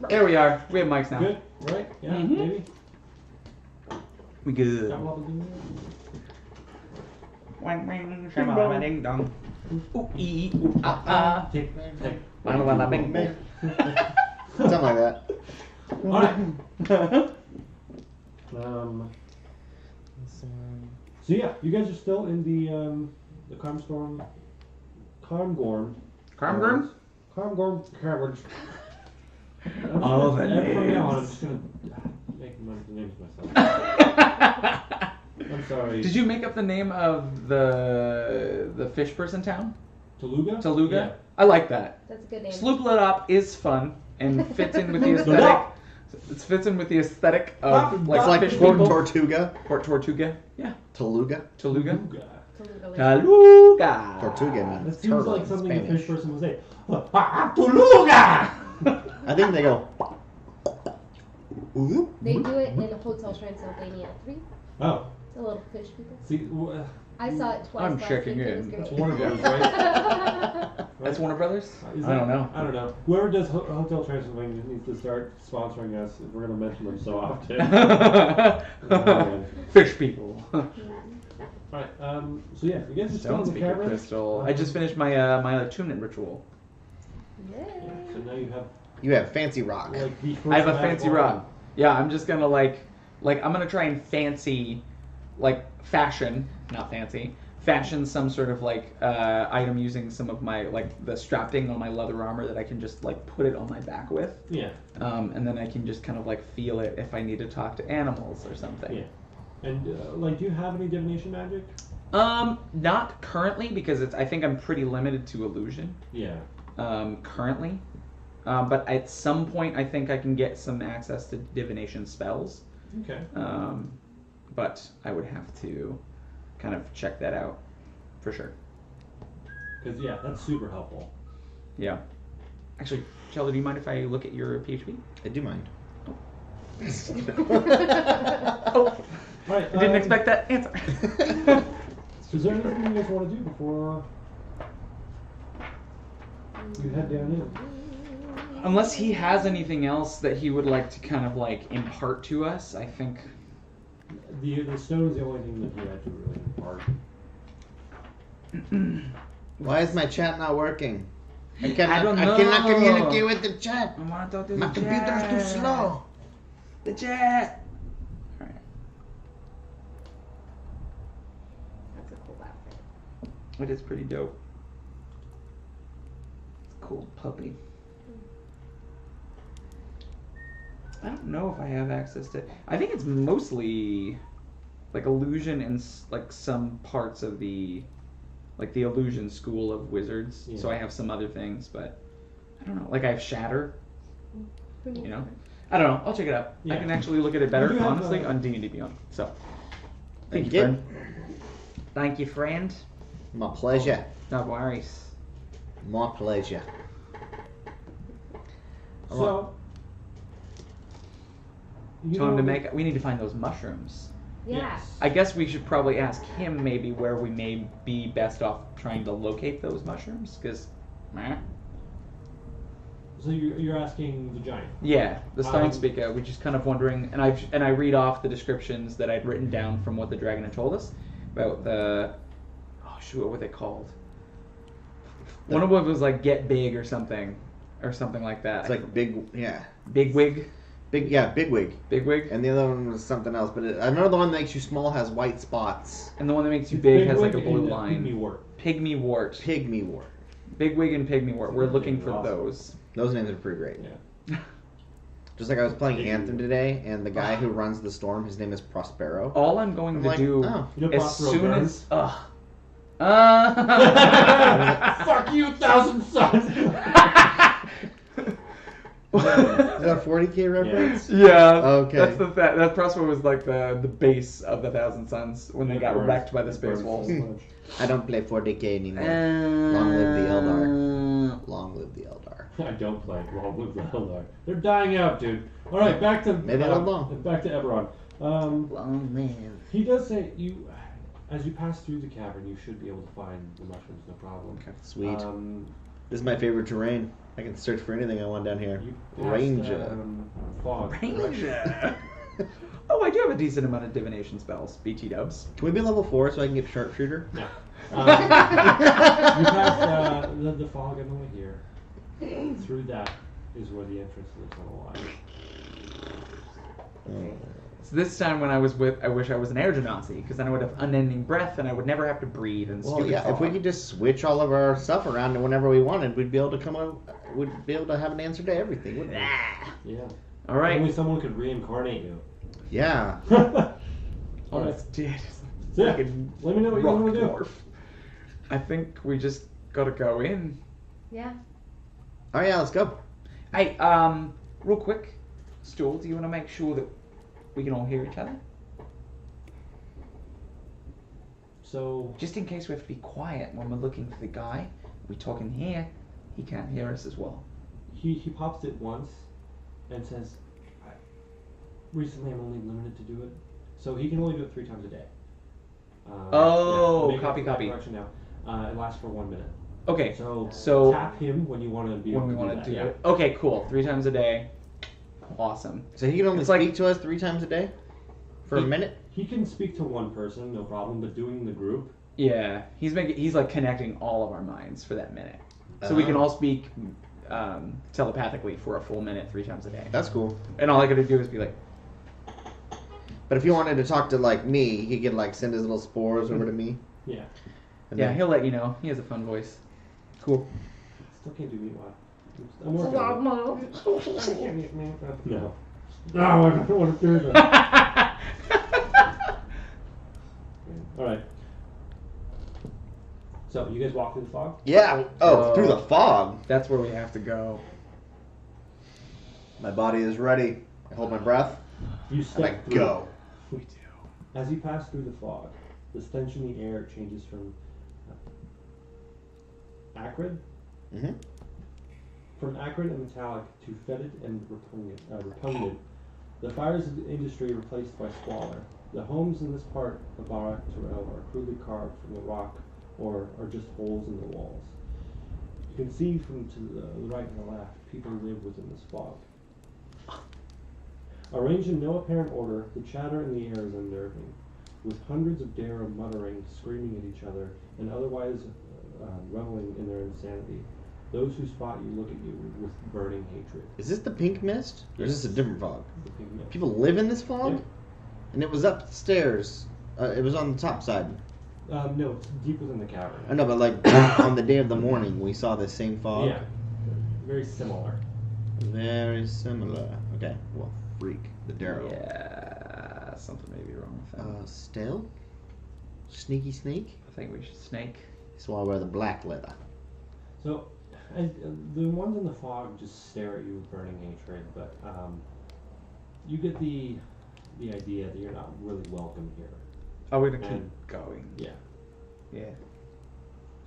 There we are. We have mics now. Good, right? Yeah, Mhm. maybe. We good. Got all the good. Wang wang, shabba ding dong. Ooh ee ooh ah ah. Tick, tick. Bang bang bang bang. Something like that. Alright. So yeah, you guys are still in the Carmgorm. Carmgorm? Carmgorm caverns. All the From now on, I'm names. just gonna make the names myself. I'm sorry. Did you make up the name of the fish person town? Taluga? Taluga? Yeah. I like that. That's a good name. Sloop Lit Up is fun and fits in with the aesthetic. It fits in with the aesthetic of like It's like fish Port people. Tortuga. Port Tortuga. Yeah. Taluga. Taluga. Taluga. Taluga. Tortuga That means seems turtle like in something a Spanish. fish person would say. Taluga! I think they go. Ooh. They do it in Hotel Transylvania 3. Oh, The little fish people. see, I saw it twice I'm last checking week. It in. was great. that's Warner Brothers, right? That's Warner Brothers? Is I that- don't know. I don't know. Whoever does Hotel Transylvania needs to start sponsoring us if we're going to mention them so often. Fish people. Alright, so yeah, you guys are still Don't in the speak of cavern. crystal. I just finished my my attunement ritual. Yeah, Yay. so now you have You have fancy rock. like the first I have a magic fancy weapon. rock. Yeah, I'm just gonna like I'm gonna try and fashion some sort of like item using some of my like the strapping on my leather armor that I can just like put it on my back with, Yeah, and then I can just kind of like feel it if I need to talk to animals or something. yeah. And like, do you have any divination magic? Not currently because I think I'm pretty limited to illusion. Yeah. Currently. But at some point, I think I can get some access to divination spells. Okay. But I would have to kind of check that out for sure. Because yeah, that's super helpful. Yeah. Actually, Chella, do you mind if I look at your PHP? I do mind. Oh, Alright. I didn't expect that answer. Is there anything you guys want to do before you head down in? Unless he has anything else that he would like to kind of like impart to us, I think. The stone's the only thing that you had to really impart. Why is my chat not working? I I don't know. cannot communicate with the chat. I want to talk to My the computer is too chat. slow. The chat. All right. That's a cool outfit. It is pretty dope. It's a cool puppy. I don't know if I have access to. I think it's mostly like illusion and like some parts of the illusion school of wizards. Yeah. So I have some other things, but I don't know. Like I have shatter. You know, I don't know. I'll check it out. Yeah. I can actually look at it You better, do have, honestly, on D&D Beyond. So, thank Thank you, you. friend. Thank you, friend. My pleasure. No worries. My pleasure. So. You Tell him know- to make. We need to find those mushrooms. Yeah. Yes. I guess we should probably ask him maybe where we may be best off trying to locate those mushrooms, because, So you're asking the giant. yeah, the stone Um, speaker. We're just kind of wondering, and I read off the descriptions that I'd written down from what the dragon had told us about the. Oh shoot, what were they called? One of them was like get big or something like that. It's like big, yeah. big wig, Big wig. big wig, And the other one was something else. But I remember the one that makes you small has white spots. and the one that makes you big has like a Bigwig blue and line. Pygmy wart. Pygmy wart. Pygmy wart. Big wig and pygmy wart. We're looking for Awesome. those. Those names are pretty great. Yeah. Just like I was playing Pygmy Anthem wart. today, and the guy who runs the storm, his name is Prospero. All I'm going I'm to like, do oh. You know as Prospero soon Burns? as Fuck you, Thousand Suns! Is that a 40K reference? yeah. Okay. That's that Prospero was like the base of the Thousand Suns when they It got burns. wrecked by the It space burns wolves. so much. I don't play 40K anymore. Long live the Eldar. Long live the Eldar. I don't play Long Live the Eldar. They're dying out, dude. Alright, back to Maybe they'll long. back to Eberron. Long live. He does say you as you pass through the cavern you should be able to find the mushrooms, no problem. Sweet. Um, This is my favorite terrain. I can search for anything I want down here. You passed, Ranger. Fog. Ranger. Oh, I do have a decent amount of divination spells. BT dubs. Can we be level 4 so I can get sharpshooter? No. You pass the fog and over here. Through that is where the entrance to the tunnel lies. So this time when I was I wish I was an air genasi, because then I would have unending breath and I would never have to breathe and Well, stupid yeah, if we fog. could just switch all of our stuff around and whenever we wanted, we'd be able to we'd be able to have an answer to everything, wouldn't we? Yeah. All right. Only someone could reincarnate you. Yeah. Almost did. So, yeah, Fucking let me know what you rock want to do. dwarf. I think we just gotta go in. Yeah. Oh yeah, let's go. Hey, real quick, Stool, do you want to make sure that we can all hear each other? So, Just in case we have to be quiet when we're looking for the guy. We talk in here, he can't hear us as well. he pops it once and says, recently I'm only limited to do it. So he can only do it 3 times a day. Oh, make copy, that copy. correction now. It lasts for 1 minute. Okay, So, so tap him when you want to be when able we to want to do that. it. Okay, cool. 3 times a day. Awesome. So he can only It's like- speak to us 3 times a day? For a minute? He can speak to one person, no problem, but doing the group, Yeah, he's like connecting all of our minds for that minute, so we can all speak telepathically for a full minute 3 times a day. That's cool. And all I gotta do is be like, But if you wanted to talk to like me, he could like send his little spores over to me. yeah. And yeah, then- he'll let you know. He has a fun voice. Cool. Still can't do meanwhile. I'm working on it. No. No, I don't want to do that. Alright. So, you guys walk through the fog? Yeah. Oh, through the fog. That's where we have to go. My body is ready. I hold my breath You and I step through. go. We do. As you pass through the fog, the stench in the air changes from acrid Mm-hmm. From acrid and metallic to fetid and repugnant. The fires of the industry replaced by squalor. The homes in this part of Barak, Turel are crudely carved from the rock or are just holes in the walls. You can see from to the right and the left, people live within this fog. Arranged in no apparent order, the chatter in the air is unnerving, with hundreds of Dara muttering, screaming at each other, and otherwise reveling in their insanity. Those who spot you look at you with burning hatred. Is this the pink mist? Or is this a different fog? The pig mist. People live in this fog? Yeah. And it was upstairs. It was on the top side. No, it's deep within the cavern. I know, but like on the day of the morning, we saw this same fog. Yeah, very similar. Very similar. Okay, well, freak. The Darrow. Yeah, something may be wrong with that. Stale? Sneaky snake? I think we should snake. That's why I wear the black leather. So, the ones in the fog just stare at you with burning hatred, but you get the idea that you're not really welcome here. Oh, we're gonna And- keep going. Yeah. Yeah.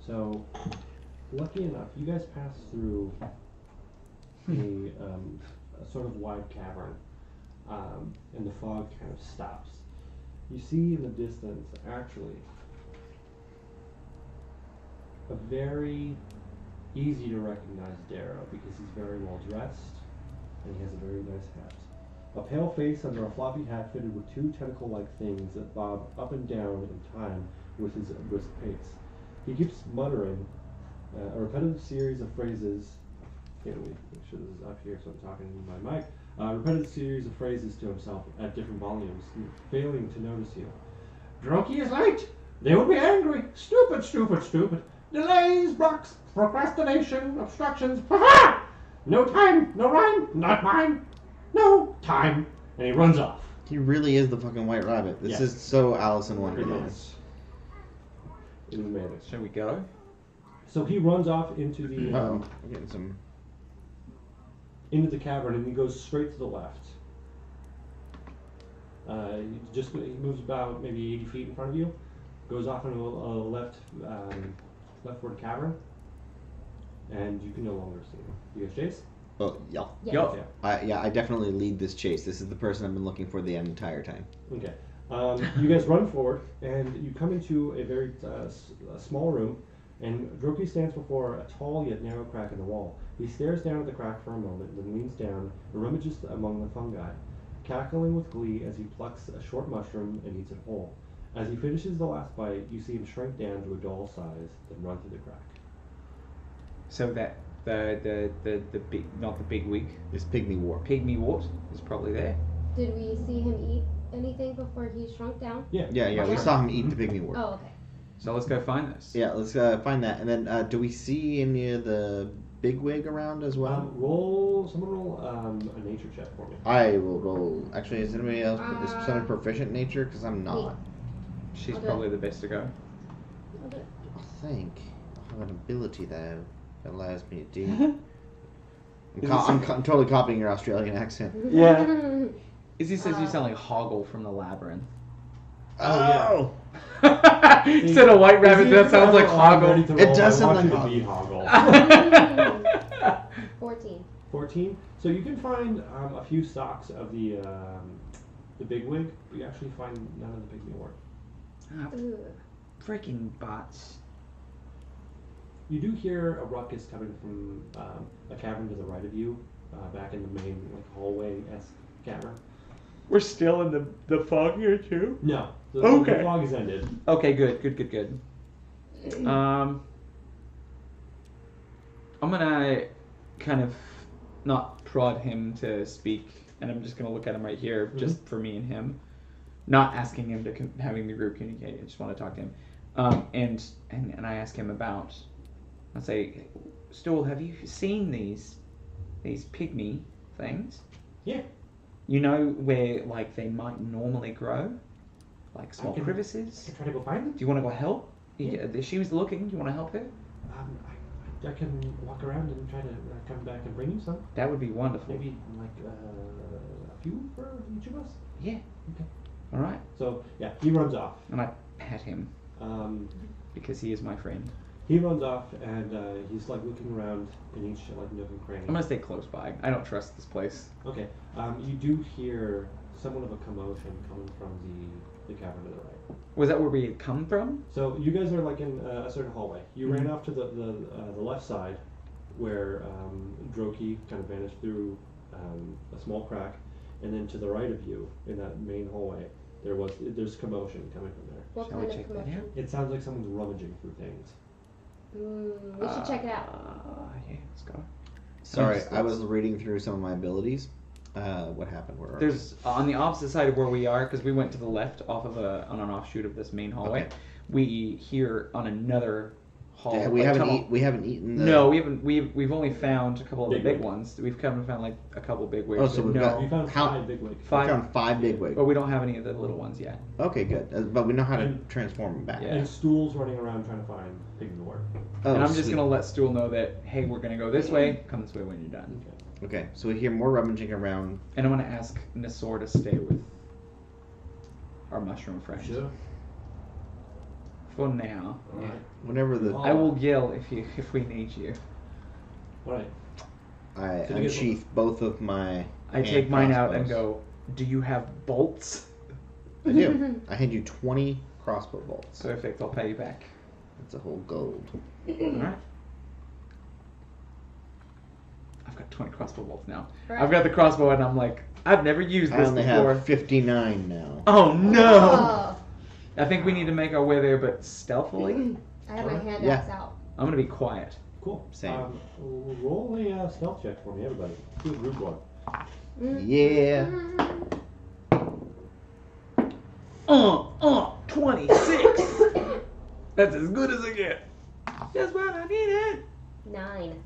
So, lucky enough, you guys pass through a sort of wide cavern, and the fog kind of stops. You see in the distance, actually, a very easy to recognize Darrow because he's very well dressed and he has a very nice hat. A pale face under a floppy hat fitted with 2 tentacle-like things that bob up and down in time with his brisk pace. He keeps muttering a repetitive series of phrases. Here, let me make sure this is up here so I'm talking into my mic. Repetitive series of phrases to himself at different volumes, failing to notice you. Drunky is late! They would be angry! Stupid, stupid, stupid! Delays, blocks, procrastination, obstructions. Ha-ha! No time, no rhyme, not mine. No time. And he runs off. He really is the fucking White Rabbit. This Yeah. is so Alice in It Wonderland. is. It is amazing. Shall we go? So he runs off into the I'm getting some. into the cavern and he goes straight to the left. He moves about maybe 80 feet in front of you, goes off into a leftward cavern, and you can no longer see him. You guys chase? Oh, yeah. Yes. Yup. Yeah. I definitely lead this chase. This is the person I've been looking for the entire time. Okay. You guys run forward, and you come into a very small room, and Droki stands before a tall yet narrow crack in the wall. He stares down at the crack for a moment, then leans down and rummages among the fungi, cackling with glee as he plucks a short mushroom and eats it whole. As he finishes the last bite, you see him shrink down to a doll size, then run through the crack. So that the big, not the big wig, It's pygmy wart. pygmy wart is probably there. Did we see him eat anything before he shrunk down? Yeah. Yeah, we saw him eat the pygmy wart. Oh, okay. So let's go find this. Yeah, let's find that. And then, do we see any of the bigwig around as well? Someone roll a nature check for me. I will roll. Actually, is anybody else? Is someone proficient in nature? Because I'm not. She's I'll do probably the best to go. I'll do it. I think I have an ability that allows me to do. I'm totally copying your Australian accent. Yeah. Izzy says you sound like Hoggle from the Labyrinth. Oh! Instead of White Rabbit, that sounds like Hoggle. It does sound like like Hoggle. 14. 14. So you can find a few stalks of the bigwig, but you actually find none of the pygmy wart. Ooh. Freaking bots. You do hear a ruckus coming from a cavern to the right of you, back in the main hallway-esque cavern. We're still in the fog here too? No, the fog has ended. Okay, good. I'm gonna kind of not prod him to speak, and I'm just gonna look at him right here, just for me and him. Not asking him to having the group communicate. I just want to talk to him. And I ask him about. I say, Stool, have you seen these pygmy things? Yeah. You know where they might normally grow, like small crevices. I can try to go find them. Do you want to go help? Yeah. She was looking. Do you want to help her? I can walk around and try to come back and bring you some. That would be wonderful. Maybe a few for each of us. Yeah. Okay. All right. So yeah, he runs off. And I pat him because he is my friend. He runs off and he's looking around in each nook and cranny. I'm gonna stay close by. I don't trust this place. Okay. You do hear somewhat of a commotion coming from the cavern to the right. Was that where we had come from? So you guys are in a certain hallway. You ran off to the left side, where Droki kind of vanished through a small crack, and then to the right of you in that main hallway, there's commotion coming from there. What Shall kind we of check that commotion? out? It sounds like someone's rummaging through things. We should check it out. Yeah, let's go. Sorry, I was reading through some of my abilities. What happened? Where There's on the opposite side of where we are, because we went to the left on an offshoot of this main hallway. Okay. We hear on another hall. Yeah, we haven't eaten. No, we haven't. We've only found a couple of the big Bigwig. ones. We've come and found a couple big wigs. Oh, so we've got- You found How- 5 bigwigs. We five. found 5 bigwig. But we don't have any of the little ones yet. Okay, good. But we know how to transform them back. Yeah. And stools running around trying to find pygmy wart. Oh, And I'm just sweet. gonna let Stool know that, hey, we're gonna go this way. Come this way when you're done. Okay. Okay, so we hear more rummaging around. And I'm gonna ask Nasor to stay with our mushroom friend. Sure. For now. Alright. Whenever the I will yell if we need you. Alright. I So you guys unsheath both of my. I hand take mine out and crossbows. go, do you have bolts? I do. I hand you 20 crossbow bolts. Perfect, I'll pay you back. That's a whole gold. Alright. I've got 20 crossbow bolts now. Right. I've got the crossbow and I'm like, I've never used I this only before. have 59 now. Oh no! Oh. I think we need to make our way there, but stealthily. I have my Alright. hand Yeah. axe out. I'm gonna be quiet. Cool. Same. Roll a stealth check for me, everybody. Do a group one. Yeah. 26! That's as good as I get. That's what I needed. 9.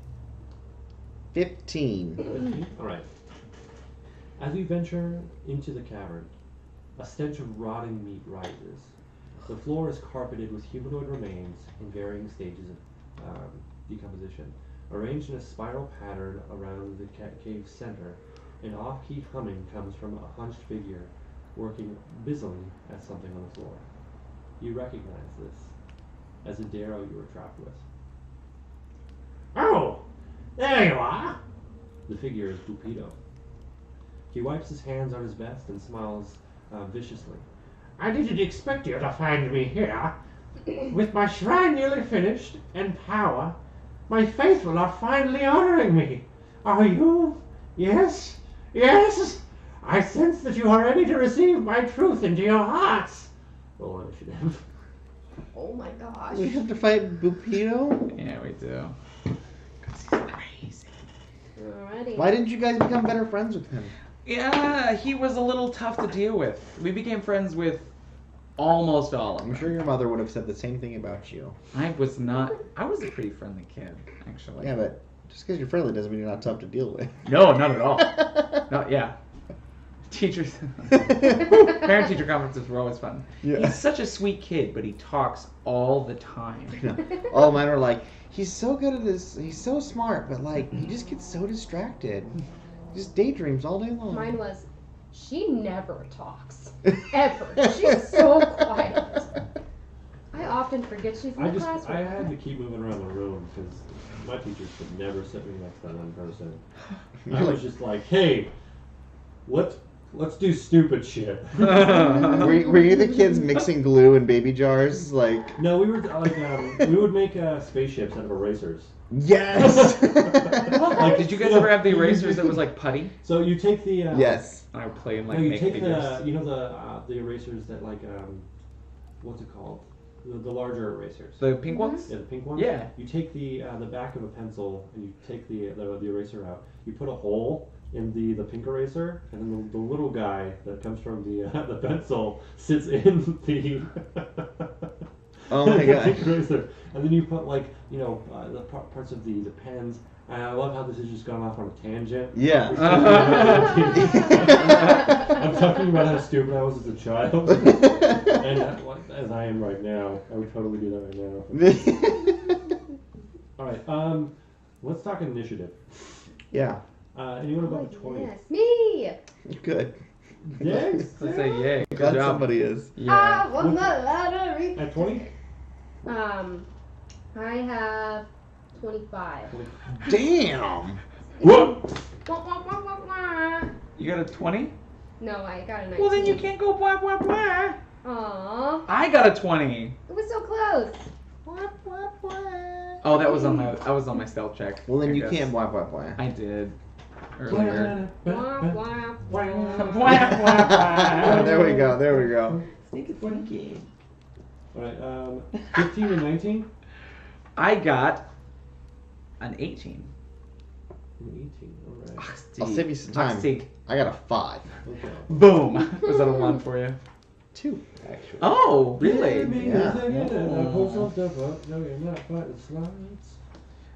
15. Alright. As you venture into the cavern, a stench of rotting meat rises. The floor is carpeted with humanoid remains in varying stages of decomposition. Arranged in a spiral pattern around the cave's center, an off-key humming comes from a hunched figure working busily at something on the floor. You recognize this as a Darrow you were trapped with. Oh! There you are! The figure is Bupido. He wipes his hands on his vest and smiles viciously. I didn't expect you to find me here. With my shrine nearly finished and power My faithful are finally honoring me. Are you? Yes? Yes? I sense that you are ready to receive my truth into your hearts. Roll initiative. Oh my gosh. We have to fight Bupito? Yeah, we do. 'Cause he's crazy. Alrighty. Why didn't you guys become better friends with him? Yeah, he was a little tough to deal with. We became friends with almost all of I'm them. sure your mother would have said the same thing about you. I was a pretty friendly kid, actually. Yeah, but just because you're friendly doesn't mean you're not tough to deal with. No, not at all. No, yeah. Teachers, parent-teacher conferences were always fun. Yeah. He's such a sweet kid, but he talks all the time. All of mine were like, he's so good at this, he's so smart, but like, he just gets so distracted. He just daydreams all day long. Mine was, she never talks. Ever. She's so quiet. I often forget she's in the classroom. I had to keep moving around the room because my teachers could never sit me next to that one person. I was just like, hey, let's do stupid shit. Were you the kids mixing glue in baby jars? Like, No, we were like, we would make spaceships out of erasers. yes! Like, did you guys ever have the erasers that was like putty? So you take the Yes. I would play and No, like you make take figures. the erasers that like what's it called? The larger erasers. The pink ones? Yeah, the pink ones. Yeah. You take the back of a pencil and you take the eraser out. You put a hole in the pink eraser, and then the little guy that comes from the pencil sits in the Oh my the gosh. pink eraser, and then you put like the parts of the pens. And I love how this has just gone off on a tangent. Yeah. I'm talking about how stupid I was as a child, and as I am right now. I would totally do that right now. All right, let's talk initiative. Yeah. Anyone above a 20? Yes, me! Good. Yes. Let's say yay. Good Glad job. somebody is. I Yeah. won the lottery! At 20? I have 25. Damn. Whoa! Wah, wah, wah, wah, wah. You got a 20? No, I got a 19. Well, then you can't go blah, blah, blah. Aww. I got a 20. It was so close. Oh, that was on my stealth check. Well, then I you guess. can't blah blah blah. I did earlier. Wah, wah, wah. There we go. There we go. Sneaky, sneaky. All right, 15 and 19? I got an 18. 18, all right. I'll save you some time. Achtig. I got a 5. Okay. Boom. Was that a 1 for you? 2, actually. Oh, really? Yeah. Pull some stuff up. No, you're not fighting slides.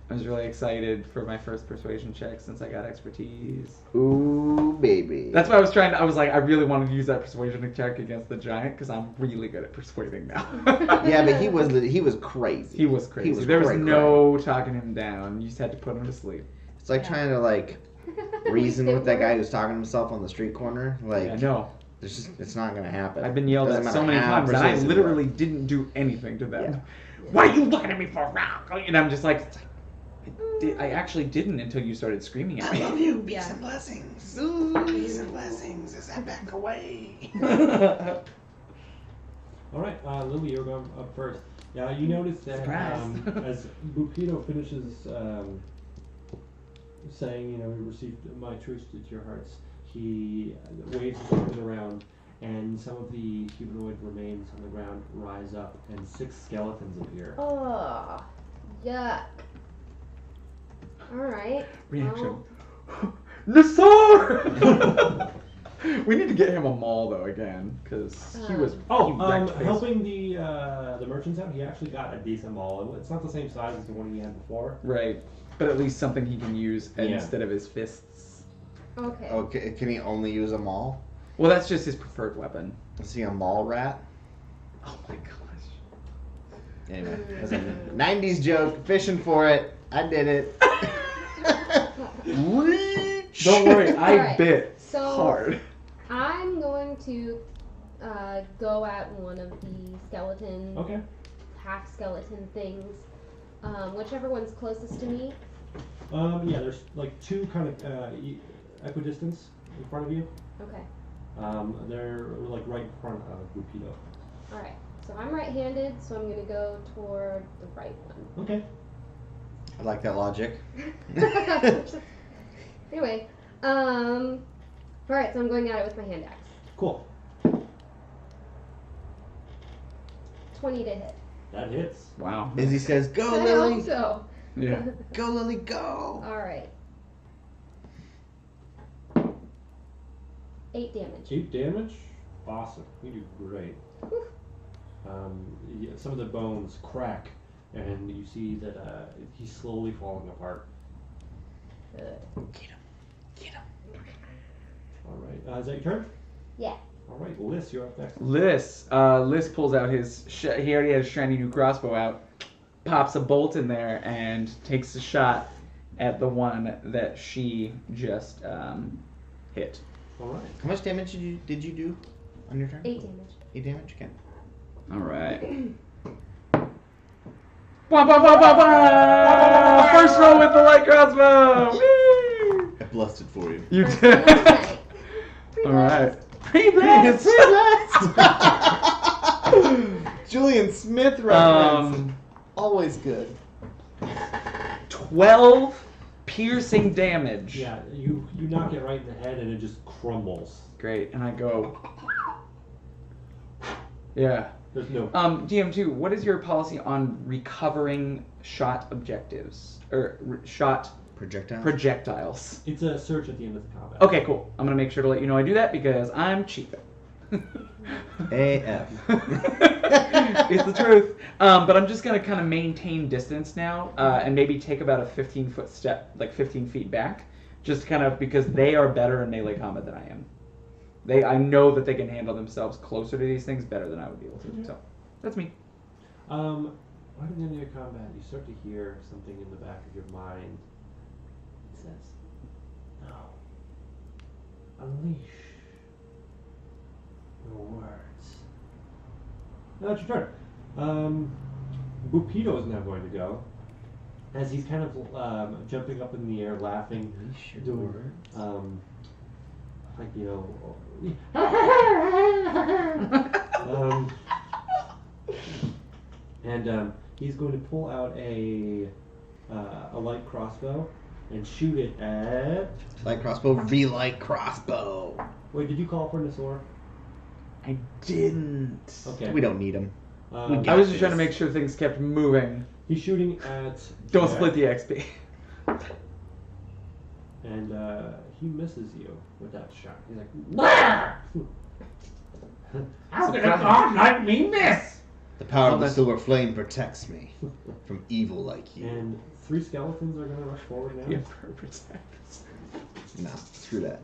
I was really excited for my first persuasion check since I got expertise. Ooh, baby. That's why I was like, I really wanted to use that persuasion check against the giant because I'm really good at persuading now. Yeah, but he was crazy. He was crazy. was There was cray-cray. no talking him down. You just had to put him to sleep. It's like trying to like reason with that guy who's talking to himself on the street corner. Like, Yeah, no. it's not gonna happen. I've been yelled Doesn't at so matter many how times and I persuasive you literally are. didn't do anything to them. Yeah. Why are you looking at me for a rock? And I'm just like, I actually didn't until you started screaming at me. I love you. Peace Yeah. and blessings. Peace and blessings. Is that back away? All right, Lily, you're going up first. Yeah, you notice that Surprise. as Bupito finishes saying, we received my truth to your hearts, he waves his arms around, and some of the humanoid remains on the ground rise up, and 6 skeletons appear. Oh, yuck. Alright. Reaction. Nassar! We need to get him a mall though again, because he was. Oh, he wrecked face. helping the merchants out, he actually got a decent mall. It's not the same size as the one he had before. Right, but at least something he can use Yeah. instead of his fists. Okay. Okay, can he only use a maul? Well, that's just his preferred weapon. Is he a mall rat? Oh my gosh. Anyway, that's a 90s joke. Fishing for it. I did it. Reach. Don't worry, I Alright, bit so- hard. I'm going to go at one of the skeleton, Okay. half skeleton things. Whichever one's closest to me. Yeah, there's like 2 kind of equidistance in front of you. Okay. They're like right in front of Bupito. Alright. So I'm right-handed, so I'm going to go toward the right one. Okay. I like that logic. Anyway, alright, so I'm going at it with my hand axe. Cool. 20 to hit. That hits. Wow. Izzy says, "Go, I Lily! hope so. Yeah. Go, Lily, go!" Alright. 8 damage. 8 damage. Awesome. You do great. Some of the bones crack, and you see that he's slowly falling apart. Good. Get him. All right. Is that your turn? Yeah. All right, Liz, you're up next. Liz pulls out his. He already had a shiny new crossbow out. Pops a bolt in there and takes a shot at the one that she just hit. All right. How much damage did you do on your turn? 8 damage. 8 damage? Okay. All right. Wah, wah, wah, wah, wah! First roll with the light crossbow. Woo! I blessed it for you. You First did. roll tonight. All right. Pre-blast. Julian Smith reference. Always good. 12 piercing damage. Yeah, you knock it right in the head, and it just crumbles. Great. And I go. Yeah. There's no. DM2, what is your policy on recovering shot objectives or shot projectiles? It's a search at the end of the combat. Okay, cool. I'm gonna make sure to let you know I do that because I'm cheap. AF. It's the truth. But I'm just gonna kind of maintain distance now, and maybe take about a 15-foot step, like 15 feet back, just kind of because they are better in melee combat than I am. I know that they can handle themselves closer to these things better than I would be able to. Mhm. So that's me. Right at the end of your combat, you start to hear something in the back of your mind. It says, "No, unleash your words." Now it's your turn. Bupido is now going to go. As he's kind of jumping up in the air, laughing, doing, like, you know, and he's going to pull out a light crossbow and shoot it at. Light crossbow, V-light crossbow. Wait, did you call for Nasor? I didn't. Okay. We don't need him. I was just trying to make sure things kept moving. He's shooting at. Don't split the XP. And he misses you with that shot. He's like, "Wah!" How could a god like me miss? The power of the silver flame protects me from evil like you. And 3 skeletons are going to rush forward now. Yeah, perfect. No, screw that.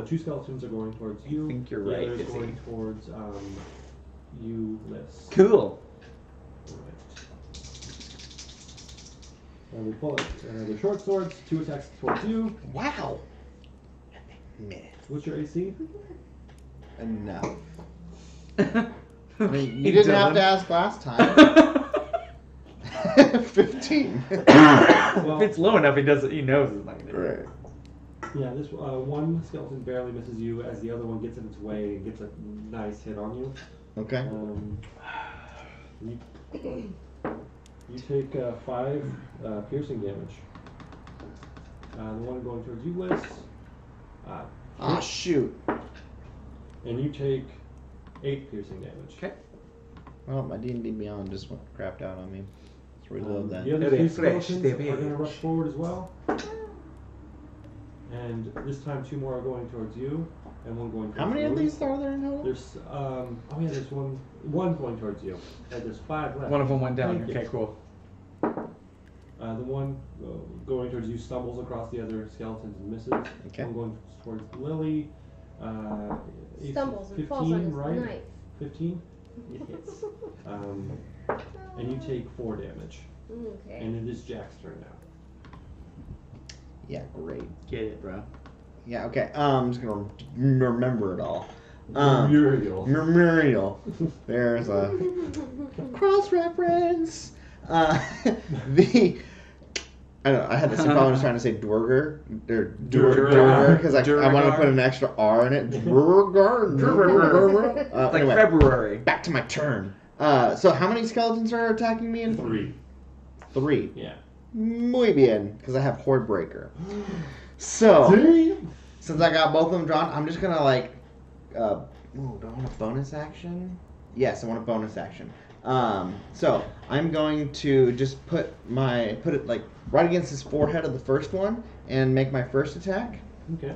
2 skeletons are going towards you. I think you're the right, other is Izzy. going towards you, Liz. Cool. Alright. And we pull it. The short swords, 2 attacks towards you. Wow. Meh. What's your AC? Enough. I mean, you didn't have to ask last time. 15. If it's low enough, he knows it's not gonna be. Right. Yeah, this one skeleton barely misses you as the other one gets in its way and gets a nice hit on you. Okay. You take 5 piercing damage. The one going towards you, Liz. Ah, shoot. And you take 8 piercing damage. Okay. Well, my D&D Beyond just crapped out on me. Let's reload that. The other 3 Fresh, skeletons they are going to bitch. rush forward as well. And this time 2 more are going towards you, and 1 going towards How many of Lily. these are there in total? There's there's one going towards you. And there's 5 left. One of them went down. Thank you. Okay, cool. The one going towards you stumbles across the other skeletons and misses. Okay. One going towards Lily. Stumbles and 15, falls on his right? knife. 15? It hits. And you take 4 damage. Okay. And it is Jack's turn now. Yeah, great. Get it, bro. Yeah, okay. I'm just gonna remember it all. Muriel. Muriel. There's a cross-reference. I don't know, I had this problem. I was trying to say Dwerger. Dwerger, because I want to put an extra R in it. Dwerger. Like Anyway, February. back to my turn. So how many skeletons are attacking me? 3. 3. Yeah. Muy bien, because I have Horde Breaker. So, since I got both of them drawn, I'm just gonna like, do I want a bonus action? Yes, I want a bonus action. So I'm going to just put it like right against his forehead of the first one and make my first attack. Okay.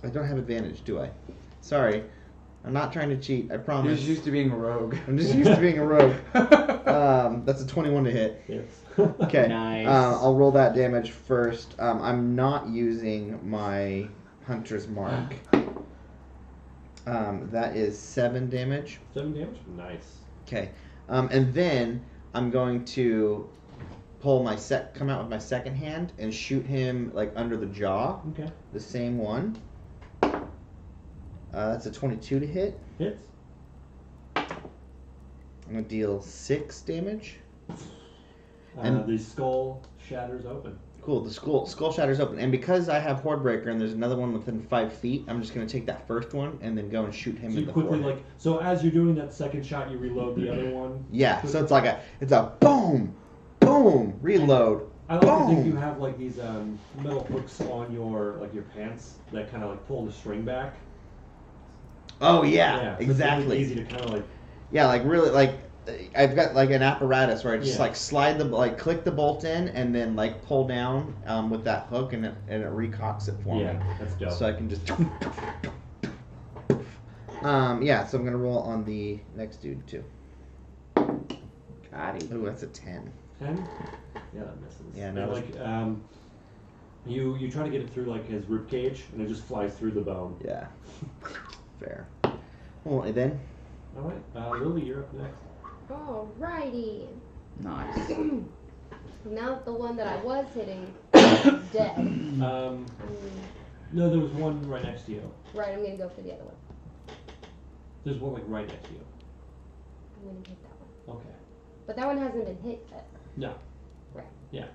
I don't have advantage, do I? Sorry, I'm not trying to cheat. I You're promise. just used to being a rogue. I'm just used to being a rogue. That's a 21 to hit. Yes. Okay. Nice. I'll roll that damage first. I'm not using my Hunter's Mark. That is 7 damage. 7 damage? Nice. Okay. And then I'm going to come out with my second hand and shoot him like under the jaw. Okay. The same one. That's a 22 to hit. Hits. I'm gonna deal 6 damage. The skull shatters open. Cool. The skull shatters open, and because I have Horde Breaker and there's another one within 5 feet, I'm just gonna take that first one and then go and shoot him So in you the quickly forehead. so as you're doing that second shot, you reload the other one. Yeah. So it's a boom, boom, reload. I like to think boom. you have like these metal hooks on your pants that kind of like pull the string back. Oh yeah, So it's exactly. really easy to kind of like. Yeah, like really, like I've got like an apparatus where I just Yeah. like click the bolt in and then like pull down with that hook and it recocks it for Yeah, me. that's dope. So I can just. Yeah. So I'm gonna roll on the next dude too. Got it. Ooh, that's a 10. 10? Yeah, that misses. Yeah, And, no, like you try to get it through like his rib cage and it just flies through the bone. Yeah. Fair. Well, and then. All right, Lily, you're up next. Alrighty. Nice. Now that the one that I was hitting is dead. No, there was one right next to you. Right, I'm gonna go for the other one. There's one like right next to you. I'm gonna hit that one. Okay. But that one hasn't been hit yet. No. Right. Yeah.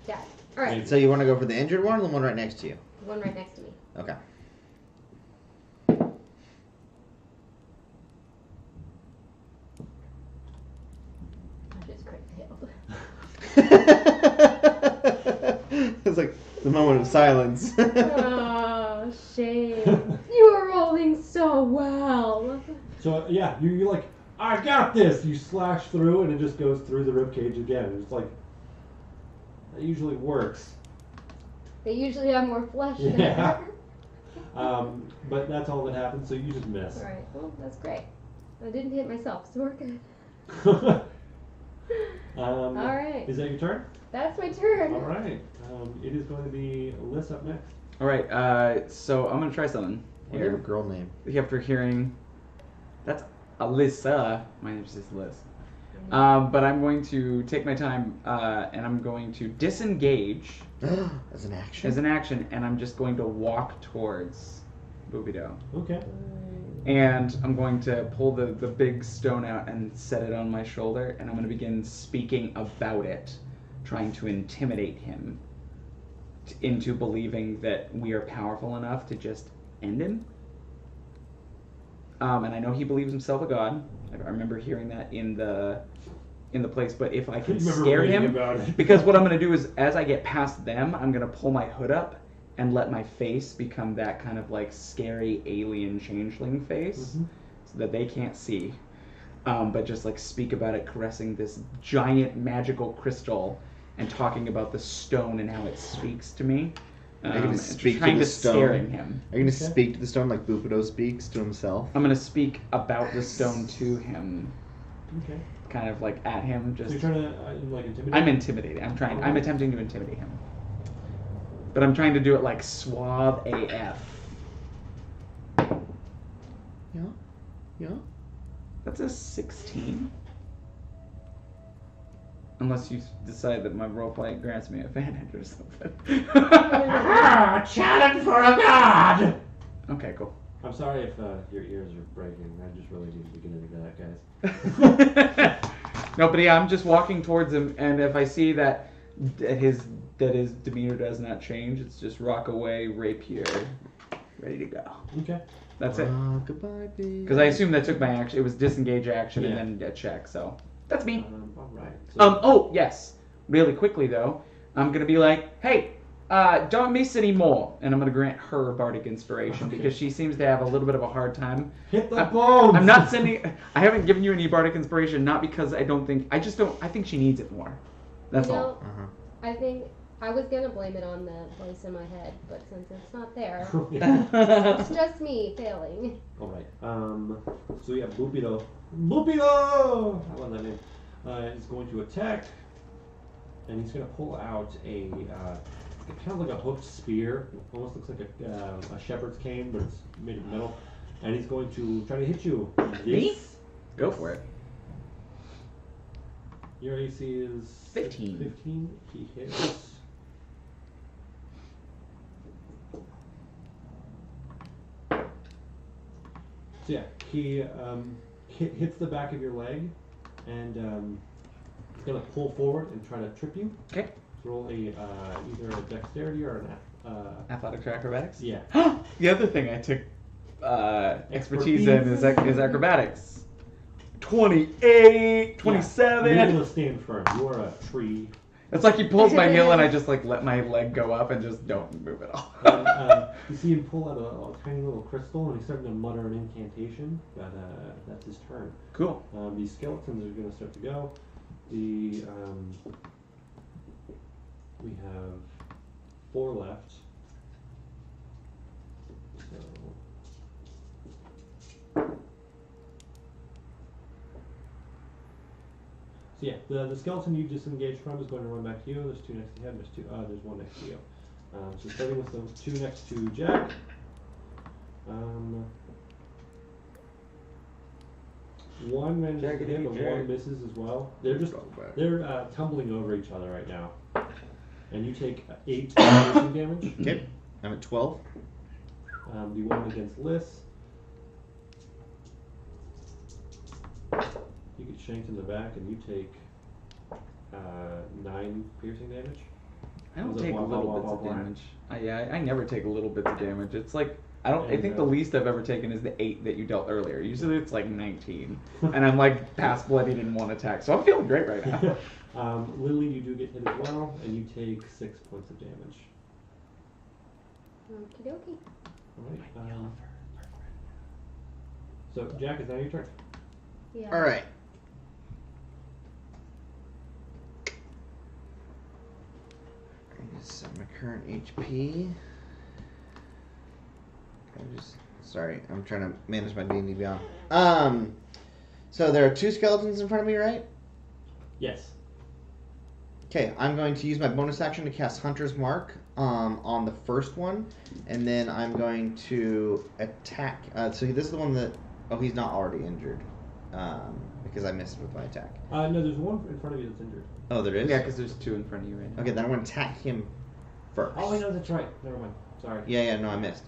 Got it. Alright. So you want to go for the injured one or the one right next to you? The one right next to me. Okay. I just crit failed. It's like the moment of silence. Oh, shame. You were rolling so well. So yeah, you're like, I got this. You slash through and it just goes through the rib cage again. It's like that usually works. They usually have more flesh Yeah. there. But that's all that happens. So you just miss. Alright, well, that's great. I didn't hit myself, so we're good. Alright. Is that your turn? That's my turn. All right. It is going to be Liz up next. All right. So I'm gonna try something What do you have a here. girl name? After hearing, that's Alyssa. My name's just Liz. But I'm going to take my time and I'm going to disengage As an action? as an action, and I'm just going to walk towards Boobido. Okay. And I'm going to pull the big stone out and set it on my shoulder, and I'm going to begin speaking about it, trying to intimidate him into believing that we are powerful enough to just end him. And I know he believes himself a god. I remember hearing that in the place, but if I can Remember scare reading him, about it. because what I'm going to do is, as I get past them, I'm going to pull my hood up and let my face become that kind of like scary alien changeling face, so that they can't see. But just like speak about it, caressing this giant magical crystal and talking about the stone and how it speaks to me. Are you gonna and speak to trying the to stone? scaring him. Are you going to Okay. speak to the stone like Bupido speaks to himself? I'm going to speak about the stone to him, Okay. kind of like at him. So Just you're trying to like intimidate. I'm intimidating. I'm attempting to intimidate him. But I'm trying to do it like suave AF. Yeah? Yeah? That's a 16. Unless you decide that my roleplay grants me advantage or something. Challenge for a god. Okay, cool. I'm sorry if your ears are breaking. I just really need to get into that, guys. No, but yeah, I'm just walking towards him, and if I see that his demeanor does not change, it's just rock away, rapier, ready to go. Okay. That's it. Goodbye, baby. Because I assume that took my action. It was disengage action Yeah. and then a check. So that's me. All right. Oh yes. Really quickly though, I'm gonna be like, hey, don't miss anymore, and I'm gonna grant her bardic inspiration because she seems to have a little bit of a hard time. Hit the bones. I'm not sending. I haven't given you any bardic inspiration, not because I don't think. I just don't. I think she needs it more. That's all. I think I was gonna blame it on the voice in my head, but since it's not there, it's just me failing. All right. So yeah, Bupido. Bupido. I love that name. Is going to attack, and he's going to pull out a kind of like a hooked spear. It almost looks like a shepherd's cane, but it's made of metal. And he's going to try to hit you. Me? Go for it. Your AC is 15. 15. He hits. So yeah, he hits the back of your leg, and he's gonna pull forward and try to trip you. Okay. Roll a either a dexterity or an Athletics or acrobatics? yeah. The other thing I took expertise in is acrobatics. 28, 27. You're able to stand firm. You are a tree. It's like he pulls my heel and I just like let my leg go up and just don't move at all. And, you see him pull out a tiny little crystal, and he's starting to mutter an incantation. But that's his turn. Cool. These skeletons are going to start to go. We have 4 left. So yeah, the skeleton you disengaged from is going to run back to you. There's 2 next to him. There's 1 next to you. So starting with the 2 next to Jack. One manages to hit, but one misses as well. They're tumbling over each other right now. And you take 8 piercing damage. Okay, I'm at 12. The one against Liz. You get shanked in the back, and you take 9 piercing damage. I don't Was it take blah, little blah, bits blah, of blah, damage. I never take little bits of damage. It's like I And, think the least I've ever taken is the 8 that you dealt earlier. Usually it's like 19, and I'm like past bloodied in 1 attack. So I'm feeling great right now. Lily, you do get hit as well, and you take 6 points of damage. Okie dokie. Alright. So Jack, is now your turn. Yeah. All right. Set my current HP. Sorry, I'm trying to manage my D&D Beyond. So there are 2 skeletons in front of me, right? Yes. Okay, I'm going to use my bonus action to cast Hunter's Mark on the first one, and then I'm going to attack. So this is the one that. Oh, he's not already injured, because I missed with my attack. No, there's one in front of you that's injured. Oh, there is. Yeah, because there's 2 in front of you right now. Okay, then I'm going to attack him first. Oh, I know that's right. Never mind. Sorry. Yeah, no, I missed.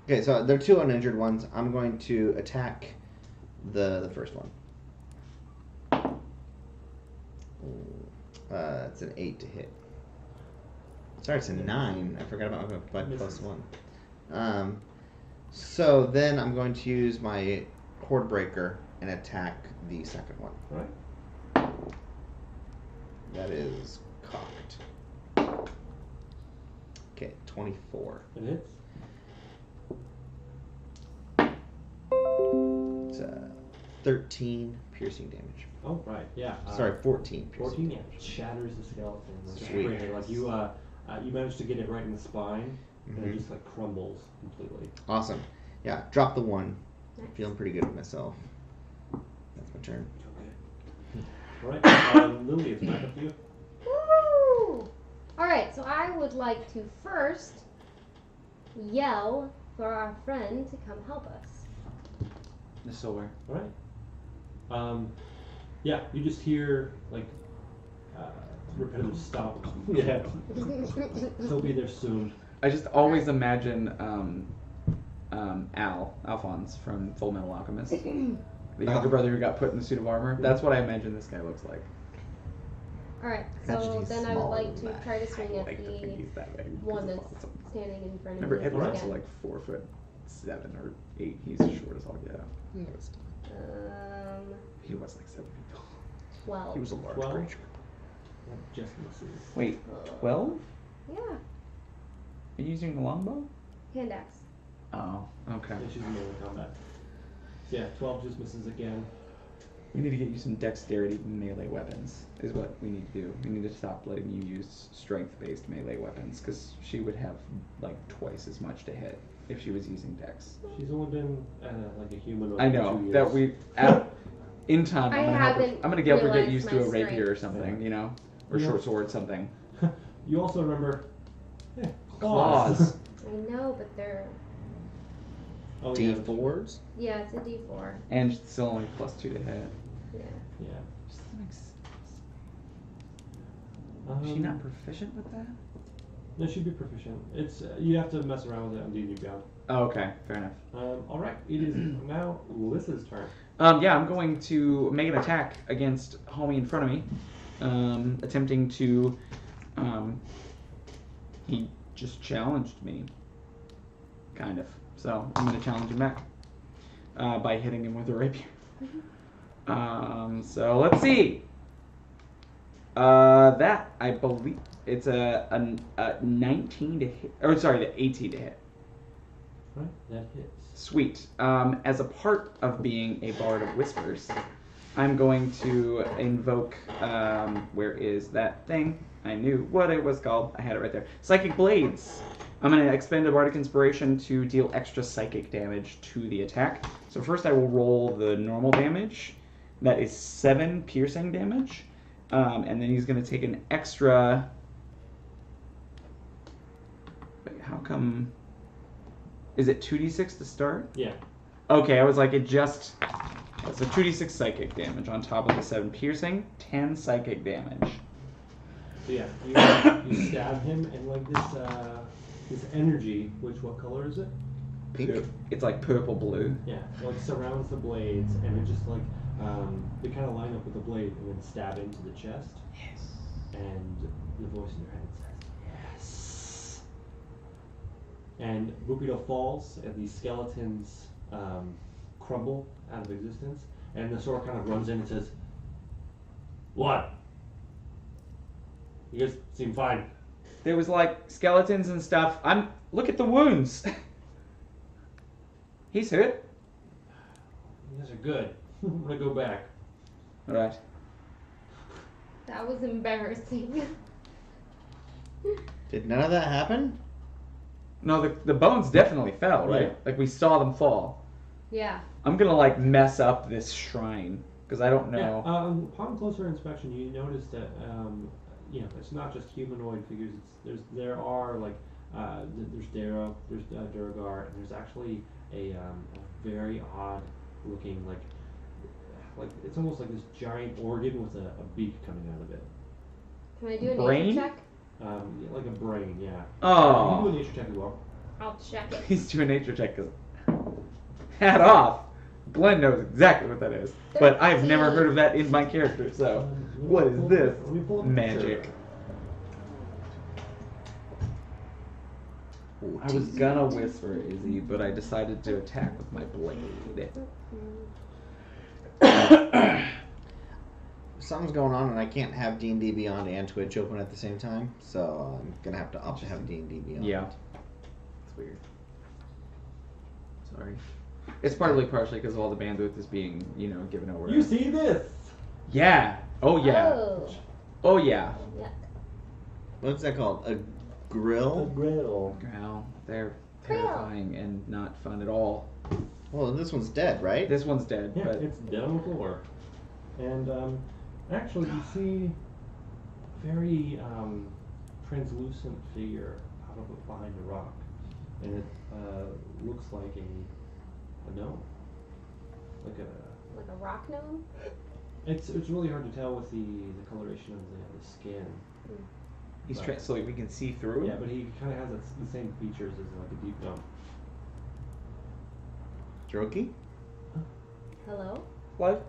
Okay, so there are 2 uninjured ones. I'm going to attack the first one. It's an 8 to hit. Sorry, it's a 9. I forgot about my +1. So then I'm going to use my Horde Breaker and attack the second one. Alright. That is cocked. Okay, 24. It hits. It's 13 piercing damage. Oh, right. Yeah. Sorry, 14 piercing 14 damage. shatters the skeleton. Like, Sweet. right, like you managed to get it right in the spine, and Mhm. it just like crumbles completely. Awesome. Yeah, drop the 1. Nice. Feeling pretty good with myself. That's my turn. Okay. All right. Lily, it's back up to you. Woo! Alright, so I would like to first yell for our friend to come help us. The sword. All right. Yeah, you just hear like repetitive stomp. Yeah. He'll be there soon. I just always imagine Alphonse from Full Metal Alchemist, the younger brother who got put in the suit of armor. That's what I imagine this guy looks like. Alright, Imagine so he's then I would smaller like than to that. try to swing at Like to think the he's that big. one that's Awesome. standing in front of Remember, me. Edward's again. like 4'7" or 8. He's short as all get out. He was like 7 feet tall. 12. He was a large 12? creature. That just misses. Wait, 12? Yeah. Are you using the longbow? Hand axe. Oh, okay. Yeah, she's in melee combat. So yeah, 12 just misses again. We need to get you some dexterity melee weapons, is what we need to do. We need to stop letting you use strength-based melee weapons, because she would have like twice as much to hit if she was using dex. She's only been like a humanoid I for know 2 years. that in time I I'm gonna help her. haven't I'm gonna help her get realized used my to a rapier strength. or something, Yeah. you know, or Yeah. short sword something. You also remember Claws. I know, but they're. Oh, yeah. D4s? Yeah, it's a D4. And it's still only +2 to hit. Yeah. Yeah. Just doesn't make sense. Is she not proficient with that? No, she'd be proficient. It's you have to mess around with it on D&D Beyond. Oh, okay, fair enough. All right, it is now Lissa's turn. Yeah, I'm going to make an attack against homie in front of me, attempting to. He just challenged me, kind of. So I'm going to challenge him back by hitting him with a rapier. So let's see. That I believe it's a 19 to hit. Or sorry, the 18 to hit. Right, that hits. Sweet. As a part of being a Bard of Whispers, I'm going to invoke, where is that thing? I knew what it was called. I had it right there. Psychic Blades. I'm going to expend a Bardic Inspiration to deal extra psychic damage to the attack. So first I will roll the normal damage. That is 7 piercing damage. And then he's going to take an extra... Wait, how come... Is it 2d6 to start? Yeah. Okay, I was like, it just... So 2d6 psychic damage on top of the 7 piercing, 10 psychic damage. So yeah, you stab him, and like this energy, what color is it? Pink? It's like purple-blue. Yeah, like surrounds the blades, and it just like they kind of line up with the blade, and then stab into the chest. Yes. And the voice in your head says, "Yes." And Bukido falls, and these skeletons crumble out of existence, and the sword kind of runs in and says, "What? You guys seem fine." There was like skeletons and stuff. Look at the wounds. He's hurt. You guys are good. I'm gonna go back. All right. That was embarrassing. Did none of that happen? No, the bones definitely fell, right? Yeah. Like we saw them fall. Yeah. I'm gonna like mess up this shrine because I don't know. Yeah, upon closer inspection, you notice that it's not just humanoid figures. There are like there's Darrow, there's Durgar, and there's actually a very odd looking like it's almost like this giant organ with a beak coming out of it. Can I do a Brain? nature check? Like a brain, yeah. Oh. You can do a nature check as well. I'll check it. He's doing a nature check because hat off. Glenn knows exactly what that is, but I've never heard of that in my character. So, what is this Let me pull up the magic? picture. I was gonna whisper, Izzy, but I decided to attack with my blade. Something's going on, and I can't have D&D Beyond and Twitch open at the same time, so I'm gonna have to opt to have D&D Beyond. Yeah. It's weird. Sorry. It's partially because of all the bandwidth is being, given over. You see this? Yeah. Oh yeah. Oh. Oh yeah. Yuck. What's that called? A grill? griddle. Wow. They're Grill. terrifying and not fun at all. Well, this one's dead, right? This one's dead, Yeah, but it's dead on the floor. And actually, you see a very translucent figure out of behind a rock, and it looks like a gnome, like a. Like a rock gnome? It's really hard to tell with the coloration of the skin. he's Right. so we can see through. Yeah, but he kind of has the same features as like a deep gnome. Droki? Hello? What?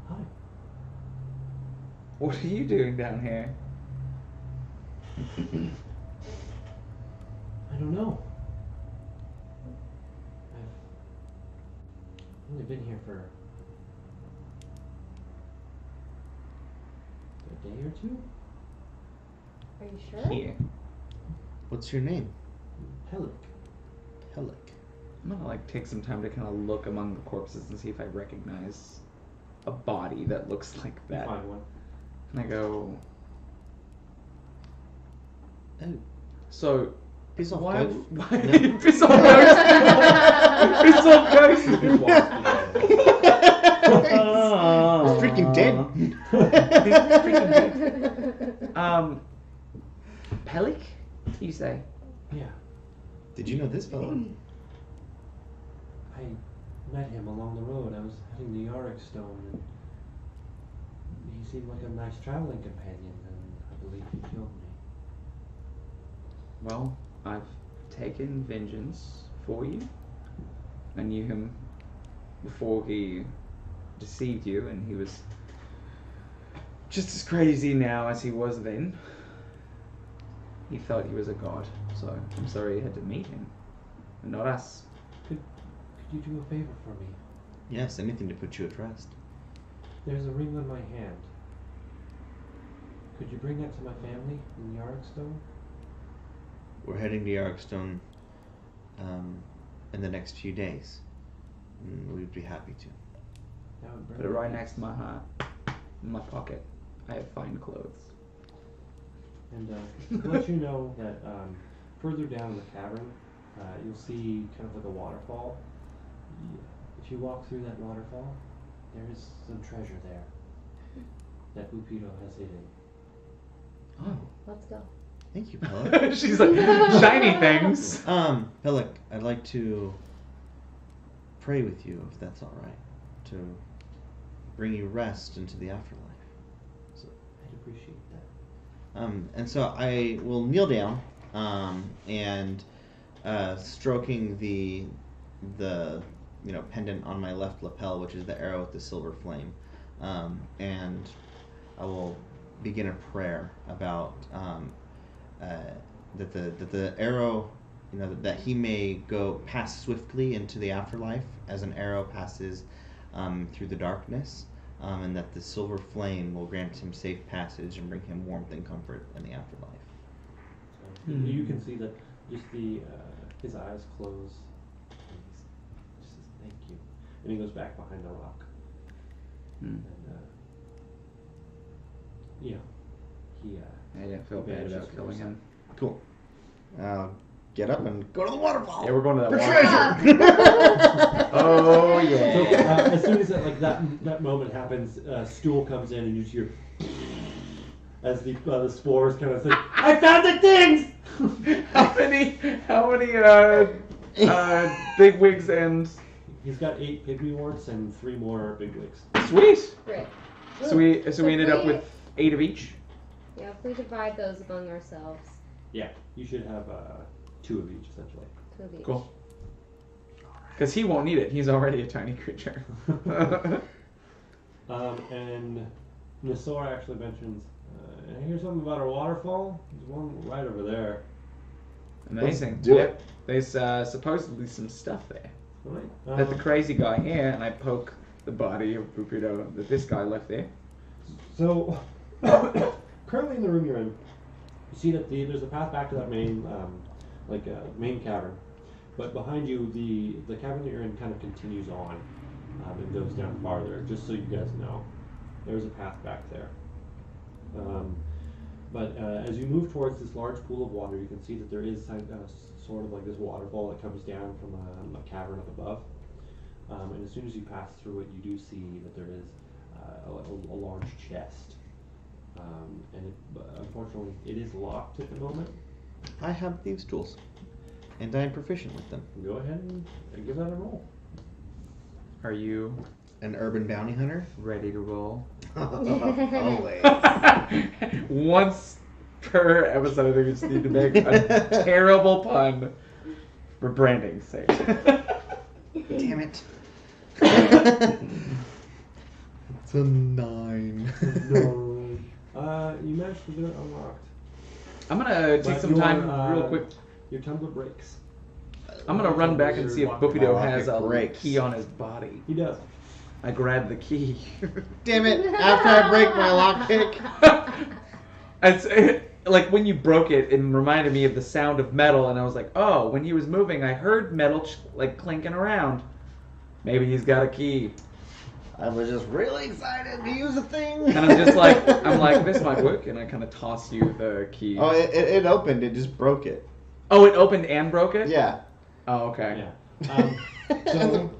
Hi. What are you doing down here? don't know. I've only been here for a day or two. Are you sure? Here. What's your name? Pelik. Pelik. I'm gonna like take some time to kind of look among the corpses and see if I recognize a body that looks like You that. find one. And I go, Oh, so piece of why? ghost. Why? Piss off ghost. Piss off ghost. It walks behind. Freaking dead. Pelik? You say? Yeah, Did you know this fellow? I met him along the road. I was heading to Yorickstone, and he seemed like a nice traveling companion, and I believe he killed me. Well, I've taken vengeance for you. I knew him before he deceived you, and he was just as crazy now as he was then. He thought he was a god, so I'm sorry you had to meet him, and not us. Could you do a favor for me? Yes, anything to put you at rest. There's a ring on my hand. Could you bring that to my family in Yorickstone? We're heading to Yarkstone in the next few days. We'd be happy to. That would bring Put it me right peace. next to my heart, in my pocket. I have fine clothes. And to let you know that further down in the cavern, you'll see kind of like a waterfall. If you walk through that waterfall, there is some treasure there that Bupido has hidden. Oh. Let's go. Thank you, Pelik. She's like, shiny things. Pelik, I'd like to pray with you, if that's all right, to bring you rest into the afterlife. I'd appreciate that. And so I will kneel down and stroking the pendant on my left lapel, which is the arrow with the silver flame, and I will begin a prayer about that the arrow, that he may pass swiftly into the afterlife as an arrow passes through the darkness. And that the silver flame will grant him safe passage and bring him warmth and comfort in the afterlife. So you can see that just his eyes close. And he just says, "Thank you," and he goes back behind the rock. And he I didn't feel bad vanishes about from killing your him. Cool. Get up and go to the waterfall. Yeah, we're going to that For waterfall. treasure. Oh So yeah. as soon as that moment happens, stool comes in and you just hear as the spores kind of say, "I found the things." How many big wigs and He's got 8 pygmy warts and 3 more big wigs. sweet. Great. So we ended up we- with 8 of each. Yeah, if we divide those among ourselves, Yeah, you should have 2 of each essentially. 2 of each. Cool. Because he won't need it. He's already a tiny creature. And Nasor actually mentions, I hear something about a waterfall. There's one right over there. Amazing. Do Yep. There's supposedly some stuff there. Right. That the crazy guy here, and I poke the body of Bupido that this guy left there. So, currently in the room you're in, you see that there's a path back to that main, main cavern. But behind you, the cavern that you're in kind of continues on and goes down farther. Just so you guys know, there's a path back there. But as you move towards this large pool of water, you can see that there is sort of like this waterfall that comes down from a cavern up above. And as soon as you pass through it, you do see that there is a large chest. And unfortunately, it is locked at the moment. I have thieves' tools, and I am proficient with them. Go ahead and give that a roll. Are you An urban bounty hunter? ready to roll? Always. Once per episode, I think we just need to make a terrible pun for branding's sake. Damn it. It's a 9. You managed to get it unlocked. I'm gonna take But some time your, real quick. Your tumbler breaks. I'm gonna run back and see if Boopido has a breaks. key on his body. He does. I grab the key. Damn it! After I break my lockpick. It's like when you broke it, it reminded me of the sound of metal, and I was like, oh, when he was moving, I heard metal like clinking around. Maybe he's got a key. I was just really excited to use a thing. And I'm just like, this might work, and I kind of toss you the key. Oh, it opened. It just broke it. Oh, it opened and broke it? Yeah. Oh, okay. Yeah. So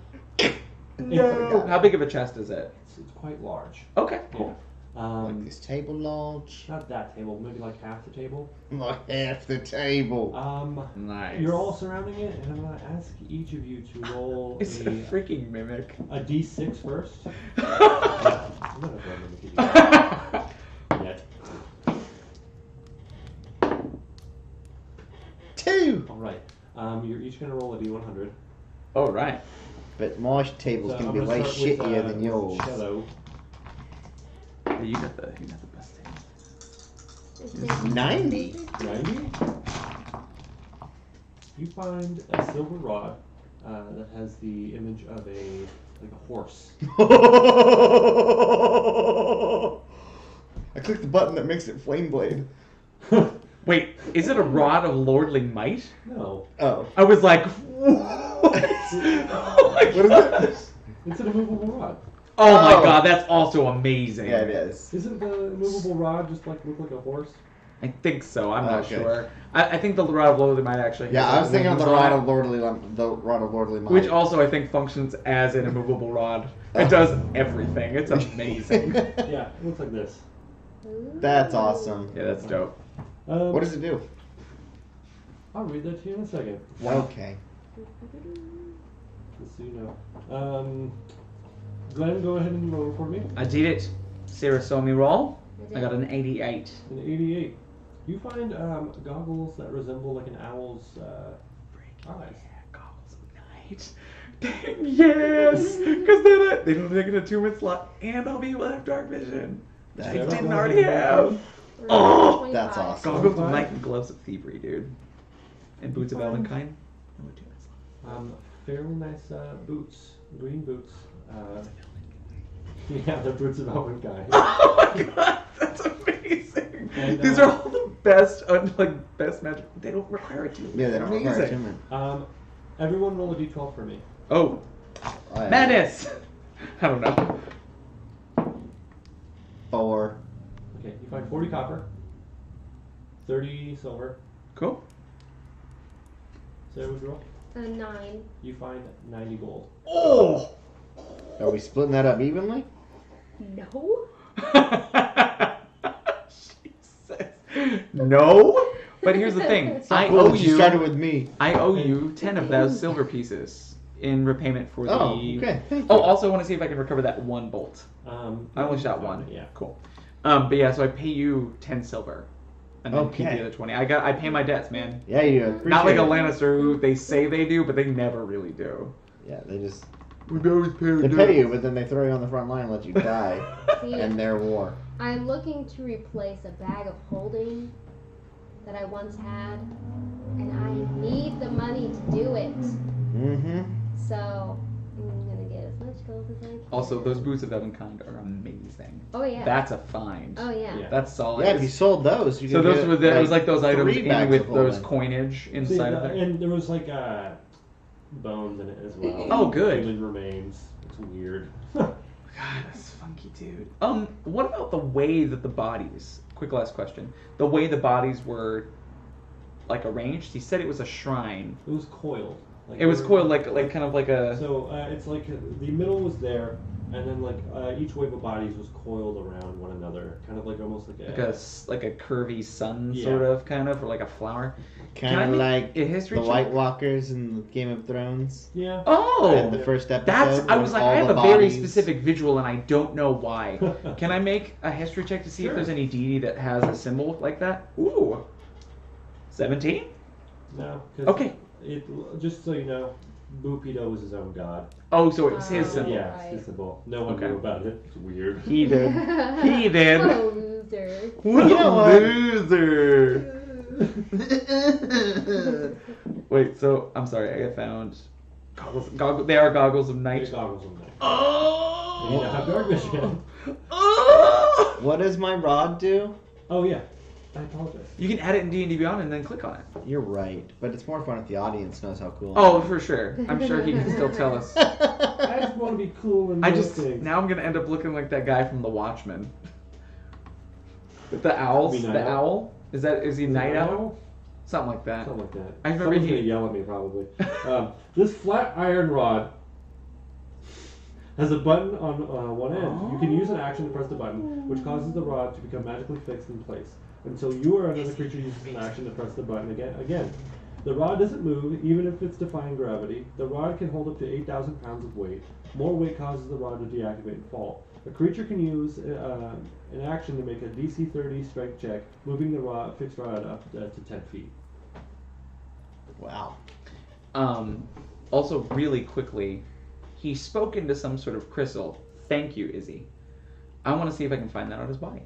No. How big of a chest is it? it's quite large. Okay, cool. Like this table large. Not that table, maybe like half the table. Like half the table. Nice. You're all surrounding it, and I'm gonna ask each of you to roll It's a freaking mimic. a d6 first. Yeah, I'm not a mimic yet. 2. All right. You're each gonna roll a d100. Oh, right. But my table's So gonna I'm be gonna way start with, shittier than yours. Shallow. Yeah, you got the best table. 90. 90. You find a silver rod that has the image of a horse. I clicked the button that makes it flame blade. Wait, is it a rod of lordly might? No. Oh. I was like, what? Oh my What is God. it? It's an immovable rod. Oh my Oh. God, that's also amazing. Yeah, it is. Isn't the immovable rod just look like a horse? I think so. I'm not Okay. sure. I think the rod of lordly might actually. Yeah, have I was thinking of the wings on rod it, of lordly might. which also I think functions as an immovable rod. It does everything. It's amazing. Yeah, it looks like this. That's awesome. Yeah, that's dope. What does it do? I'll read that to you in a second. Okay. Just so you know. Glenn, go ahead and roll for me. I did it. Sarah saw me roll. I I got an 88. An 88. You find goggles that resemble like an owl's eyes. Goggles of night. Dang, yes! Because then they don't take it a 2-minute slot, and I'll be able to have dark vision. That I Yeah, didn't go already ahead. have. Oh! That's awesome. Goggles of night and gloves of thievery, dude. And boots of Elvenkind. Fairly nice boots. Green boots. Yeah, the boots of Elvenkind. Oh my God, that's amazing. And, These are all the best, best magic. They don't require it to. Yeah, they don't require Amazing. attunement. Everyone roll a d12 for me. Oh, madness! I don't know. 4. Okay, you find 40 copper, 30 silver. Cool. Sarah, would you roll? A 9. You find 90 gold. Oh! Are we splitting that up evenly? No. Jesus. No? But here's the thing. I Cool owe that you. started with me. I owe you 10 of those silver pieces in repayment for the. Oh, okay. Thank you. Oh, also I want to see if I can recover that one bolt. I only shot fine, one. Yeah. Cool. But yeah, so I pay you 10 silver, and then keep Okay. the other 20. I pay my debts, man. Yeah, you appreciate Not like a it. Lannister who they say they do, but they never really do. Yeah, they just We always pay. they pay you, but then they throw you on the front line and let you die See, in their war. I'm looking to replace a bag of holding that I once had, and I need the money to do it. Mm-hmm. So I'm gonna get as much gold as I can. Also, those boots of Elvenkind are amazing. Oh yeah. That's a find. Oh yeah. Yeah. That's solid. Yeah, if you sold those, you So could those get, were it was like those items 3 in bags with of those holding. coinage inside of it. And there was like bones in it as well. Oh, good. Human remains. It's weird. God, that's funky, dude. What about the way that the bodies? Quick last question. The way the bodies were, like arranged. He said it was a shrine. It was coiled. Like It was they were- coiled like kind of like a. So it's like the middle was there, and then like each wave of bodies was coiled around one another, kind of like almost like like a curvy sun, Yeah. sort of, kind of, or like a flower. Can I Kind of make like a history the check? White Walkers in Game of Thrones. Yeah. Oh, In the first episode. that's. I was when like, all I have the a very bodies- specific visual, and I don't know why. Can I make a history check to see if Sure. there's any deity that has a symbol like that? Ooh, 17. No. 'cause Okay. Just so you know, Bupido was his own god. Oh, so it's his Oh. symbol. Yeah, it's his symbol. No one Okay. knew about it. It's weird. He did. He did. Oh, loser. What You know a what? loser. Wait, so I'm sorry. I found goggles. They are goggles of night. These goggles on there. Oh! You need to have dark vision. Oh! What does my rod do? Oh yeah, I apologize. You can add it in D&D Beyond and then click on it. You're right, but it's more fun if the audience knows how cool. Oh, for sure. I'm sure he can still tell us. I just want to be cool and know things. Now I'm gonna end up looking like that guy from The Watchmen. With the owls. You mean The Night owl. Is he Night Owl? Something like that. Something like that. I remember Someone's gonna yell at me probably. This flat iron rod has a button on one end. You can use an action to press the button, which causes the rod to become magically fixed in place until you or another creature uses an action to press the button again. The rod doesn't move, even if it's defying gravity. The rod can hold up to 8,000 pounds of weight. More weight causes the rod to deactivate and fall. A creature can use an action to make a DC 30 strength check, moving the fixed rod up to 10 feet. Wow. Also, really quickly, he spoke into some sort of crystal. Thank you, Izzy. I want to see if I can find that on his body.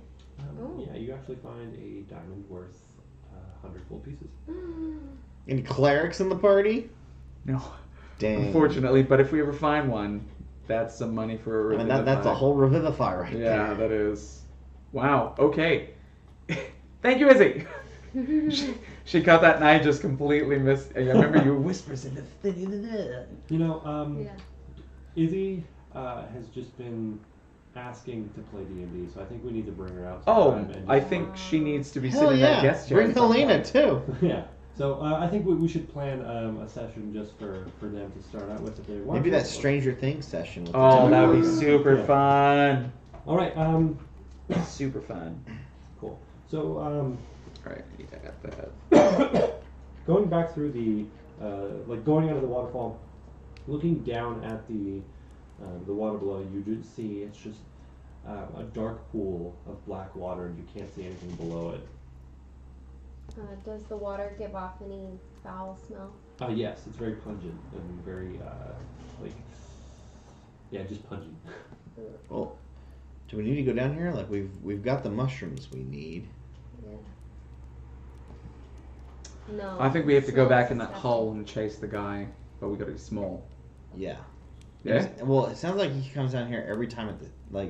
Yeah, you actually find a diamond worth 100 gold pieces. Any clerics in the party? No. Dang. Unfortunately, but if we ever find one, that's some money for a I mean, Revivify. that's a whole Revivify right there. Yeah, that is. Wow, okay. Thank you, Izzy. She caught that and I just completely missed. I remember your whispers in the thing. You know, Yeah. Izzy has just been asking to play D&D, so I think we need to bring her out Oh, sometime and I just- think she needs to be Hell sitting in yeah. that guest chair. Bring at some Helena point. too. Yeah. So I think we should plan a session just for them to start out with if they want. Maybe to. that Stranger Things session. With Oh, the that would be two. super Yeah. fun. All right. Super fun. Cool. So Alright, yeah, I got that. going back through the going out of the waterfall, looking down at the water below, you do see it's just a dark pool of black water, and you can't see anything below it. Does the water give off any foul smell? Yes, it's very pungent and very just pungent. Well, do we need to go down here? Like we've got the mushrooms we need. Yeah. No. I think we have to go smells back in that disgusting. hull and chase the guy, but we gotta be small. Yeah. Yeah? Well, it sounds like he comes down here every time at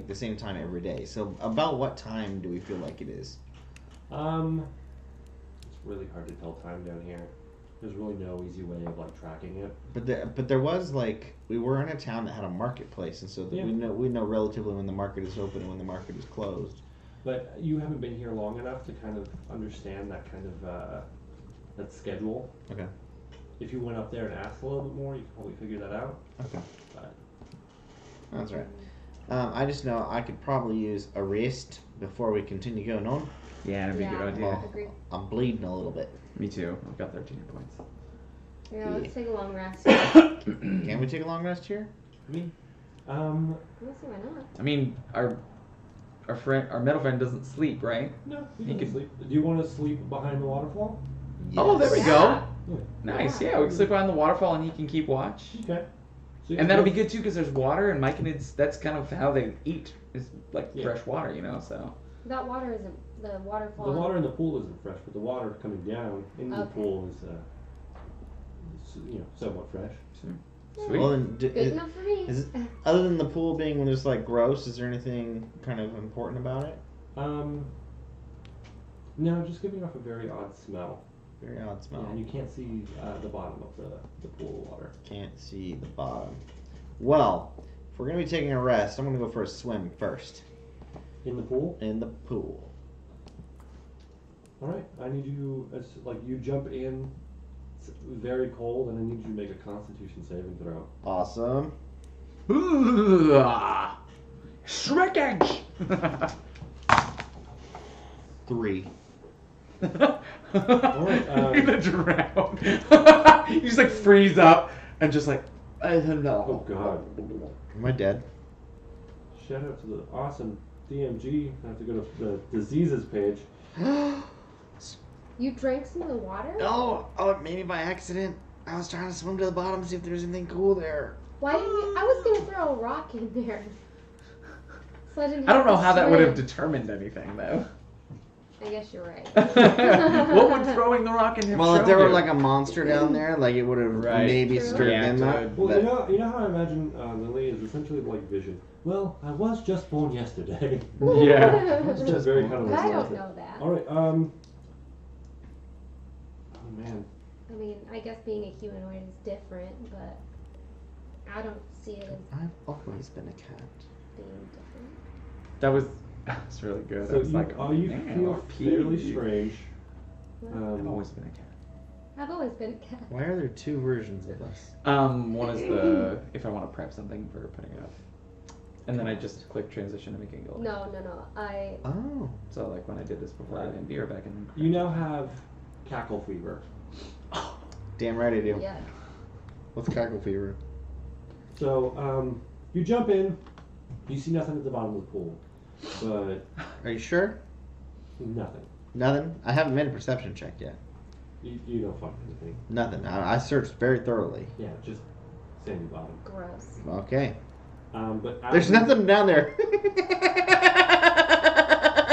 the same time every day. So about what time do we feel like it is? It's really hard to tell time down here. There's really no easy way of tracking it. But there was we were in a town that had a marketplace, and so that Yeah. we know relatively when the market is open and when the market is closed. But you haven't been here long enough to kind of understand that kind of that schedule. Okay. If you went up there and asked a little bit more, you could probably figure that out. Okay. But That's right. I just know I could probably use a rest before we continue going on. Yeah, that'd be a good idea. Well, Agreed. I'm bleeding a little bit. Me too. I've got 13 points. Yeah, let's take a long rest. Can we take a long rest here? I mean, I don't see why not. I mean, our metal friend doesn't sleep, right? no, you You can could- sleep. Do you want to sleep behind the waterfall? Oh, there we Yes. go. Yeah. Nice. Yeah, we can sleep on the waterfall and he can keep watch. Okay. So you And can that'll be go- good too because there's water and myconids. That's kind of how they eat. Is like Yeah. fresh water, you know. So. That water isn't the waterfall. The water in the pool isn't fresh, but the water coming down in the Okay. pool is somewhat fresh. Sweet. Well, then, Good enough for me. is it, other than the pool being when it's gross, is there anything kind of important about it? No, just giving off a very odd smell. Very odd smell. Yeah, and you can't see the bottom of the pool of water. Can't see the bottom. Well, if we're gonna be taking a rest, I'm gonna go for a swim first In the pool? in the pool. Alright, I need you, you jump in, it's very cold, and I need you to make a constitution saving throw. Awesome. Shrekage! 3. You're gonna drown. You just freeze up and just I don't know. Oh god. Am I dead? Shout out to the awesome DMG. I have to go to the diseases page. You drank some of the water? Oh, maybe by accident. I was trying to swim to the bottom, see if there's anything cool there. Why didn't you? I was gonna throw a rock in there. So I didn't I don't have know to how that would have swim. determined anything though. I I guess you're right. What would throwing the rock in him Well, if show there were you? like a monster down there, like it would have Right. maybe True. stirred Yeah, them to- up. Well, but- you know how I imagine Lily is essentially like Vision. Well, I was just born yesterday. Yeah. It's just very kind of I like don't know that. All right. Oh man. I mean, I guess being a humanoid is different, but I don't see it as I've always been a cat. being different. That was really good. So I was you, like, you man, feel what a fairly pee. strange. I've always been a cat. I've always been a cat. Why are there two versions of us? One is the if I want to prep something for putting it up, and then I just click transition to make it go. No. I Oh. So like when I did this before, I didn't beer back in. You now have cackle fever. Damn right I do. yeah. What's cackle fever? So you jump in. You see nothing at the bottom of the pool, but Are you sure? nothing. Nothing? I haven't made a perception check yet. You don't find anything. Nothing. I searched very thoroughly. Yeah, just sandy bottom. Gross. Okay. But There's nothing down there.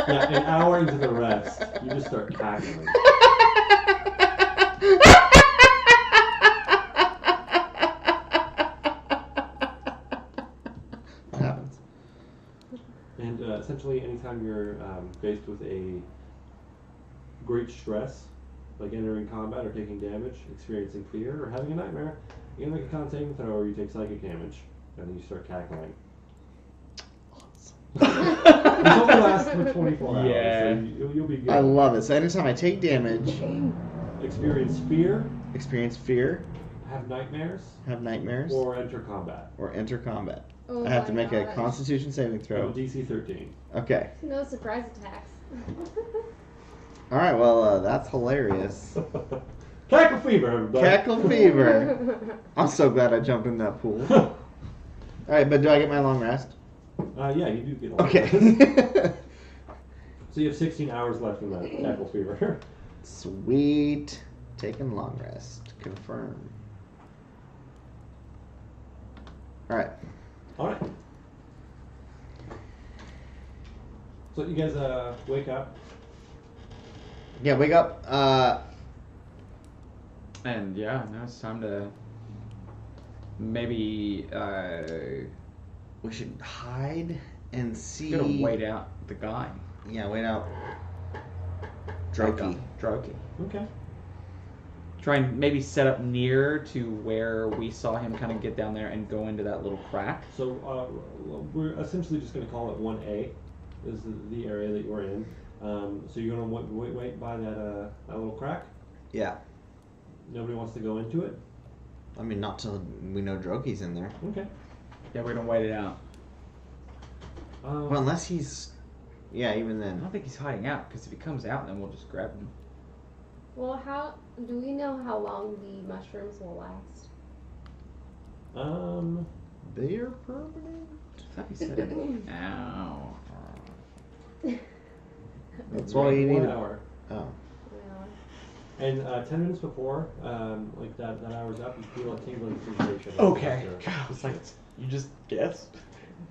Yeah, an hour into the rest, you just start cackling. What happens? And essentially, anytime you're faced with a great stress, like entering combat or taking damage, experiencing fear, or having a nightmare, you can make a con saving throw or you take psychic damage, and then you start cackling. It only lasts for 24 hours, Yeah. so you'll be good. I love it. So anytime I take damage, Experience fear, experience fear, have nightmares, have nightmares, or enter combat. or enter combat. Oh I have to my make a gosh. Constitution saving Throw throw. DC 13. Okay. No surprise attacks. All right. Well, that's hilarious. Cackle fever, everybody. Cackle fever. I'm so glad I jumped in that pool. All right, but do I get my long rest? Yeah, you do get a lot. Okay. So you have 16 hours left in that cackle fever. Sweet. Taking long rest. Confirm. All right. All right. So you guys wake up. Yeah, wake up. And yeah, now it's time to maybe We should hide and see. gotta wait out the guy. Yeah, wait out. Drokey. Drokey. Okay. Try and maybe set up near to where we saw him kind of get down there and go into that little crack. So we're essentially just going to call it 1A. Is the area that you're in. So you're going to wait by that little crack. Yeah. Nobody wants to go into it. I mean, not till we know Drokey's in there. Okay. Yeah, we're gonna wait it out. Well, unless he's. Yeah, even I then. don't think he's hiding out because if he comes out, then we'll just grab him. Well, how do we know how long the mushrooms will last? They're permanent. I thought he said an hour. That's all you need. 1 hour. Oh. Yeah. And 10 minutes before, like that hour's up, you feel a tingling sensation. Okay. After- I was like, you just guessed?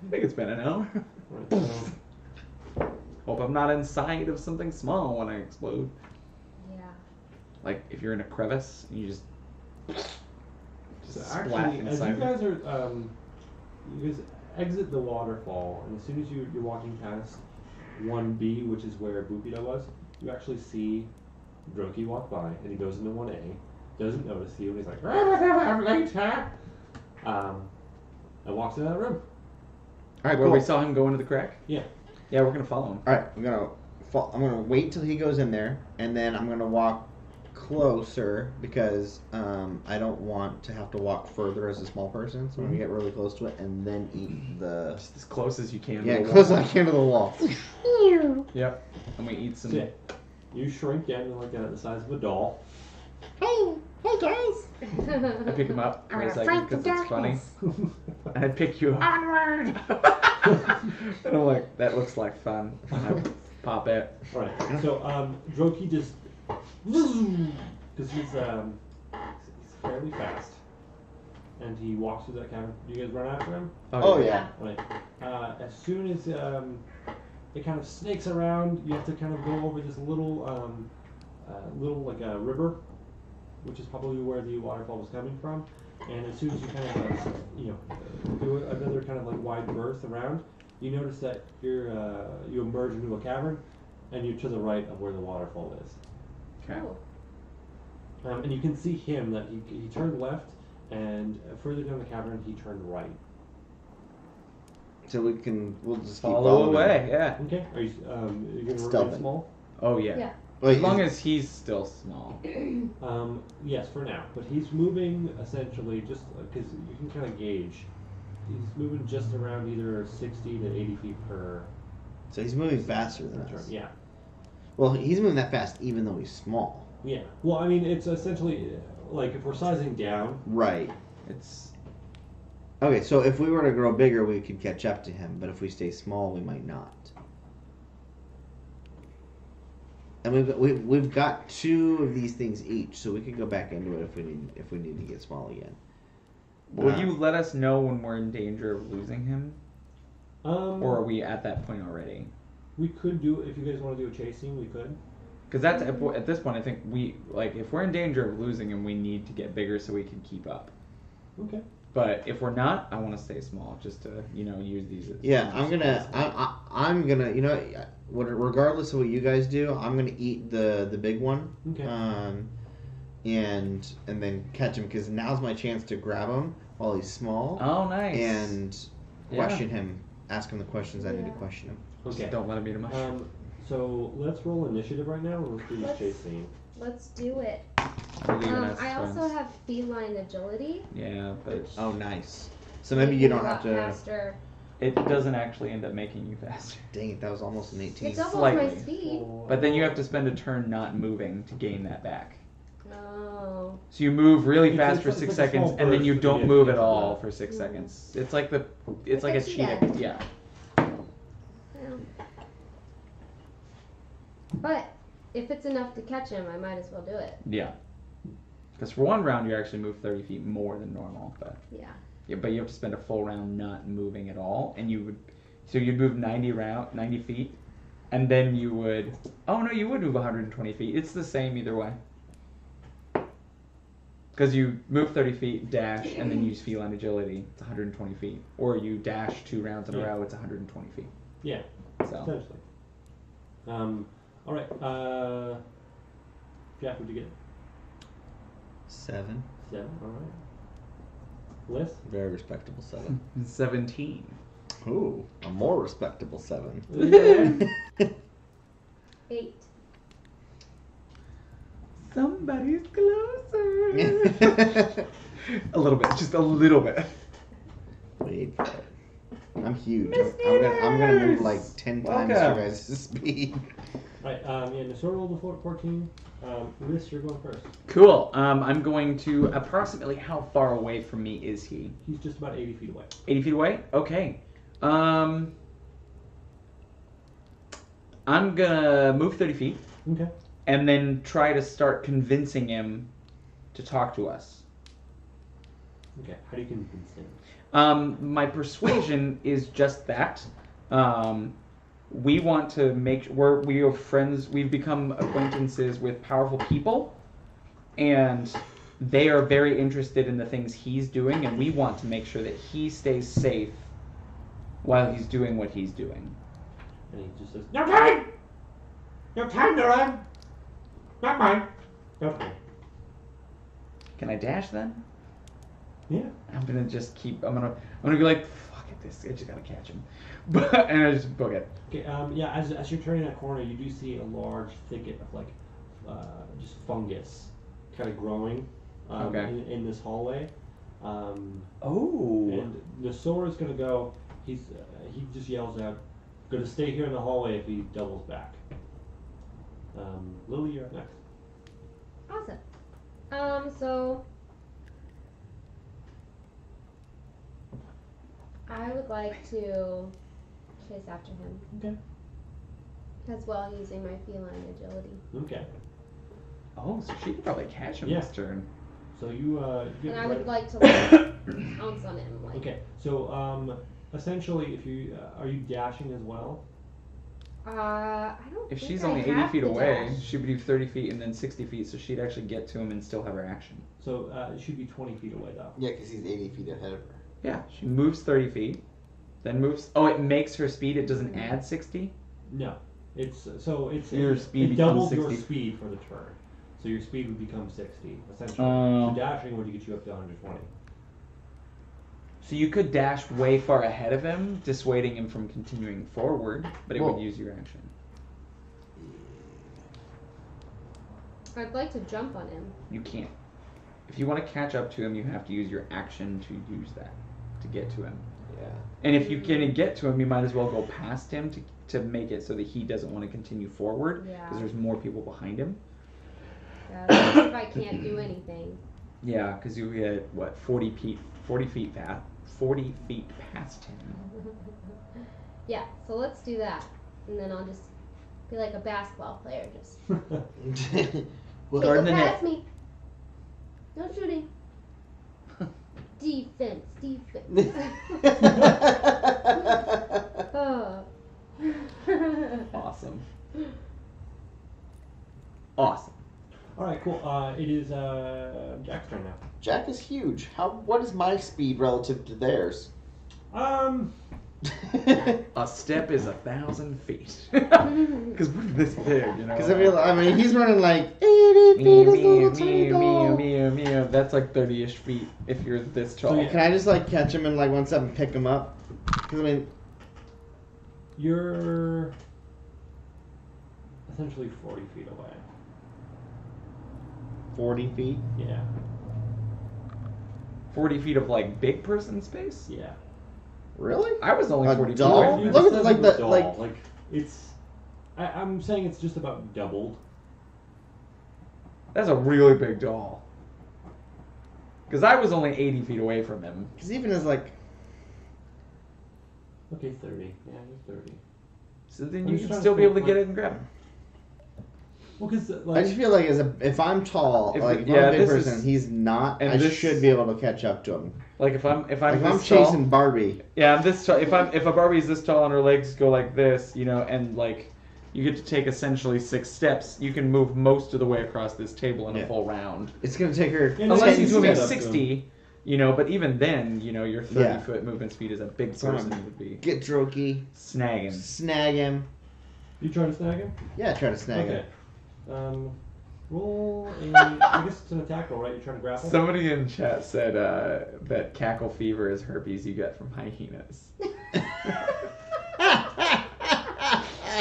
I think it's been an hour. Right, so, Hope I'm not inside of something small when I explode. Yeah. Like if you're in a crevice and you just so splat actually, as you inside. guys are, you guys exit the waterfall, and as soon as you're walking past 1B, which is where Bupida was, you actually see Drokey walk by, and he goes into 1A, doesn't notice you, and he's like, later, and walks into that room. All right, Where cool. we saw him go into the crack? Yeah. Yeah, we're gonna follow him. All right, I'm gonna wait till he goes in there, and then I'm gonna walk closer because I don't want to have to walk further as a small person. So I'm gonna get really close to it and then eat the. Just as close as you can. Yeah, to the close as wall. I can to the wall. Yep. And we eat some. So, yeah, you shrink down to like the size of a doll. Hey guys. I pick him up for a second because it's funny. And I pick you up. Onward. And I'm like, that looks like fun. And I pop it. Alright, so Drokey just because he's fairly fast, and he walks through that cavern. Do you guys run after him? Oh yeah. Right. As soon as It kind of snakes around. You have to kind of go over this little like a river, which is probably where the waterfall was coming from. And as soon as you kind of do another kind of like wide berth around, you notice that you emerge into a cavern, and you're to the right of where the waterfall is. Okay. Oh. And you can see him that he turned left, and further down the cavern he turned right. So we'll just keep Follow following away, him. yeah. Okay. Are you going to Stealthing. remain small? Oh yeah. Yeah. Well, As long as he's still small. Yes, for now. But he's moving essentially just because you can kind of gauge. He's moving just around either 60 to 80 feet per so he's moving faster than turn. us. Yeah. Well, he's moving that fast even though he's small. Yeah. Well, I mean, it's essentially like if we're sizing down. Right. It's Okay, so if we were to grow bigger, we could catch up to him, but if we stay small, we might not. And we've got 2 of these things each, so we could go back into it if we need to get small again. will you let us know when we're in danger of losing him? Or are we at that point already? We could do if you guys want to do a chasing, we could. Because that's at this point, I think if we're in danger of losing him, we need to get bigger so we can keep up. Okay. But if we're not, I want to stay small, just to use these. As Yeah, I'm gonna regardless of what you guys do, I'm gonna eat the big one. Okay. And then catch him because now's my chance to grab him while he's small. Oh, nice. And question him, ask him the questions I need to Yeah. question him. Just Okay. don't let him eat a mushroom. So let's roll initiative right now, and let's do this Let's- chase scene. Let's do it. We're leaving us I also friends. have feline agility. Yeah, but Oh, nice. So maybe you don't have to. Faster. it doesn't actually end up making you faster. Dang it, that was almost an 18. It doubles Slightly. my speed. But then you have to spend a turn not moving to gain that back. Oh. So you move really It's- fast it's for like- 6 it's like a seconds, small and then burst you to don't get move at into all that. for 6 Mm. seconds. It's like a Like a cheetah. cheetah. Yeah. Yeah. But if it's enough to catch him, I might as well do it. Yeah. Because for one round you actually move 30 feet more than normal, but Yeah. but you have to spend a full round not moving at all, and you'd move 90 feet, and then you would you would move 120 feet. It's the same either way. Because you move 30 feet, dash, and then use feline agility. It's 120 feet. Or you dash 2 rounds in a row. It's 120 feet. Yeah. So Essentially. All right. Jack, what'd you get? 7. 7. All right. Liz? Very respectable 7. 17. Ooh, a more respectable 7. 8. Somebody's closer. A little bit, just a little bit. Wait for it. I'm huge. Miss I'm gonna move Peters! like 10 times Welcome. your guys' speed. Alright, Nasor rolled a 14. Liz, you're going first. Cool. I'm going to approximately how far away from me is he? He's just about 80 feet away. 80 feet away? Okay. I'm gonna move 30 feet Okay. and then try to start convincing him to talk to us. Okay. How do you convince him? My persuasion is just that. We want to make we are friends. We've become acquaintances with powerful people, and they are very interested in the things he's doing, and we want to make sure that he stays safe while he's doing what he's doing. And he just says, "No time! No time to run! Not mine! No time." Can I dash then? Yeah. I'm gonna just keep. I'm gonna be like, fuck it, this. I just gotta catch him, and I just book it. Okay. As you're turning that corner, you do see a large thicket of like, just fungus, kind of growing. Okay. In this hallway. Oh. And Nasor is gonna go. He just yells out, "Gonna stay here in the hallway if he doubles back." Lily, you're up next. Awesome. So I would like to chase after him Okay. as well, using my feline agility. Okay. Oh, so she could probably catch him Yeah. this turn. So you get And I right- would like to pounce on him. Like, Okay. So essentially, if you are you dashing as well? I don't. If think she's I only 80 have feet to away, dash. she would do 30 feet and then 60 feet, so she'd actually get to him and still have her action. So it should be 20 feet away though. Yeah, because he's 80 feet ahead of her. Yeah, she moves 30 feet, then moves. Oh, it makes her speed. It doesn't add 60. No, it's Your speed it becomes doubles 60. your speed for the turn. So your speed would become 60 essentially. Oh. So dashing would get you up to 120. So you could dash way far ahead of him, dissuading him from continuing forward, but it Whoa. would use your action. I'd like to jump on him. You can't. If you want to catch up to him, you have to use your action to use that to get to him. Yeah. And if you can get to him, you might as well go past him to make it so that he doesn't want to continue forward because Yeah. there's more people behind him. That's if I can't do anything. Yeah, because you get what 40 feet past him. Yeah, so let's do that. And then I'll just be like a basketball player, just Well, Guard go the net. past me. No shooting. Defense. Oh. Awesome. All right, cool. It is Jack's turn now. Jack is huge. What is my speed relative to theirs? A step is 1,000 feet. Because we're this big, you know. Because I mean, he's running like 80 feet. This little tiny doll. Me. That's like 30-ish feet if you're this tall. So, yeah. Can I just like catch him in like 1 step and pick him up? Because I mean, You're essentially 40 feet away. 40 feet. Yeah. 40 feet of like big person space? Yeah. Really? I was only A 40 feet doll? away from Look him. at like the doll. like. It's. I'm saying it's just about doubled. That's a really big doll. Because I was only 80 feet away from him. Because even as like. Okay, 30. Yeah, you're 30. So then I'm you just can trying still to be able to think, get like- it and grab him. Well, because I like just feel like if I'm tall, If- like if yeah, I'm a big this person, is- he's not. and I this- should be able to catch up to him. Like if I'm Like if I'm this tall- chasing Barbie. Yeah, I'm this tall. If a Barbie's this tall and her legs go like this, you know, and like you get to take essentially 6 steps, you can move most of the way across this table in Yeah. a full round. It's gonna take her. Yeah, no, Unless 10 he's moving steps. 60, you know, but even then, you know, your 30 Yeah. foot movement speed as a big So I'm person gonna would be Get Drokey, snagging. snag him. you trying to snag him. Yeah, try to snag Okay. him. Roll a. I guess it's an attack roll, right? You're trying to grapple. Somebody in chat said that cackle fever is herpes you get from hyenas.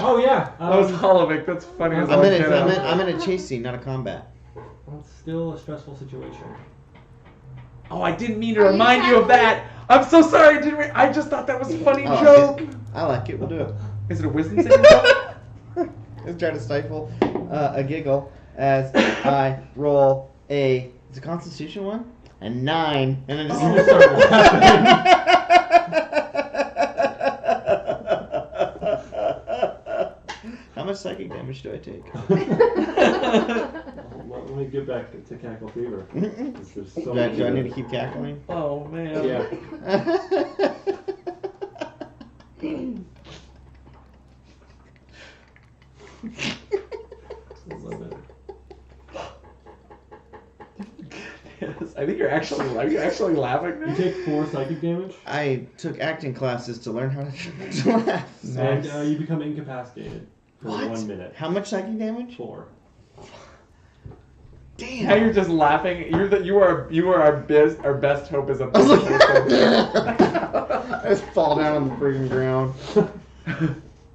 Oh yeah. That was Holovic. That's funny as all I'm get out. in a chase scene, not a combat. Well, it's still a stressful situation. Oh, I didn't mean to Are you remind you of that. I'm so sorry. I just thought that was a funny Oh, joke. I like it. We'll do it. Is it a wisdom saving throw? Let's try to stifle a giggle as I roll a. Is it a Constitution one? A 9, and then just. Oh, you start laughing. How much psychic damage do I take? Well, let me get back to cackle fever. Mm-mm. 'Cause there's do so I many need of to keep cackling? Oh man. Yeah. A little bit. Yes, I think you're actually. Are you actually laughing now? You take 4 psychic damage, I took acting classes to learn how to laugh. and Nice. you become incapacitated for What? 1 minute. How much psychic damage? 4. Damn. Now you're just laughing. You are our best hope as a I was like, person. I just fall down on the freaking ground.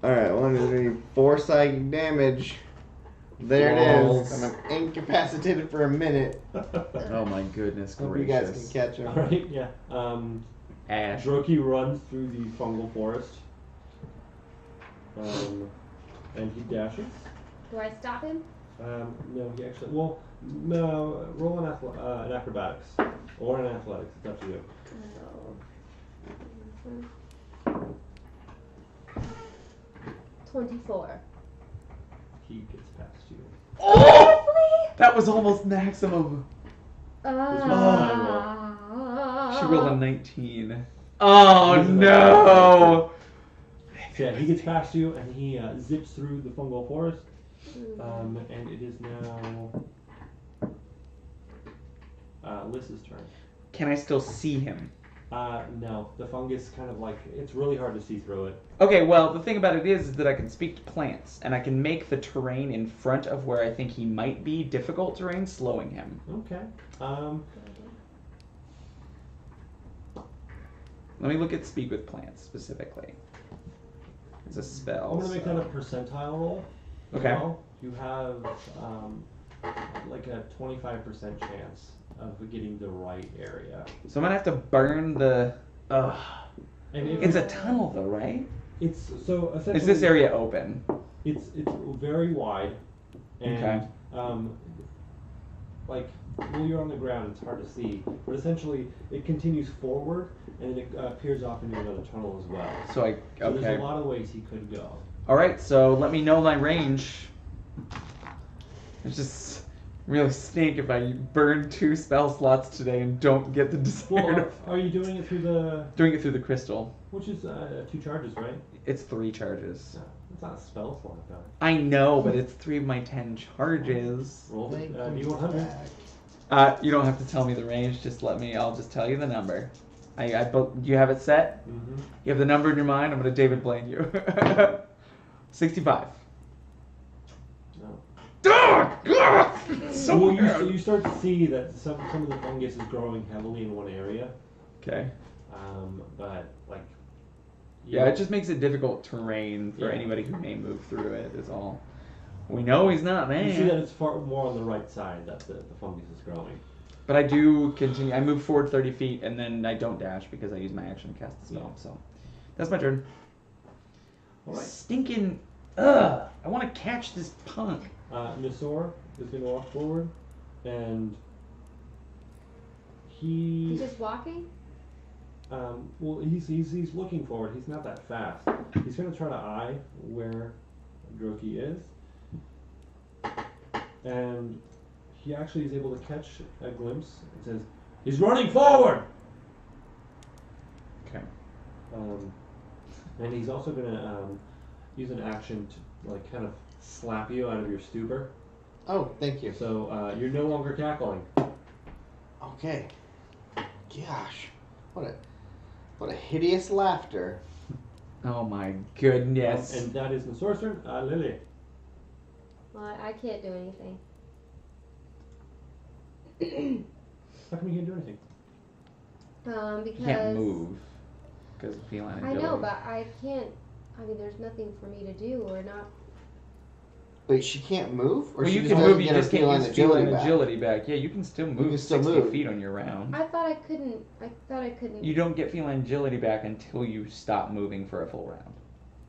Alright, 1, 2, 3, 4 psychic damage. There it is. Balls. And I'm incapacitated for a minute. Oh my goodness Hope you guys gracious. can catch him. Alright, yeah. Ash. Droki runs through the fungal forest. And he dashes. Do I stop him? No, he actually. Well, no. Roll an acrobatics or an athletics. It's up to you. Oh. 24. He gets past you. Oh! That was almost maximum. She rolled a 19. Oh He's an no! So yeah, he gets past you and he zips through the fungal forest. And it is now Lys's turn. Can I still see him? No, the fungus kind of like, it's really hard to see through it. Okay, well, the thing about it is that I can speak to plants, and I can make the terrain in front of where I think he might be difficult terrain, slowing him. Okay. Let me look at speak with plants specifically. It's a spell. I'm going to make that a percentile roll. Okay. Well, you have like a 25% chance of getting the right area. So I'm gonna have to burn the. And if It's a tunnel, though, right? It's so essentially. Is this area open? It's very wide, and Okay. Like when you're on the ground, it's hard to see. But essentially, it continues forward, and then it appears off into another tunnel as well. So So there's a lot of ways he could go. All right, so let me know my range. It's just really stink if I burn 2 spell slots today and don't get the desired. Well, are you doing it through the? Doing it through the crystal. Which is 2 charges, right? It's 3 charges. No, it's not a spell slot, though. I know, but it's 3 of my 10 charges. Roll Thank you, D100. Jack. You don't have to tell me the range. Just let me. I'll just tell you the number. You have it set. Mm-hmm. You have the number in your mind. I'm gonna David Blaine you. 65. No. So Well, weird. you start to see that some of the fungus is growing heavily in one area, Okay. but like. Yeah, it just makes it difficult terrain for Yeah. anybody who may move through it. Is all. We know he's not You see that man. it's far more on the right side that the fungus is growing. But I do continue. I move forward 30 feet and then I don't dash because I use my action to cast the spell. Yeah. So that's my turn. All right. Stinking. Ugh! I want to catch this punk. Nisor is going to walk forward, and he. He's just walking? Well, he's looking forward. He's not that fast. He's going to try to eye where Droki is, and he actually is able to catch a glimpse. It says, "He's running forward." Okay. And he's also going to use an action to like kind of slap you out of your stupor. Oh, thank you. So you're no longer cackling. Okay. Gosh, what a hideous laughter. Oh my goodness. And that is the sorcerer, Lily. Well, I can't do anything. How come you can't do anything? Because You can't move because of feline I agility. know, but I can't. I mean, there's nothing for me to do or not. Wait, she can't move, or Well, she you just can doesn't move. You get her just can't feline use feline back? agility back. Yeah, you can still move can still 60 move. feet on your round. I thought I couldn't. I thought I couldn't. You don't get feline agility back until you stop moving for a full round.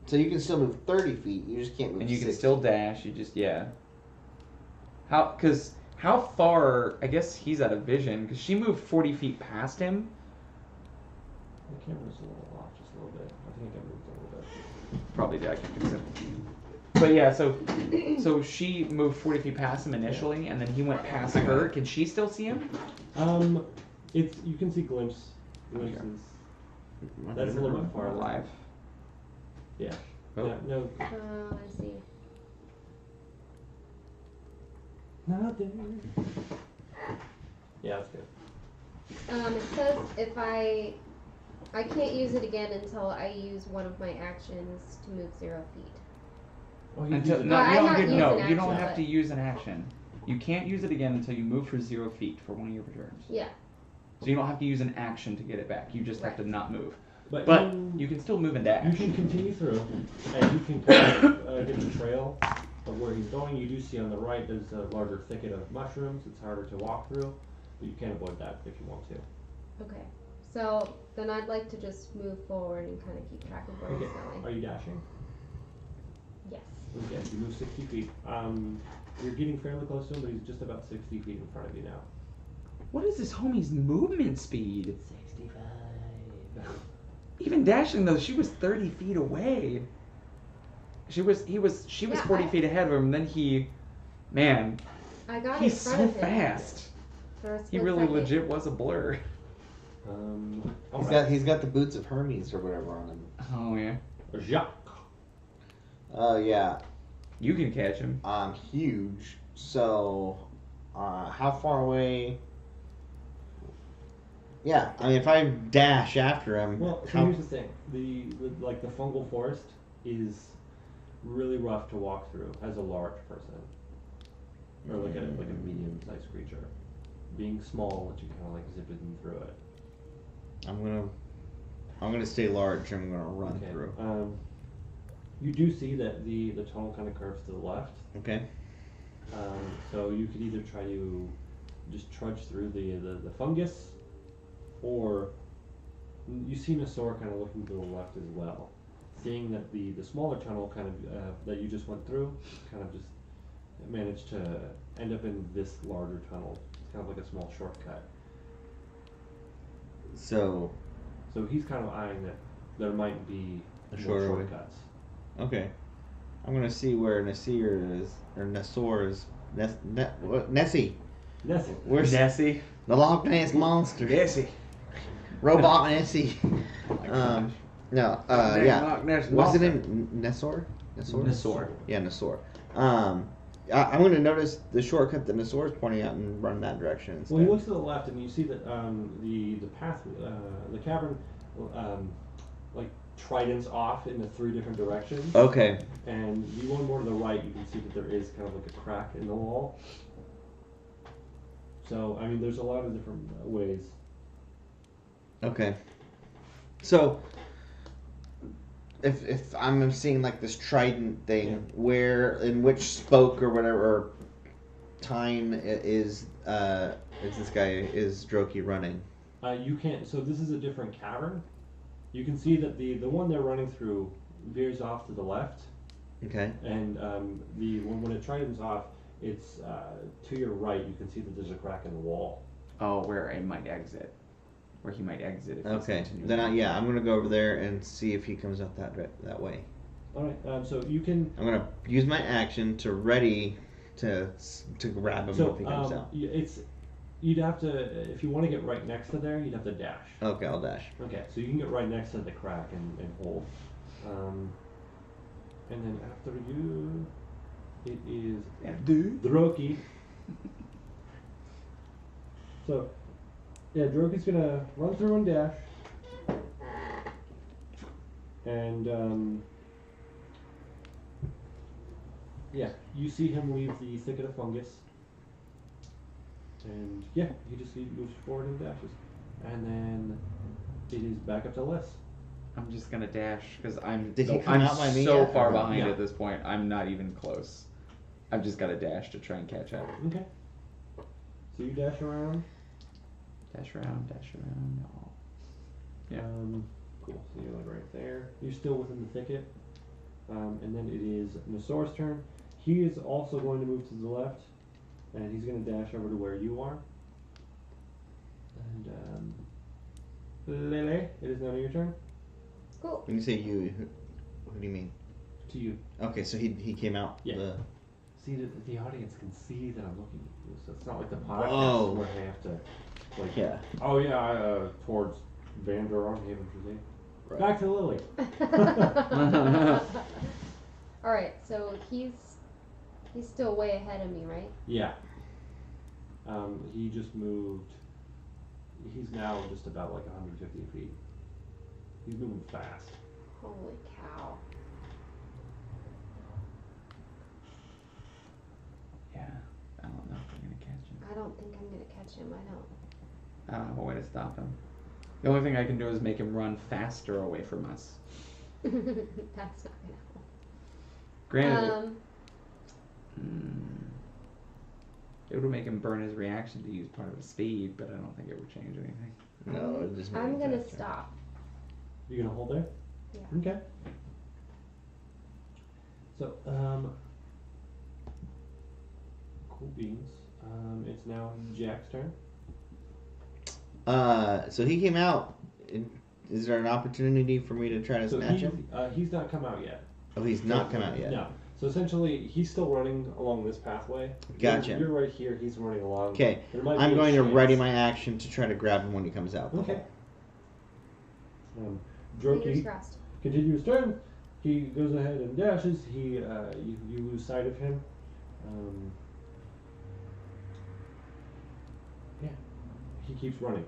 So you can still move 30 feet. You just can't move. And you can 60. still dash. You just how far? I guess he's out of vision because she moved 40 feet past him. The camera's a little off just a little bit. I think I moved a little bit. Probably did. I can fix it. But yeah, so she moved 40 feet past him initially, and then he went past her. Can she still see him? It's you can see glimpses. That's a little bit far away. Alive. Yeah. Oh. Yeah, no. Oh, I see. Nothing. Yeah, that's good. It says if I can't use it again until I use one of my actions to move 0 feet. Oh, you Until, use it. no, I'm you not don't, using no, action, you don't have but- to use an action. You can't use it again until you move for 0 feet for one of your returns. Yeah. So you don't have to use an action to get it back. You just have to Right. not move. But You can still move and dash. you can continue through, and you can kind of get the trail of where he's going. You do see on the right there's a larger thicket of mushrooms. It's harder to walk through, but you can avoid that if you want to. Okay. So then I'd like to just move forward and kind of keep track of where Okay. he's going. Are you dashing? Yes. Okay, you move 60 feet. You're getting fairly close to him, but he's just about 60 feet in front of you now. What is this homie's movement speed? 65. Even dashing though, she was 30 feet away. She was Yeah, 40 feet ahead of him, and then man, I got he's in front so of him fast. for a He split really second. legit was a blur. He's got the boots of Hermes or whatever on him. Oh yeah. Jacques. Oh yeah, You can catch him. I'm huge. So, how far away? Yeah, I mean, if I dash after him, Well, so how? here's the thing: the fungal forest is really rough to walk through as a large person, or like a medium-sized creature. Being small, you kind of like zip in through it. I'm gonna stay large. I'm gonna run Okay. through. You do see that the tunnel kind of curves to the left. Okay. So you could either try to just trudge through the fungus, or you see Nasor kind of looking to the left as well, seeing that the smaller tunnel kind of that you just went through kind of just managed to end up in this larger tunnel. It's kind of like a small shortcut. So, So he's kind of eyeing that there might be A more shorter way. shortcuts. okay. I'm gonna see where Nasir is, or Nasor is. Nessie. Nessie. Where's Nessie. the Loch Ness monster? Nessie. Robot Nessie. No. Dang Yeah. Loch Ness What's the monster. name? Nasor. Nasor. Yeah, Nasor. I'm going to notice the shortcut that Nasor is pointing out and run that direction instead. Well, you look to the left and you see that the path, the cavern, like tridents off in the 3 different directions. Okay. And you go more to the right, you can see that there is kind of like a crack in the wall. So I mean, there's a lot of different ways. Okay. So, if I'm seeing like this trident thing, Yeah. where in which spoke or whatever or time is this guy is Droki running? You can't. So this is a different cavern. You can see that the one they're running through veers off to the left, Okay. and the when it tridents off, it's to your right. You can see that there's a crack in the wall. Oh, where I might exit. Where he might exit if he's Okay. continuing Then on. I'm gonna go over there and see if he comes out that way. All right. So you can. I'm gonna use my action to ready to grab him So if he comes out. you'd have to if you want to get right next to there, you'd have to dash. Okay, I'll dash. Okay, so you can get right next to the crack and hold. And then after you, it is Dude. Droki. So, yeah, Droki's gonna run through and dash. And, yeah, you see him leave the thicket of fungus. And, yeah, he moves forward and dashes. And then it is back up to Les. I'm just gonna dash because I'm Did he so, come I'm out by me so yet? far Or- behind Yeah. at this point. I'm not even close. I've just got to dash to try and catch up. Okay. So you dash around. Dash around, dash around. Oh. Yeah. Cool. So you're like right there. You're still within the thicket. And then it is Nasor's turn. He is also going to move to the left, and he's going to dash over to where you are. And Lele, it is now your turn. Cool. When you say you, what do you mean? To you. Okay, so he came out. Yeah. See, the audience can see that I'm looking at you, so it's not like the podcast Whoa. where I have to, like, Yeah. oh yeah, towards Vander on Haven for Right. Back to Lily. All right, so he's still way ahead of me, right? Yeah. He just moved. He's now just about like 150 feet. He's moving fast. Holy cow! Yeah. I don't know if I'm gonna catch him. I don't think I'm gonna catch him. I I don't have a way to stop him. The only thing I can do is make him run faster away from us. don't. That's not gonna help. Granted, it would make him burn his reaction to use part of his speed, but I don't think it would change anything. No, it just made I'm it gonna faster. stop. You gonna hold there? Yeah. Okay. So, cool beans. It's now Jack's turn. So he came out. Is there an opportunity for me to try to So snatch him? he's not come out yet. Oh, he's not come out yet. No. So essentially, he's still running along this pathway. Gotcha. You're right here. He's running along. Okay, There might I'm be a going to chance. ready my action to try to grab him when he comes out. Okay. Fingers Droki crossed. continues turn. he goes ahead and dashes. You lose sight of him. Yeah, he keeps running.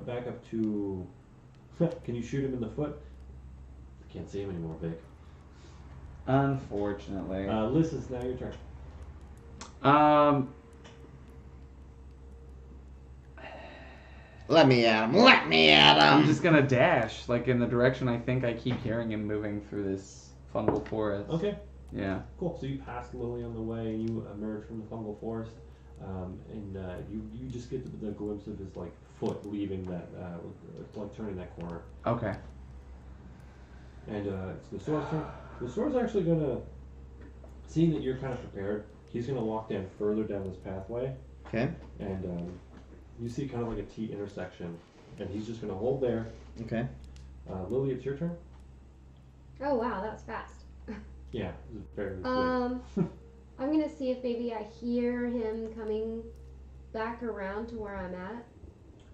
Back up to. Can you shoot him in the foot? Can't see him anymore, Vic. Unfortunately. Liz, it's now your turn. Let me at him. Let me at I'm him. just gonna dash, like in the direction I think I keep hearing him moving through this fungal forest. Okay, Yeah. cool. So you pass Lily on the way, and you emerge from the fungal forest, and you just get the glimpse of his like foot leaving that, like turning that corner. Okay. And it's the sword's turn. The sword's actually gonna, seeing that you're kind of prepared, he's gonna walk down further down this pathway, Okay. and you see kind of like a T intersection, and he's just gonna hold there. Okay. Lily, it's your turn. Oh wow, that was fast. Yeah, this is very quick. I'm gonna see if maybe I hear him coming back around to where I'm at,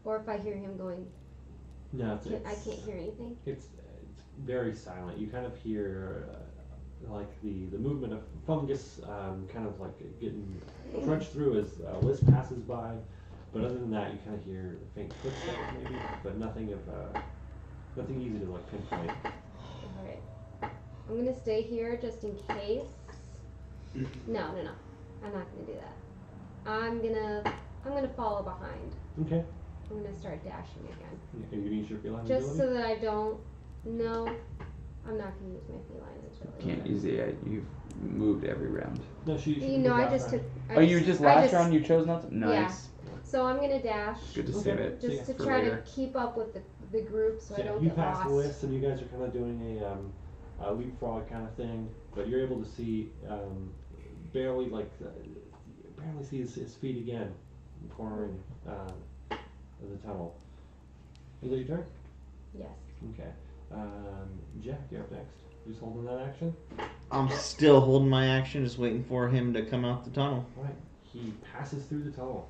or if I hear him going. No, I can't hear anything. It's very silent. You kind of hear like the movement of fungus, kind of like getting crunched through as Liz passes by. But other than that, you kind of hear faint footsteps maybe, but nothing easy to like pinpoint. All right. I'm gonna stay here just in case. No. I'm not gonna do that. I'm gonna follow behind. Okay. I'm gonna start dashing again. And you use your feline Just ability? so that I don't. No, I'm not gonna use my feline ability. Can't use it. You've moved every round. No, she You know, I just took. You just last round you chose not to? Nice. So I'm gonna dash. Good to Okay. save it. Just to for try later. to keep up with the group so I Yeah, don't you get pass lost. the list, and you guys are kind of doing a leapfrog kind of thing, but you're able to see barely see his feet again, cornering of the tunnel. Is that your turn? Yes. Okay. Jack, you're up next. You just holding that action? I'm still holding my action, just waiting for him to come out the tunnel. All right. He passes through the tunnel.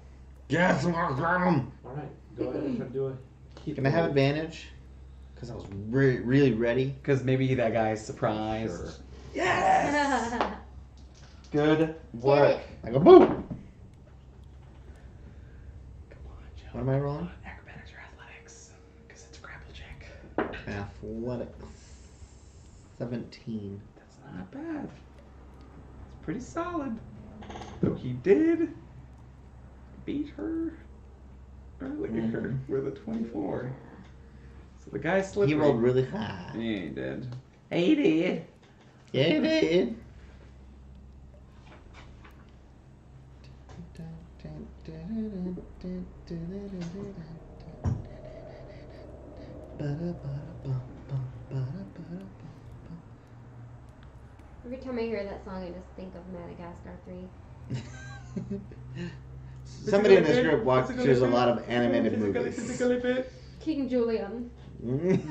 Yes, I'm gonna grab him. All right. Go ahead and try to do a hit Can I have roll. advantage? Because I was really ready. Because maybe that guy's surprised. Sure. Yes. Good work. I go boom. Come on, Joe. What am I rolling? Acrobatics or athletics? Because it's a grapple check. Athletics. 17. That's not bad. It's pretty solid. Though he did beat her earlier with a 24. So the guy slipped. He rolled really high. Yeah, he did. He did. Yeah, he did. Every time I hear that song, I just think of Madagascar 3. Somebody in this group watches a lot of animated movies. King Julian. Mm.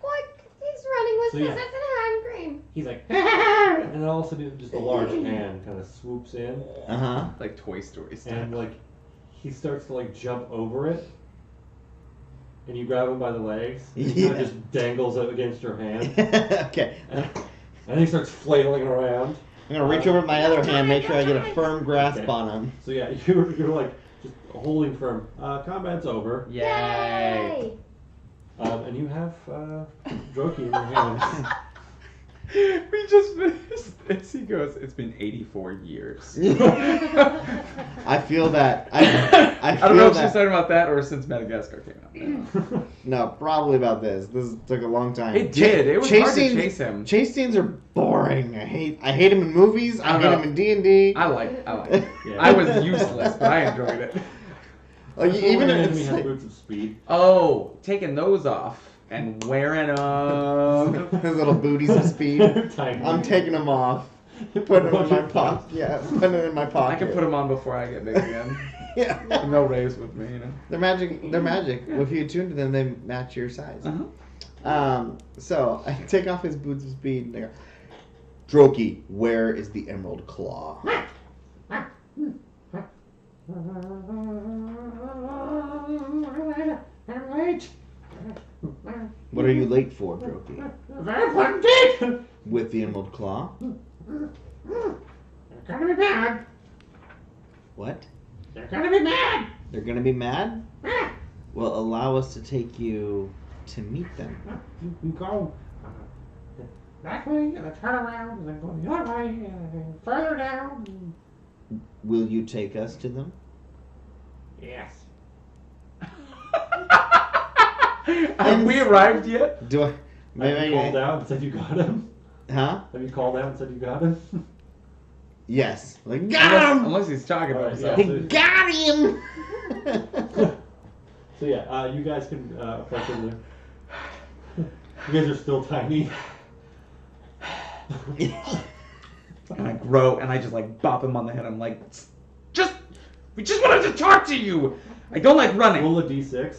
What? He's running with So, this. yeah. That's an hand cream. He's like, and then all of a sudden, just a large hand kind of swoops in, Uh-huh. Like Toy Story style. and like he starts to like jump over it, and you grab him by the legs, and he kind Yeah. of just dangles up against your hand, Okay. and he starts flailing around. I'm gonna reach over with my other hand, make sure I get a firm grasp Okay. on him. So yeah, you're like just holding firm. Combat's over, Yay! and you have Droki in your hands. We just finished this. He goes, it's been 84 years. I feel that. I I feel don't know if that. she's talking about that or since Madagascar came out. No, probably about this. This took a long time. It did. It was hard to scenes- chase him. Chase scenes are boring. I hate him in movies. I I hate know. him in D&D. I like it. Yeah. I was useless, but I enjoyed it. Like, So even one if enemy it's has like, boots of speed. Oh, taking those off and wearing them. his little booties of speed. Tiny. I'm taking them off, putting them in my pocket. Yeah, putting it in my pocket. I can put them on before I get big again. Yeah. And they'll raise with me, you know. They're magic. They're magic. If you attune to them, they match your size. Uh-huh. So I take off his boots of speed. And I go, Droki, where is the Emerald Claw? What What are you late for, Droki? A very important date! With the Emerald Claw? They're gonna be mad. What? They're gonna be mad. They're gonna be mad? Well, allow us to take you to meet them. You can go that way and then turn around and then go the other way and then further down. Will you take us to them? Yes. Have we arrived yet? Do I? Have Maybe you called out and said you got him? Huh? Have you called out and said you got him? Yes. Like, got him! Unless he's talking about Alright, himself. yeah. Got him! So yeah, you guys can approach him there. You guys are still tiny. And I grow, and I just like bop him on the head. I'm like, we just wanted to talk to you. I don't like running. Roll a d6.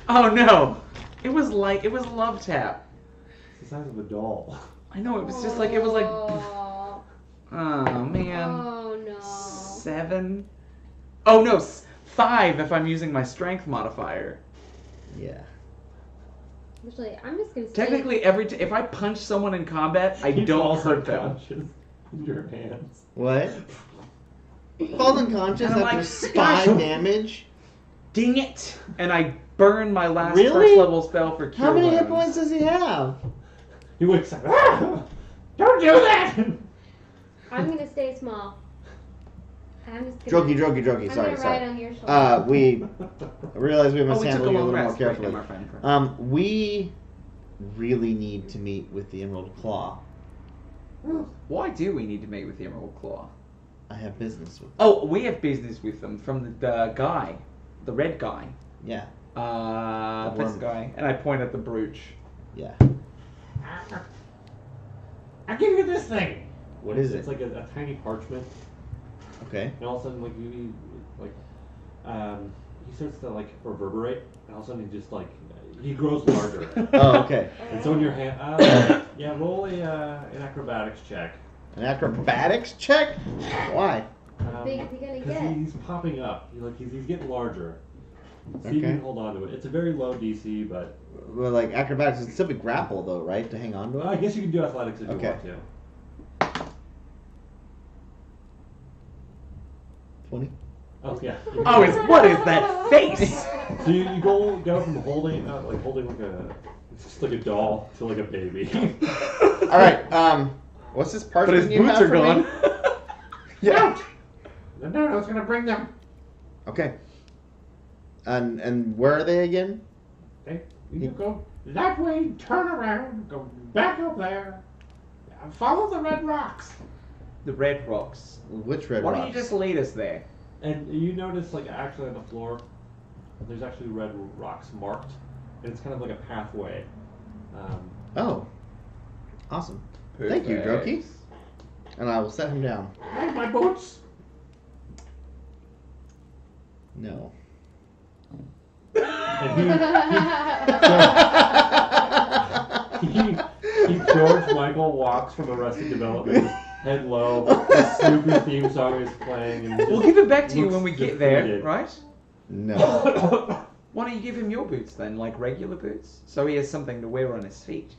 Oh no, it was love tap. It's the size of a doll. I know, it was just like, it was like, Oh, oh man. oh no. 7. Oh no, 5 if I'm using my strength modifier. Yeah. Actually, I'm just gonna say. Technically, if I punch someone in combat, I He don't falls hurt them. unconscious in your hands. What? Falls unconscious And I'm after like, 5 damage? Ding it! And I burn my last Really? first level spell for cure How many hit wounds. points does he have? He wakes up. Ah! Don't do that! I'm gonna stay small. I'm just gonna. Drokey, I'm sorry, gonna ride sorry. on your shoulder. We realize we Oh, must we took handle a you a long little more rest. Wait, carefully. my friend. We really need to meet with the Emerald Claw. Why do we need to meet with the Emerald Claw? I have business with them. Oh, we have business with them from the guy, the red guy. Yeah, This guy. And I point at the brooch. yeah. I'll give you this thing. What is It's it? like a tiny parchment, Okay. and all of a sudden, like he starts to like reverberate, and all of a sudden he just like he grows larger. Oh, okay. And so in your hand, yeah, roll an acrobatics check. An acrobatics check? Why? How big is he gonna Because get? he's popping up. He's getting larger. See if you Okay. can hold on to it. It's a very low DC, but Well, like acrobatics is still be grapple though, right? To hang on to it. I guess you can do athletics if Okay. you want to. 20. Oh yeah. Oh, what is that face? So you go from holding like it's just like a doll to like a baby. All right. What's this But parchment his you boots have are for me? gone. Yeah. No, it's gonna bring them. Okay. And where are they again? Okay, you go that way, turn around, go back up there, follow the red rocks. The red rocks. Which red Why rocks? don't you just lead us there? And you notice, like, actually on the floor, there's actually red rocks marked, and it's kind of like a pathway. Oh. Awesome. Thank you, Perfect. Droki. And I will set him down. Hey, my boots! No. And George Michael walks from Arrested Development, head low, the Snoopy theme song is playing, and We'll give it back to you when we looks get there, defeated. right? No. Why don't you give him your boots then, like regular boots, so he has something to wear on his feet?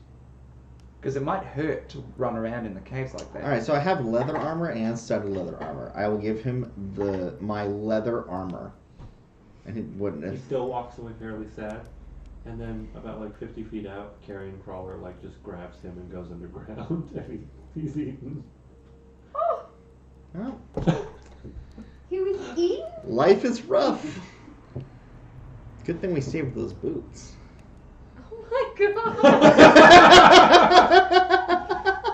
Because it might hurt to run around in the caves like that. All right, so I have leather armor and studded leather armor. I will give him my leather armor. And he wouldn't. He still walks away fairly sad, and then about like 50 feet out, Carrion Crawler like just grabs him and goes underground, and he's eaten. Oh, Oh, he was eaten? life is rough. Good thing we saved those boots. Oh my god.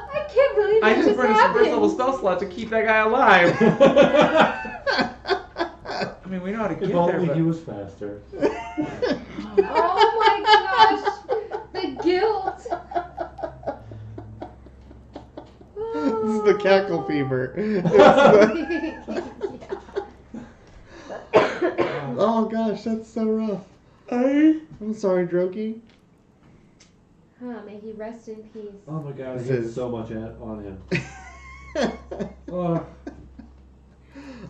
I can't believe I that just burned some happened. first level spell slot to keep that guy alive. I mean, we know how to get If there, only but... he was faster. Oh my gosh. The guilt. This is the cackle fever. Oh gosh, that's so rough. I'm sorry, Droki. May he rest in peace. Oh my god, This he has is- so much on him. Oh.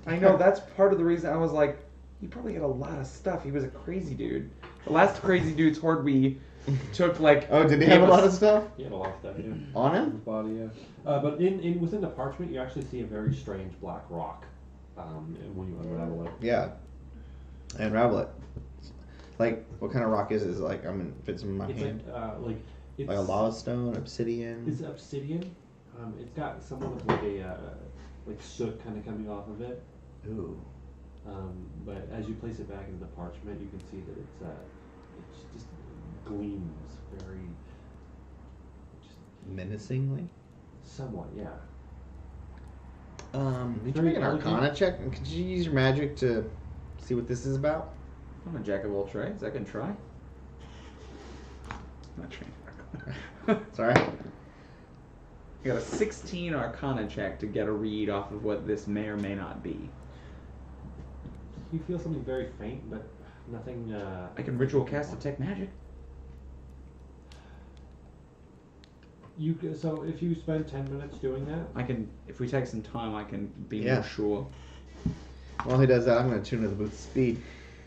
I know, that's part of the reason I was like, He probably had a lot of stuff. He was a crazy dude. The last crazy dude's horde we took like. Oh, did he have a lot of stuff He had a lot of stuff, yeah. on On him? his body, yeah. But within the parchment, you actually see a very strange black rock. When you unravel it. Yeah. I unravel it. Like, what kind of rock is it? Is it like, fits in my It's hand? it's Like a lava stone, obsidian? It's obsidian. It's got somewhat of like a like soot kind of coming off of it. Ooh. But as you place it back into the parchment, you can see that it's just gleams very, just Menacingly? somewhat, yeah. Did you Very make an elegant. arcana check? And could you use your magic to see what this is about? I'm a jack of all trades. I can try. Not trained. Sorry. I got a 16 Arcana check to get a read off of what this may or may not be. You feel something very faint, but nothing. I can ritual cast detect magic. So if you spend 10 minutes doing that, I can, if we take some time, I can be Yeah. more sure. While he does that, I'm going to tune to the boot's speed.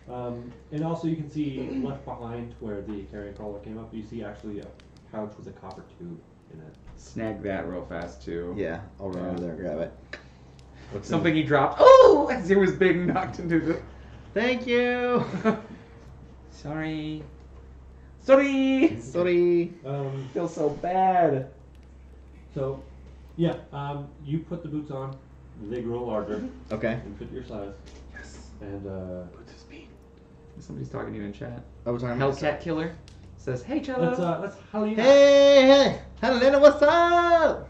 and also you can see left behind where the carrion crawler came up. You see actually a pouch with a copper tube in it. Snag that real fast too. Yeah, I'll run over there and grab it. What's Something he dropped. Oh, as it was being knocked into the. Thank you! Sorry. Sorry. Sorry. Feel so bad. So, yeah, you put the boots on. They grow larger Okay. and fit your size. Yes. And Put to speed. Somebody's talking to you in chat. Oh, we're talking about Hellcat Killer says, "Hey, Cello." let's Helena. Hey! Helena, what's up?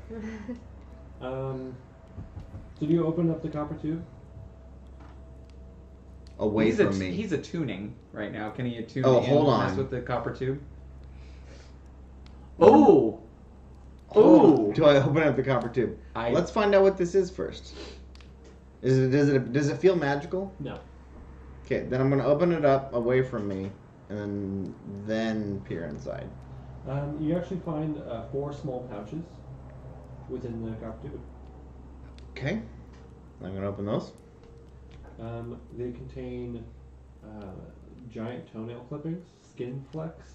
So do you open up the copper tube? Away he's from me. He's attuning right now. Can he attune? Oh, and hold mess on. with the copper tube. Oh. Oh. Do I open up the copper tube? Let's find out what this is first. Does it feel magical? No. Okay, then I'm gonna open it up away from me, and then peer inside. You actually find 4 small pouches within the copper tube. Okay, I'm gonna open those. They contain giant toenail clippings, skin flecks,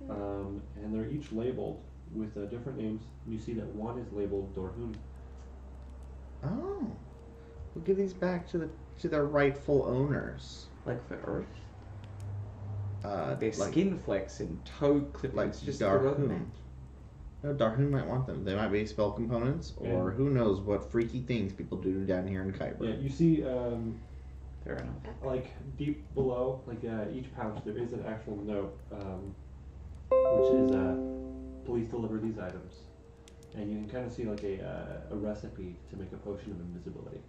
and they're each labeled with different names. You see that one is labeled Dorhun. Oh, we'll give these back to their rightful owners. Like the earth. Like, Skin flecks and toe clippings. like Just throw them Darhun. in. No, Darhun might want them. They might be spell components, or Yeah. who knows what freaky things people do down here in Kyber. Yeah, you see, Fair enough. like deep below, like each pouch, there is an actual note, which is please deliver these items, and you can kind of see like a recipe to make a potion of invisibility.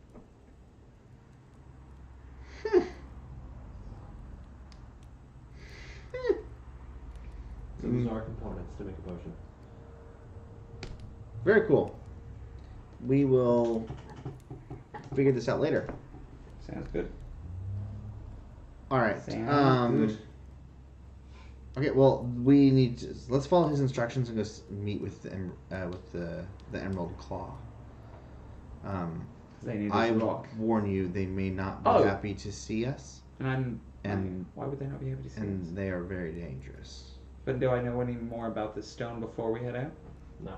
So these are components to make a potion. Very cool. We will figure this out later. Sounds good. All right. Sounds good. Okay. Well, we need to let's follow his instructions and go meet with the Emerald Claw. They need this I rock. warn you, they may not be Oh. happy to see us, And why would they not be able to see us? and they are very dangerous. But do I know any more about this stone before we head out? No.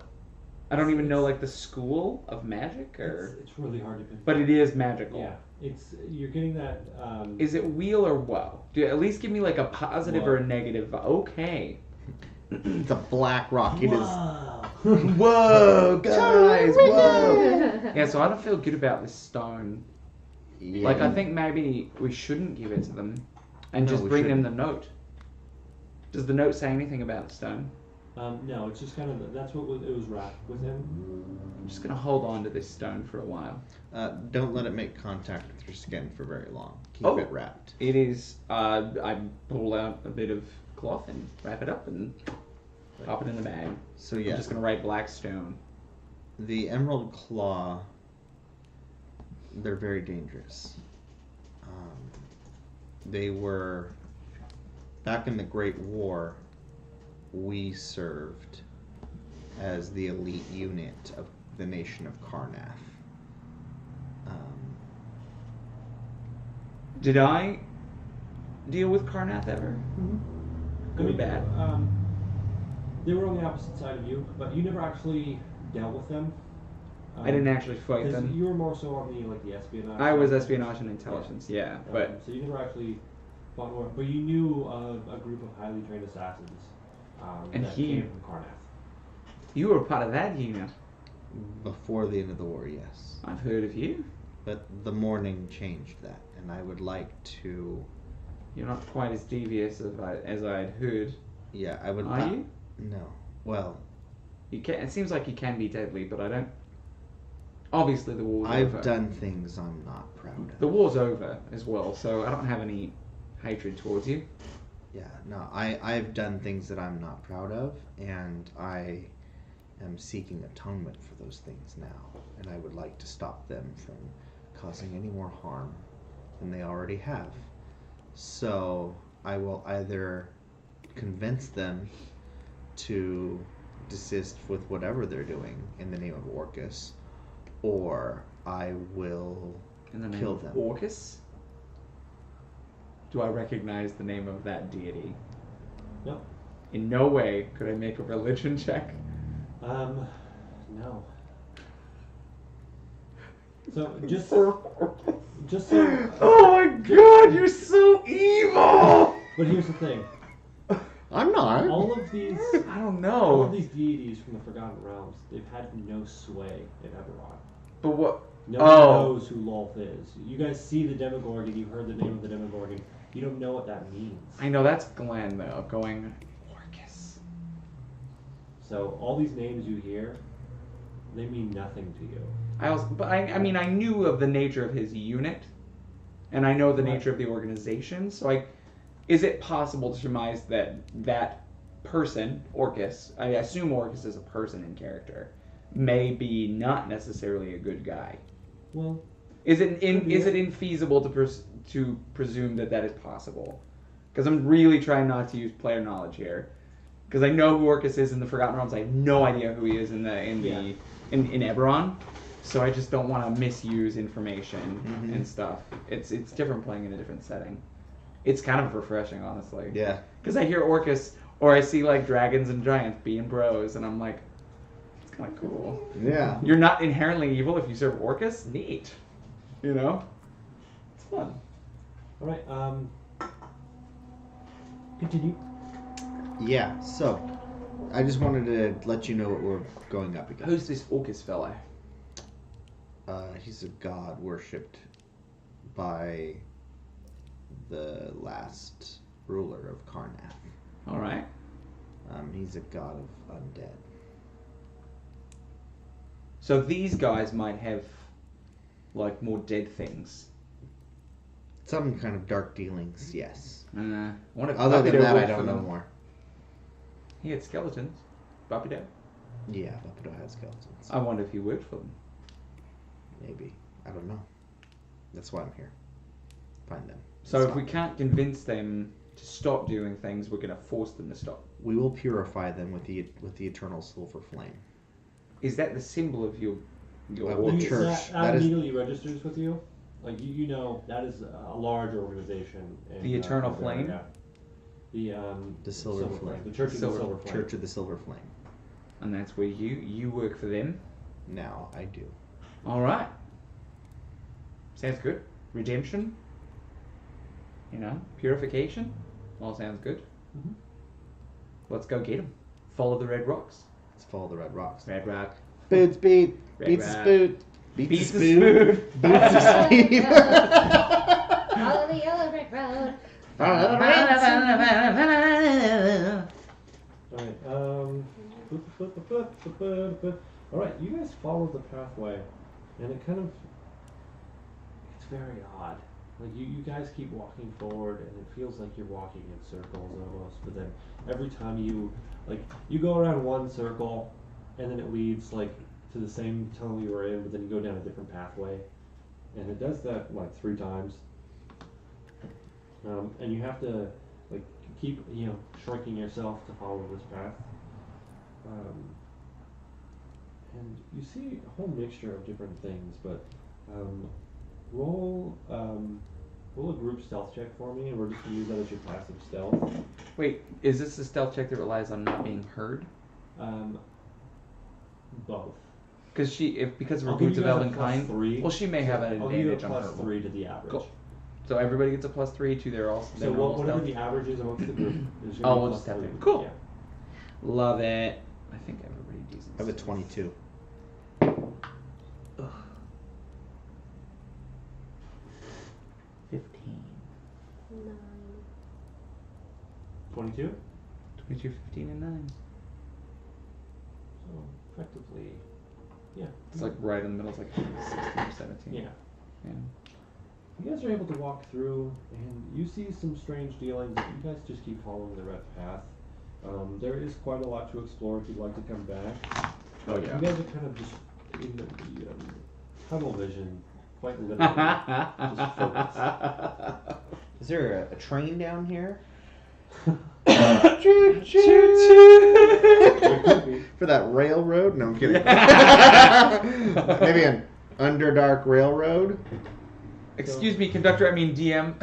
I don't even know like the school of magic, or. It's really hard to pinpoint. But it is magical. Yeah, you're getting that. Is it wheel or woe? Do at least give me like a positive or a negative. Okay. It's a black rock. It is. Whoa, guys! Whoa. Yeah, so I don't feel good about this stone. Yeah. Like I think maybe we shouldn't give it to them, and No, just we bring them shouldn't. the note. Does the note say anything about the stone? No, it's just kind of that's what it was wrapped with him. I'm just gonna hold on to this stone for a while. Don't let it make contact with your skin for very long. Keep Oh. it wrapped. It is. I pull out a bit of cloth and wrap it up and pop it in the bag. So I'm yeah, just gonna write black stone. the Emerald Claw. They're very dangerous. They were back in the Great War. We served as the elite unit of the nation of Did I deal with Karnath ever? Good or bad? They were on the opposite side of you, but you never actually dealt with them. I didn't actually fight 'cause them. you were more so on the espionage. I was side of espionage things. and intelligence, yeah, but So you never actually fought war, but you knew of a group of highly trained assassins And that he- came from Karnath. you were part of that unit. Before the end of the war, yes. I've heard of you. But the morning changed that, and I would like to. You're not quite as devious as I'd heard. Yeah, I would. Are you? No. Well, You can. It seems like you can be deadly, but I don't. Obviously, the war's over. I've done things I'm not proud of. The war's over as well, so I don't have any hatred towards you. Yeah, no, I've done things that I'm not proud of, and I am seeking atonement for those things now, and I would like to stop them from causing any more harm than they already have. So I will either convince them to desist with whatever they're doing in the name of Orcus, or I will In the name kill of them. Orcus? Do I recognize the name of that deity? No. In no way could I make a religion check. No. So just so. Oh my god, you're so evil! But here's the thing: I'm not. all of these, I don't all of know. these deities from the Forgotten Realms, they've had no sway in Eberron. But what? No one knows who Lolth is. You guys see the Demogorgon, you heard the name of the Demogorgon. You don't know what that means. I know that's Glenn though, going Orcus. So all these names you hear, they mean nothing to you. I mean, I knew of the nature of his unit, and I know the Right. nature of the organization. So, is it possible to surmise that that person, Orcus, I assume Orcus is a person in character, may be not necessarily a good guy? Well, Is it Could be is it. it infeasible to presume that that is possible? Because I'm really trying not to use player knowledge here. Because I know who Orcus is in the Forgotten Realms. I have no idea who he is in Eberron. So I just don't want to misuse information and stuff. It's different playing in a different setting. It's kind of refreshing, honestly. Yeah. Because I hear Orcus, or I see like dragons and giants being bros, and I'm like, it's kind of cool. Yeah. You're not inherently evil if you serve Orcus. Neat. You know, it's fun. all right. Continue. Yeah, so I just wanted to let you know what we're going up against. Who's this Orcus fella? He's a god worshipped by the last ruler of Karnath. All right. He's a god of undead. So these guys might have like more dead things. Some kind of dark dealings, yes. What if Other than Bapido that, I worked for don't know them? more. He had skeletons. Bapido. Yeah, Bapido has skeletons. I wonder if he worked for them. Maybe. I don't know. That's why I'm here. Find them. So Stop if we them. can't convince them to stop doing things, we're gonna force them to stop. We will purify them with the eternal silver flame. Is that the symbol of your Of order? the church. That That is- immediately registers with you. Like you know that is a large organization. In, The Eternal in Flame? Yeah. The Silver Flame. The Church of the Silver- Silver Flame. Church of the Silver Flame. And that's where you work for them. Now I do. All right. Sounds good. Redemption. You know, purification. All sounds good. Mhm. Let's go get them. Follow the red rocks. Let's follow the red rocks. Red rock. Boots beat. Red Beats rock. the spoot. Beats Beats the the spoot. spoon. Boots the speed. Follow the yellow brick road. All right. You guys follow the pathway, and it kind of it's very odd. Like you guys keep walking forward, and it feels like you're walking in circles almost. But then every time you go around one circle, and then it leads like to the same tunnel you were in, but then you go down a different pathway, and it does that like 3 times. And you have to like keep shrinking yourself to follow this path. And you see a whole mixture of different things, but roll Roll a group stealth check for me, and we're just gonna use that as your passive stealth. Wait, is this a stealth check that relies on not being heard? Both. Because because of her I'll give boots you of guys a elven plus kind. 3. Well, she may have an I'll give you a advantage on her plus roll. 3 to the average. Cool. So everybody gets a +3 to their all. So whatever the average is amongst the group. Is Oh, gonna be we'll plus just have 3. to. Cool. Yeah. Love it. I think everybody decent. I have a 22. Ugh. 15. 9. 22. 22, 15, and 9. So effectively, yeah. It's like right in the middle. It's like 16 or 17. Yeah. Yeah. You guys are able to walk through, and you see some strange dealings. You guys just keep following the red path. There is quite a lot to explore if you'd like to come back. Oh yeah. You guys are kind of just in the tunnel vision, quite literally. Just focused. Is there a train down here? Choo choo. There could be. For that railroad? No, I'm kidding. Maybe an underdark railroad? Excuse me, conductor. I mean DM.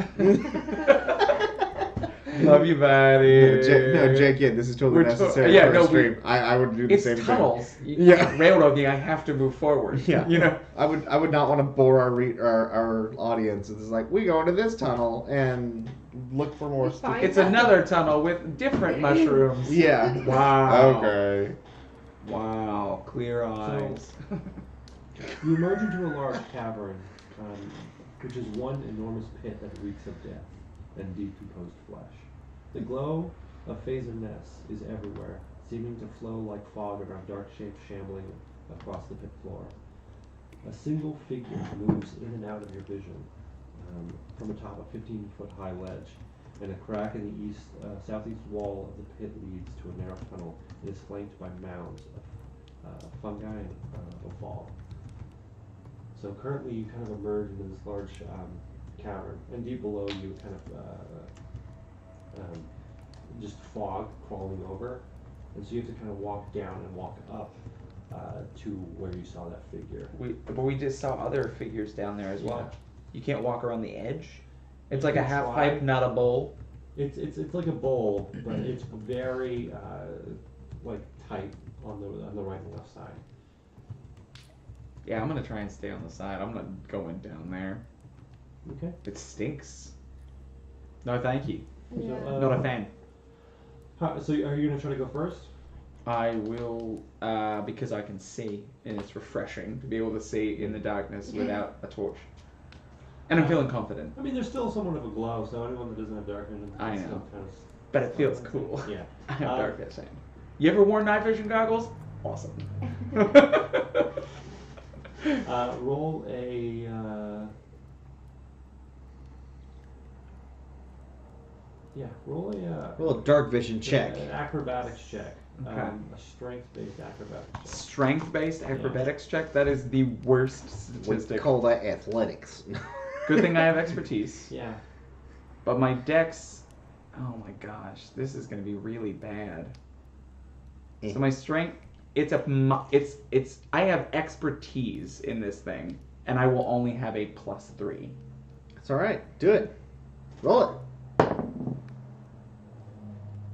Love you, buddy. No, Jake, yeah, this is totally We're necessary yeah, for no, a stream. I would do the It's same tunnels. thing. Yeah. Railroading. I have to move forward. Yeah. You know. I would not want to bore our audience. It's like, we go into this tunnel and look for more stuff. Fine. It's another tunnel with different mushrooms. Yeah. Wow. Okay. Wow. Clear eyes. You emerge into a large cavern, which is one enormous pit that reeks of death and decomposed flesh. The glow of phaser nests is everywhere, seeming to flow like fog around dark shapes shambling across the pit floor. A single figure moves in and out of your vision from atop a 15-foot high ledge, and a crack in the southeast wall of the pit leads to a narrow tunnel that is flanked by mounds of fungi and fall. So currently you kind of emerge into this large cavern, and deep below you kind of just fog crawling over, and so you have to kind of walk down and walk up to where you saw that figure. But we just saw other figures down there as well. Yeah. You can't walk around the edge. It's You like a can half try. pipe, not a bowl. It's like a bowl, but it's very like tight on the right and left side. Yeah, I'm gonna try and stay on the side. I'm not going down there. Okay. It stinks. No, thank you. Yeah. So, Not a fan. So are you gonna try to go first? I will, because I can see, and it's refreshing to be able to see in the darkness without a torch. And I'm feeling confident. I mean, there's still somewhat of a glow, so anyone that doesn't have dark vision I can still know. kind of. But it feels cool. Yeah. I have dark vision. You ever worn night vision goggles? Awesome. Roll a. Roll a dark vision check. An acrobatics check. Okay. A strength-based acrobatics check. Strength-based acrobatics check? That is the worst We statistic. call that athletics. Good thing I have expertise. Yeah. But my dex, oh my gosh, this is going to be really bad. So my strength, I have expertise in this thing, and I will only have a +3. It's alright. Do it. Roll it.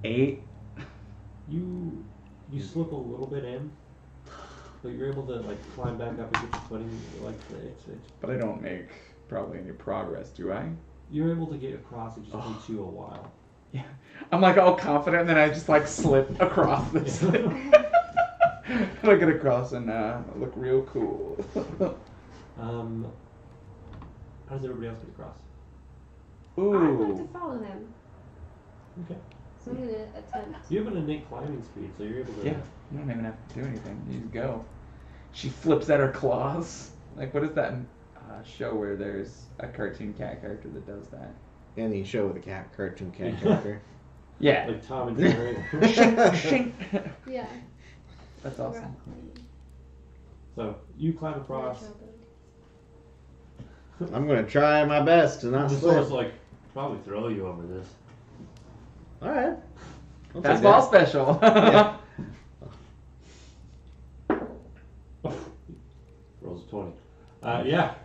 8. You slip a little bit in, but you're able to like climb back up and get your footing. Like it's. But I don't make probably any progress, do I? You're able to get across. It just takes you a while. Yeah. I'm like all confident, and then I just like slip across this thing. I get across and look real cool. How does everybody else get across? I'm going to Ooh. follow him. Okay. So I'm going to attempt. You have an innate climbing speed, so you're able to. Yeah. You don't even have to do anything. You just go. She flips at her claws. Like, what is that show where there's a cartoon cat character that does that? Any show with a cartoon cat character. Yeah. Like Tom and Jerry. Shink. Yeah. That's We're awesome. all playing. So you climb across. I'm going to try my best to not The slip. source like probably throw you over this. Alright. That's ball special. Yeah. Rolls a 20. Yeah.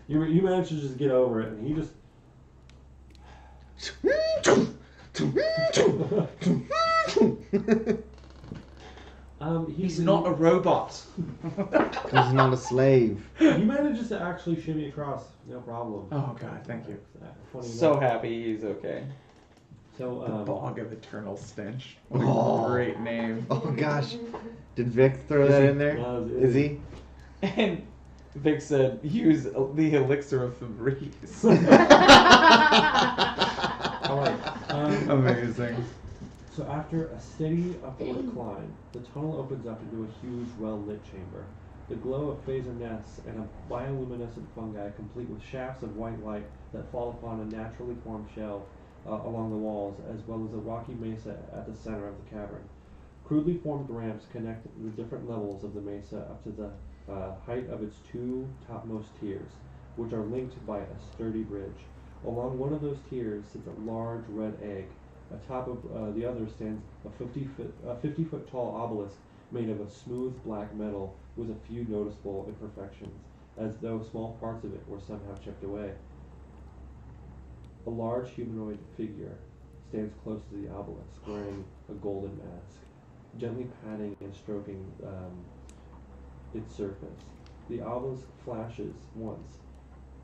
You managed to just get over it, and he just. He's not a robot. He's not a slave. He manages to actually shimmy across, no problem. Oh God, thank you. Funny So enough. happy he's okay. So, The Bog of Eternal Stench. What a Oh. great name. Oh gosh, did Vic throw that in there? No, Is he? And Vic said, use the elixir of Febreze. Alright. Amazing. So after a steady upward climb, the tunnel opens up into a huge, well-lit chamber. The glow of phaser nests and a bioluminescent fungi, complete with shafts of white light that fall upon a naturally formed shell along the walls, as well as a rocky mesa at the center of the cavern. Crudely formed ramps connect the different levels of the mesa up to the height of its two topmost tiers, which are linked by a sturdy bridge. Along one of those tiers sits a large red egg. Atop of the other stands a 50-foot tall obelisk made of a smooth black metal with a few noticeable imperfections, as though small parts of it were somehow chipped away. A large humanoid figure stands close to the obelisk, wearing a golden mask, gently patting and stroking its surface. The obelisk flashes once,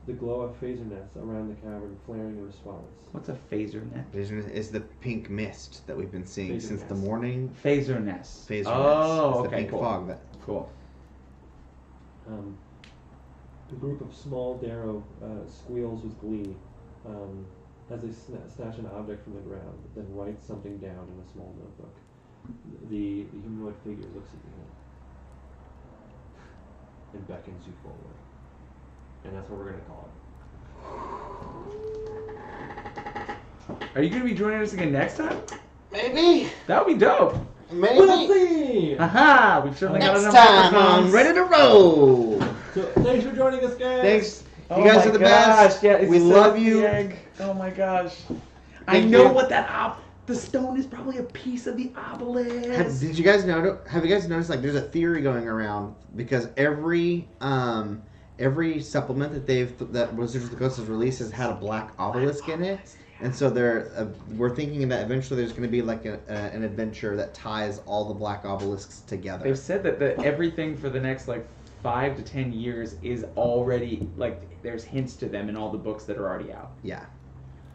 the glow of phaser nests around the cavern flaring in response. What's a phaser net? Phaser is the pink mist that we've been seeing Phaser since the nest. morning. Phaser nest. Phaser Oh, nest. It's okay, the pink cool. fog that. Cool. A group of small Darrow squeals with glee as they snatch an object from the ground, then write something down in a small notebook. The humanoid figure looks at you and beckons you forward. And that's what we're going to call it. Are you going to be joining us again next time? Maybe. That would be dope. We'll see! Aha! We've certainly got Next enough time on microphones. Ready to Roll. So, thanks for joining us, guys! Thanks. Oh You guys my are the gosh, best. Yeah, it's We so love the you. egg. Oh my gosh. I Thank know you. what that the stone is probably a piece of the obelisk. Did you guys notice? Have you guys noticed? Like, there's a theory going around because every supplement that Wizards of the Coast has released has had a black obelisk in it, and so we're thinking that eventually there's going to be like an adventure that ties all the black obelisks together. They've said that everything for the next like 5 to 10 years is already like there's hints to them in all the books that are already out. Yeah.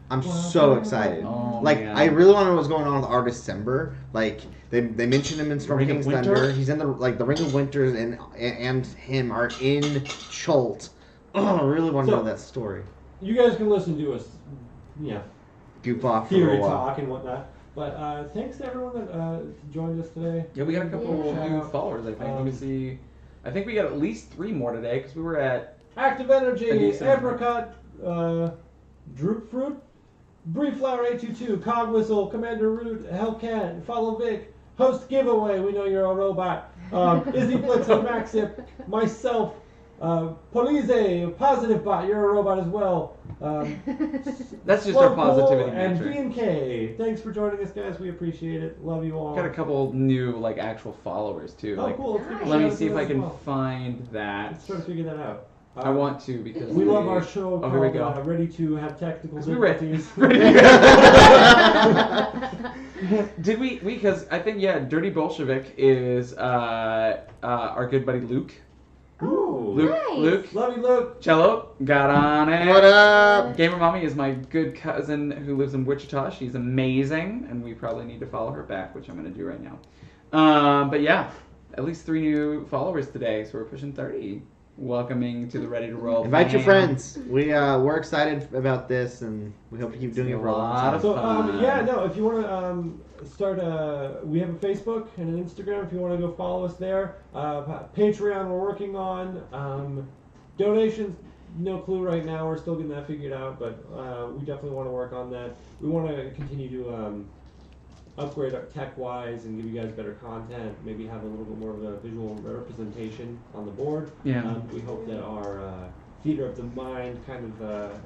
I'm so excited. Oh, like, man. I really want to know what's going on with Argus December. Like, they mentioned him in Storm Ring of King's Winter? Thunder. He's in the Ring of Winters, and him are in Chult. Oh, I really want to know that story. You guys can listen to us, Goof off for theory a while. talk and whatnot. But thanks to everyone that joined us today. Yeah, we got a couple Yeah. new followers. I think. Let me see. I think we got at least 3 more today because we were at. Active A Energy, decent Apricot, Droop Fruit, Brief Flower 822, Cog Whistle, Commander Root, Hellcat, Follow Vic, Host Giveaway, we know you're a robot, Izzy Blitz and Maxip, myself, Polize, Positive Bot, you're a robot as well. That's just our Slug positivity Pool, and metric. B&K. Thanks for joining us, guys. We appreciate it. Love you all. Got a couple new like actual followers too. Oh, like, cool. Let's give a let me shout out see to if I those as can well. find that. Let's try to figure that out. I want to because We love our show Oh, here we called go. Ready to Have Technical Because we read. Difficulties. Did we? Because I think Dirty Bolshevik is our good buddy Luke. Ooh. Luke, Nice. Luke, Love you, Luke. Cello, got on it. What up? Gamer Mommy is my good cousin who lives in Wichita. She's amazing, and we probably need to follow her back, which I'm going to do right now. But yeah, at least 3 new followers today, so we're pushing 30. Welcoming to the Ready to Roll. Invite your fam. friends. We're excited about this, and we hope to keep doing it for a long Lot time. of So fun. if you want to start we have a Facebook and an Instagram if you want to go follow us there. Patreon we're working on. Donations, no clue right now. We're still getting that figured out, but we definitely want to work on that. We want to continue to upgrade our tech-wise and give you guys better content. Maybe have a little bit more of a visual representation on the board. Yeah. We hope that our theater of the mind kind of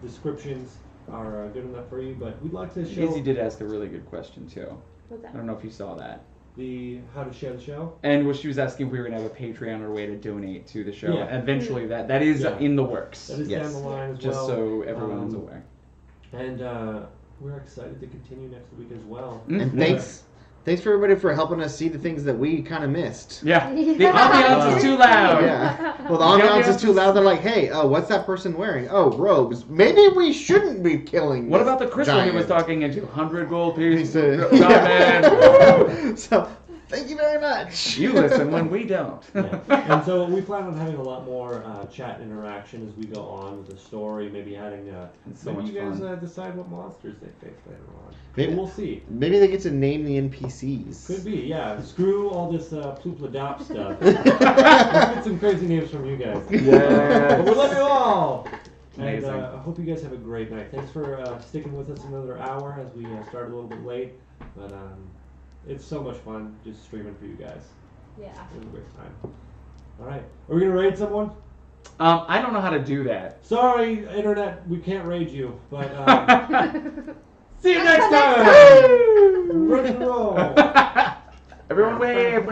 descriptions are good enough for you, but we'd like to show. Izzy did ask a really good question too. What's that? I don't know if you saw that. the how to share the show. And she was asking if we were gonna have a Patreon or a way to donate to the show. Yeah. Eventually, that is Yeah. in the works. That is Yes. down the line as Just well. so everyone is aware. And we're excited to continue next week as well. And thanks for everybody for helping us see the things that we kind of missed. Yeah, the ambiance is too loud. Yeah. Well, the ambiance is too loud. They're like, hey, what's that person wearing? Oh, robes. Maybe we shouldn't be killing. What this about the crystal he was giant." talking into? 100 gold pieces. Yeah. So, thank you very much. You listen when we don't. Yeah. And so we plan on having a lot more chat interaction as we go on with the story. Maybe adding. It's so maybe much you guys fun. Decide what monsters they face later on. Maybe- We'll see. Maybe they get to name the NPCs. Could be, yeah. Screw all this ploopadop stuff. Let's get some crazy names from you guys. Yes. But we love you all. And Amazing. I hope you guys have a great night. Thanks for sticking with us another hour as we started a little bit late. But it's so much fun just streaming for you guys. Yeah. It was a great time. All right. Are we going to raid someone? I don't know how to do that. Sorry, Internet. We can't raid you. But see you Until next next time. Rock and roll. Everyone wave.